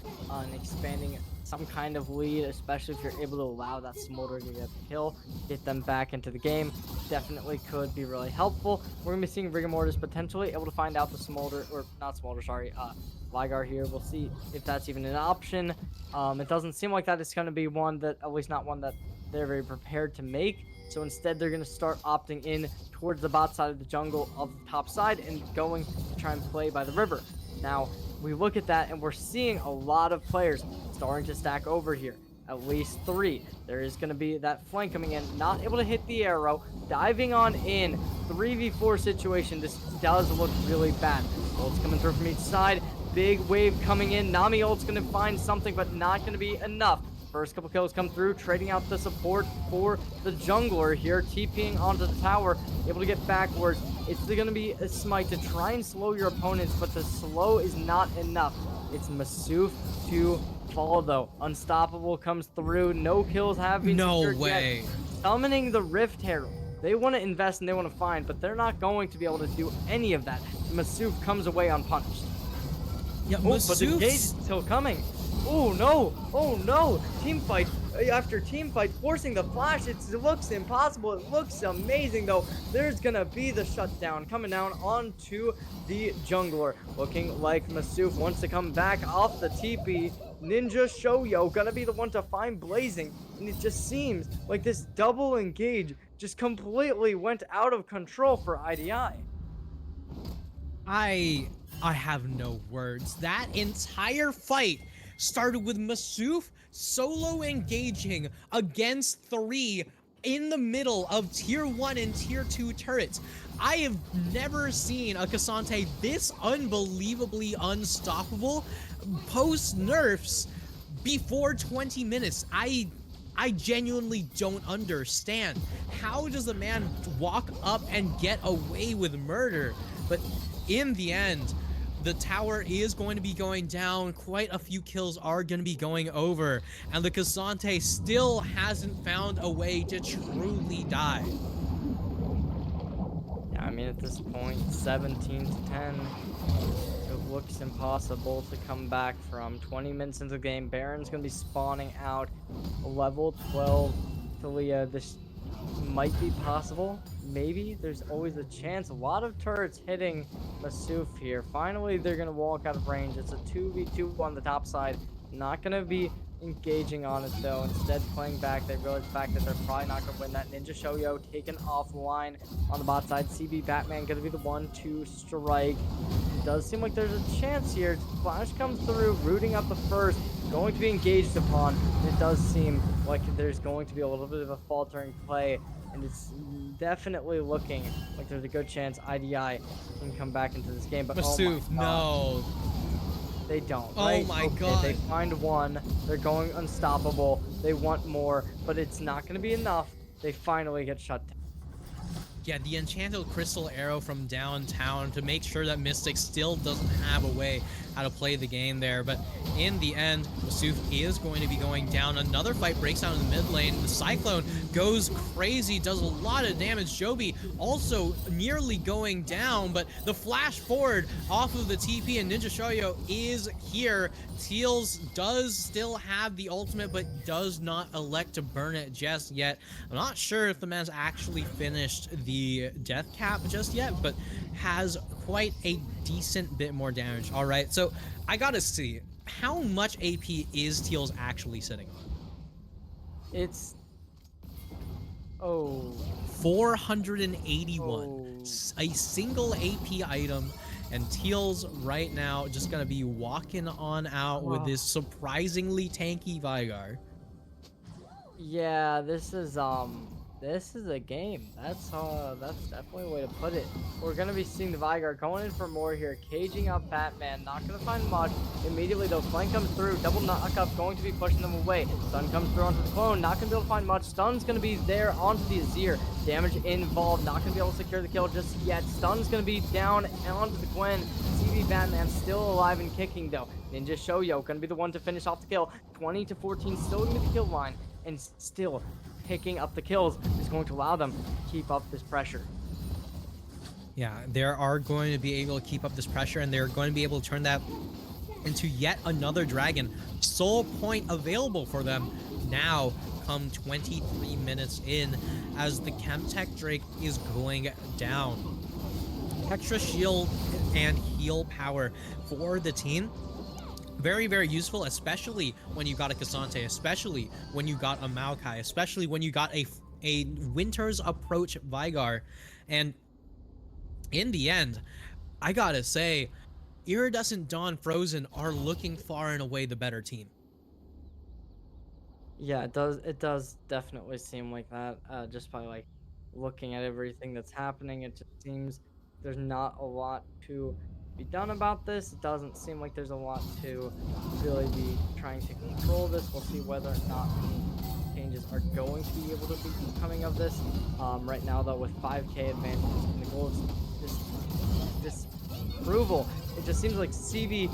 in expanding some kind of lead, especially if you're able to allow that Smolder to get the kill, get them back into the game. Definitely could be really helpful. We're going to be seeing Rigor Mortis potentially able to find out the Smolder, or not Smolder, sorry, Ligar here. We'll see if that's even an option. It doesn't seem like that is going to be one that, at least not one that they're very prepared to make. So instead, they're going to start opting in towards the bot side of the jungle of the top side and going to try and play by the river. Now, we look at that and we're seeing a lot of players starting to stack over here. At least 3. There is going to be that flank coming in, not able to hit the arrow, diving on in. 3v4 situation. This does look really bad. Ult's coming through from each side. Big wave coming in. Nami ult's going to find something, but not going to be enough. First couple kills come through, trading out the support for the jungler here, TPing onto the tower, able to get backwards. It's going to be a smite to try and slow your opponents, but the slow is not enough. It's Masuf to follow, though. Unstoppable comes through. No kills have been secured way. yet. Summoning the Rift Herald. They want to invest and they want to find, but they're not going to be able to do any of that. Masuf comes away unpunished. Yeah, Oh, but the engage is still coming. Oh no! Oh no! Team fight after team fight, forcing the flash. It looks impossible. It looks amazing though. There's gonna be the shutdown coming down onto the jungler. Looking like Masuf wants to come back off the TP. Ninja Shoyo gonna be the one to find Blazing, and it just seems like this double engage just completely went out of control for IDI. I have no words. That entire fight started with Masuf solo engaging against 3 in the middle of tier 1 and tier 2 turrets. I have never seen a Cassante this unbelievably unstoppable post nerfs before 20 minutes. I genuinely don't understand. How does a man walk up and get away with murder? But in the end, the tower is going to be going down. Quite a few kills are going to be going over. And the Cassante still hasn't found a way to truly die. Yeah, I mean, at this point, 17 to 10. It looks impossible to come back from. 20 minutes into the game, Baron's going to be spawning out. Level 12 Thalia. This might be possible. Maybe. There's always a chance. A lot of turrets hitting Masuf here. Finally, they're going to walk out of range. It's a 2v2 on the top side. Not going to be engaging on it, though. Instead, playing back. They realize the fact that they're probably not going to win that. Ninja Shoyo taken off the line on the bot side. CB Batman going to be the one to strike. It does seem like there's a chance here. Flash comes through, rooting up the first. Going to be engaged upon. It does seem like there's going to be a little bit of a faltering play, and it's definitely looking like there's a good chance IDI can come back into this game. But Masuf, no. They don't. Oh Right? my Okay, god. they find one. They're going unstoppable. They want more, but it's not going to be enough. They finally get shut down. Yeah, the enchanted crystal arrow from downtown to make sure that Mystic still doesn't have a way how to play the game there. But in the end, Masuf is going to be going down. Another fight breaks out in the mid lane. The Cyclone goes crazy, does a lot of damage. Joby also nearly going down, but the flash forward off of the TP and Ninja Shoyo is here. Teals does still have the ultimate, but does not elect to burn it just yet. I'm not sure if the man's actually finished the death cap just yet, but has quite a decent bit more damage. All right, so I gotta see, how much AP is Teals actually sitting on? It's 481. Oh. A single AP item, and Teals right now just gonna be walking on out with this surprisingly tanky Vigar. Yeah, this is a game. That's definitely a way to put it. We're gonna be seeing the Vigar going in for more here, caging up Batman. Not gonna find much. Immediately though, flank comes through, double knock up, going to be pushing them away. Stun comes through onto the clone, not gonna be able to find much. Stun's gonna be there onto the Azir. Damage involved, not gonna be able to secure the kill just yet. Stun's gonna be down onto the Gwen. TV Batman still alive and kicking though. Ninja Shoyo gonna be the one to finish off the kill. 20 to 14, still gonna be the kill line, and still picking up the kills is going to allow them to keep up this pressure. Yeah, they are going to be able to keep up this pressure, and they're going to be able to turn that into yet another dragon. Soul point available for them now come 23 minutes in as the Chemtech Drake is going down. Extra shield and heal power for the team. Very, very useful, especially when you got a Cassante, especially when you got a Maokai, especially when you got a Winter's Approach Vigar. And in the end, I gotta say, Iridescent Dawn Frozen are looking far and away the better team. Yeah, it does definitely seem like that. Just by like looking at everything that's happening, it just seems there's not a lot to be done about this. It doesn't seem like there's a lot to really be trying to control this. We'll see whether or not any changes are going to be able to be coming of this. Right now though, with 5k advantage and the goal is this approval, it just seems like CB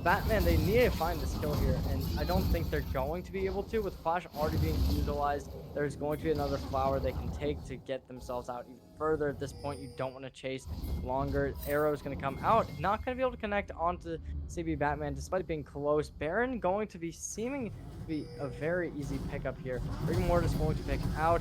Batman, they need to find this kill here, and I don't think they're going to be able to. With Flash already being utilized, there's going to be another flower they can take to get themselves out even further. At this point, you don't want to chase longer. Arrow's going to come out, not going to be able to connect onto CB Batman, despite it being close. Baron going to be seeming to be a very easy pickup here. Rigmortis going to pick out.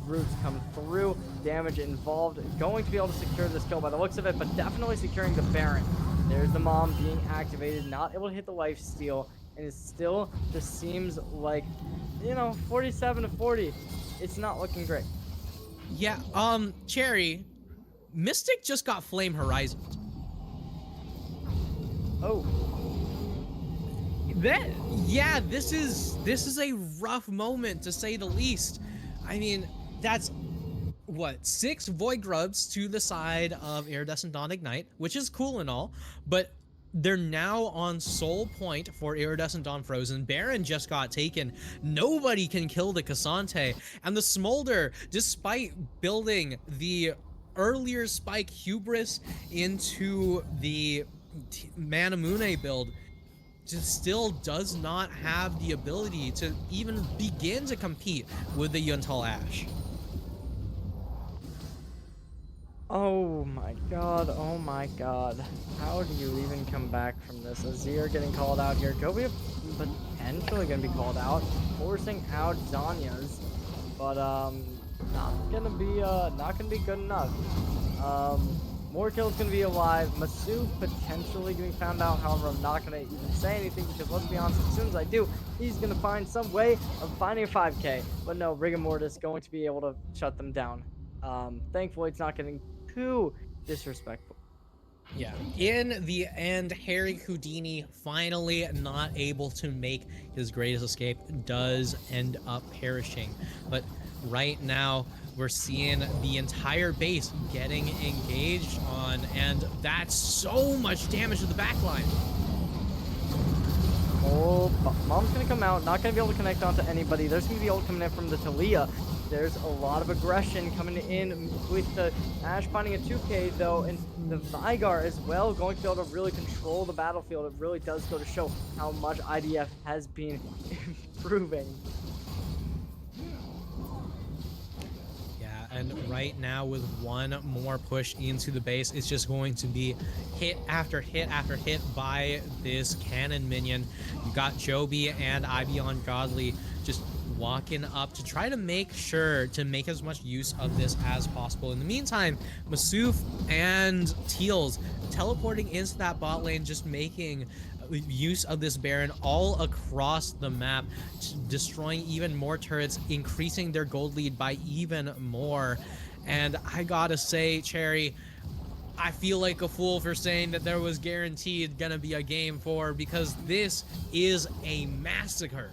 Roots come through, damage involved, going to be able to secure this kill by the looks of it, but definitely securing the Baron. There's the mom being activated, not able to hit the life steal, and it still just seems like, 47 to 40. It's not looking great. Yeah, Cherry, Mystic just got Flame Horizon. Oh. Yeah, this is a rough moment to say the least. I mean, that's what, 6 Void Grubs to the side of Iridescent Dawn Ignite, which is cool and all, but they're now on sole point for Iridescent Dawn Frozen. Baron just got taken. Nobody can kill the Cassante. And the Smolder, despite building the earlier Spike Hubris into the Manamune build, just still does not have the ability to even begin to compete with the Yuntal Ash. Oh my god, oh my god. How do you even come back from this? Azir getting called out here. Joby potentially gonna be called out, forcing out Zanya's. But not gonna be good enough. More kills gonna be alive. Masu potentially getting found out. However, I'm not gonna even say anything because let's be honest, as soon as I do, he's gonna find some way of finding a 5k. But no, Rigor Mortis going to be able to shut them down. Thankfully it's not getting too disrespectful. Yeah. In the end, Harry Houdini, finally not able to make his greatest escape, does end up perishing. But right now, we're seeing the entire base getting engaged on, and that's so much damage to the backline. Oh, Mom's gonna come out, not gonna be able to connect onto anybody. There's gonna be ult coming in from the Talia. There's a lot of aggression coming in with the Ashe finding a 2k though, and the Vigar as well going to be able to really control the battlefield. It really does go to show how much IDF has been improving. And right now, with one more push into the base, it's just going to be hit after hit after hit by this cannon minion. You got Joby and Ibeon Godly just walking up to try to make sure to make as much use of this as possible. In the meantime, Masuf and Teals teleporting into that bot lane, just making use of this Baron all across the map, destroying even more turrets, increasing their gold lead by even more. And I gotta say, Cherry, I feel like a fool for saying that there was guaranteed gonna be a game 4, because this is a massacre.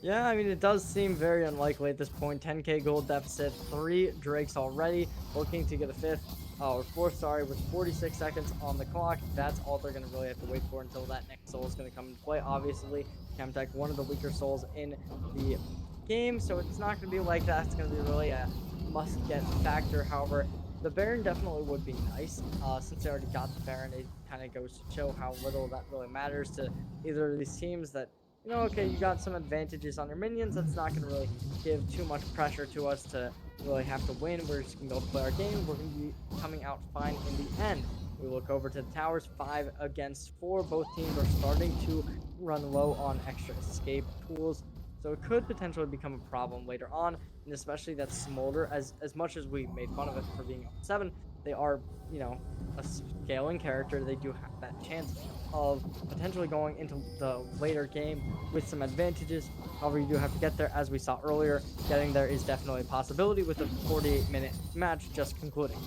Yeah, I mean, it does seem very unlikely at this point. 10k gold deficit, 3 Drakes already, looking to get a 5th. Or 4th, sorry, with 46 seconds on the clock. That's all they're going to really have to wait for until that next soul is going to come into play. Obviously, Chemtech, one of the weaker souls in the game, so it's not going to be like that. It's going to be really a must-get factor. However, the Baron definitely would be nice. Since they already got the Baron, it kind of goes to show how little that really matters to either of these teams. That, you know, okay, you got some advantages on your minions. That's not going to really give too much pressure to us to really have to win. We're just going to be able to play our game. We're going to be coming out fine in the end. We look over to the towers, 5 against 4. Both teams are starting to run low on extra escape tools, so it could potentially become a problem later on. And especially that Smolder, as much as we made fun of it for being 7, they are, you know, a scaling character. They do have that chance of potentially going into the later game with some advantages. However, you do have to get there. As we saw earlier, getting there is definitely a possibility with a 48-minute match just concluding.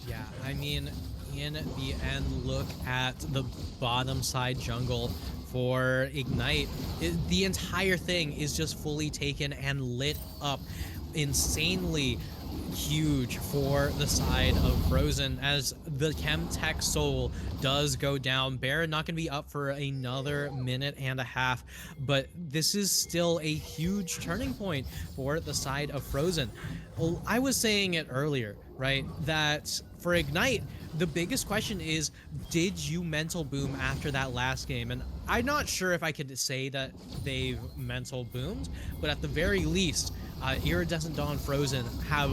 Yeah, I mean, in the end, look at the bottom side jungle for Ignite. The entire thing is just fully taken and lit up, insanely huge for the side of Frozen, as the Chemtech soul does go down. Baron not going to be up for another minute and a half, but this is still a huge turning point for the side of Frozen. Well, I was saying it earlier, right, that for Ignite, the biggest question is, did you mental boom after that last game? And I'm not sure if I could say that they've mental boomed, but at the very least, Iridescent Dawn Frozen have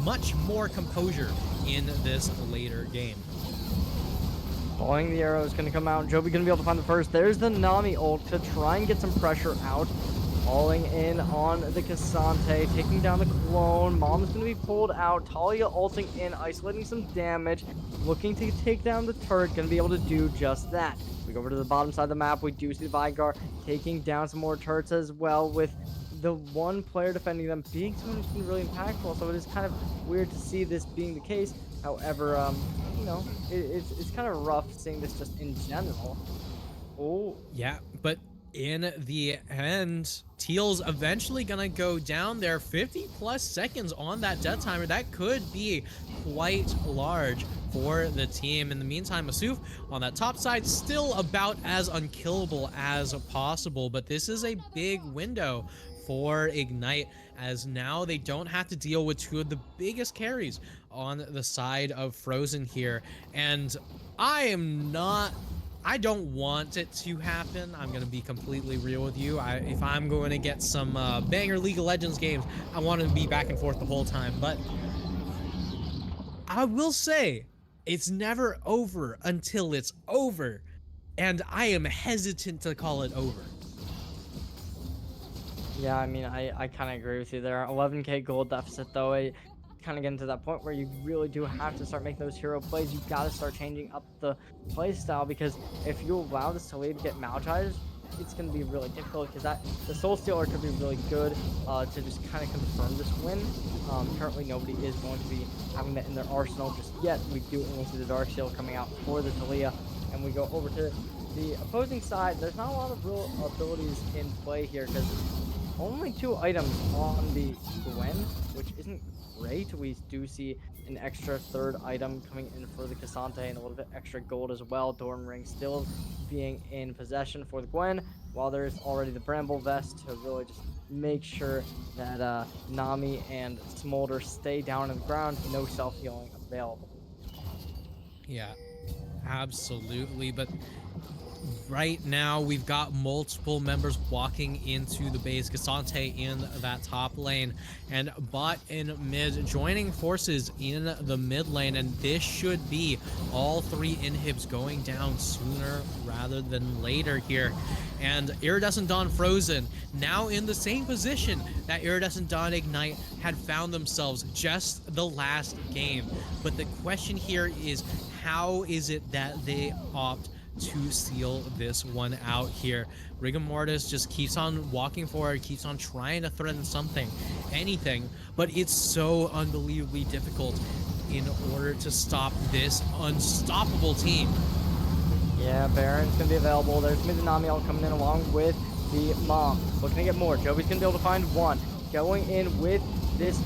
much more composure in this later game. Following the arrow is going to come out. Joby going to be able to find the first. There's the Nami ult to try and get some pressure out. Falling in on the Cassante, taking down the clone. Mom's going to be pulled out. Talia ulting in, isolating some damage. Looking to take down the turret. Going to be able to do just that. We go over to the bottom side of the map. We do see Vigar taking down some more turrets as well, with the one player defending them being someone who's been really impactful. So it is kind of weird to see this being the case. However, you know, it's kind of rough seeing this just in general. Oh, yeah, but in the end, Teal's eventually gonna go down there. 50 plus seconds on that death timer. That could be quite large for the team. In the meantime, Masuf on that top side, still about as unkillable as possible, but this is a big window for Ignite, as now they don't have to deal with two of the biggest carries on the side of Frozen here. And I don't want it to happen. I'm gonna be completely real with you. If I'm going to get some banger League of Legends games, I want to be back and forth the whole time. But I will say, it's never over until it's over, and I am hesitant to call it over. Yeah, I mean, I kind of agree with you there. 11k gold deficit, though. It kind of getting to that point where you really do have to start making those hero plays. You got to start changing up the play style, because if you allow this to lead to get Malchized, it's going to be really difficult, because the Soul Stealer could be really good to just kind of confirm this win. Currently, nobody is going to be having that in their arsenal just yet. We do only see the Dark Seal coming out for the Talia, and we go over to the opposing side. There's not a lot of real abilities in play here, because only 2 items on the Gwen, which isn't great. We do see an extra 3rd item coming in for the Cassante, and a little bit extra gold as well. Dorn Ring still being in possession for the Gwen, while there's already the Bramble Vest to really just make sure that Nami and Smolder stay down on the ground. No self-healing available. Yeah, absolutely. But right now we've got multiple members walking into the base. Cassante in that top lane, and bot in mid joining forces in the mid lane, and this should be all 3 inhibs going down sooner rather than later here. And Iridescent Dawn Frozen now in the same position that Iridescent Dawn Ignite had found themselves just the last game. But the question here is, how is it that they opt to seal this one out here? Rigor Mortis just keeps on walking forward, keeps on trying to threaten something, anything, but it's so unbelievably difficult in order to stop this unstoppable team. Yeah, Baron's going to be available. There's Mizunami all coming in along with the Mom. Looking to get more. Jovi's going to be able to find 1. Going in with this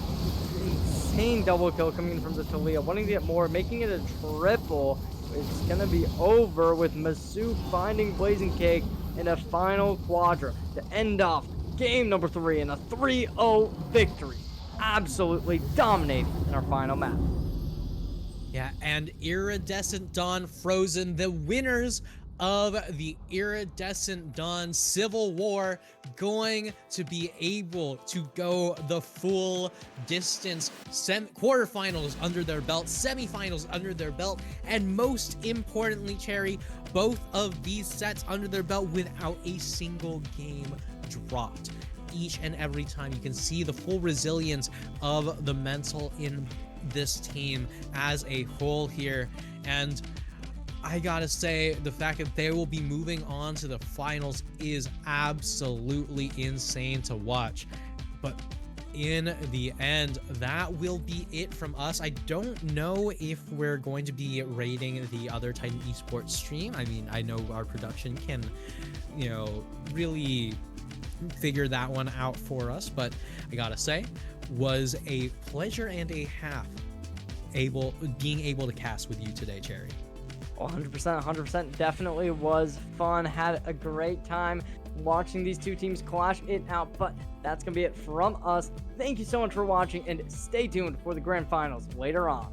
insane double kill coming in from the Talia. Wanting to get more, making it a triple. It's going to be over with Masu finding Blazing Cake in a final quadra to end off game number 3 in a 3-0 victory. Absolutely dominating in our final map. Yeah, and Iridescent Dawn Frozen, the winners of the Iridescent Dawn Civil War, going to be able to go the full distance. Quarterfinals under their belt, semifinals under their belt, and most importantly, Cherry, both of these sets under their belt without a single game dropped. Each and every time you can see the full resilience of the mental in this team as a whole here. And I gotta say, the fact that they will be moving on to the finals is absolutely insane to watch. But in the end, that will be it from us. I don't know if we're going to be rating the other Titan Esports stream. I mean, I know our production can, really figure that one out for us, but I gotta say, was a pleasure and a half being able to cast with you today, Cherry. 100%, definitely was fun. Had a great time watching these 2 teams clash it out, but that's gonna be it from us. Thank you so much for watching, and stay tuned for the grand finals later on.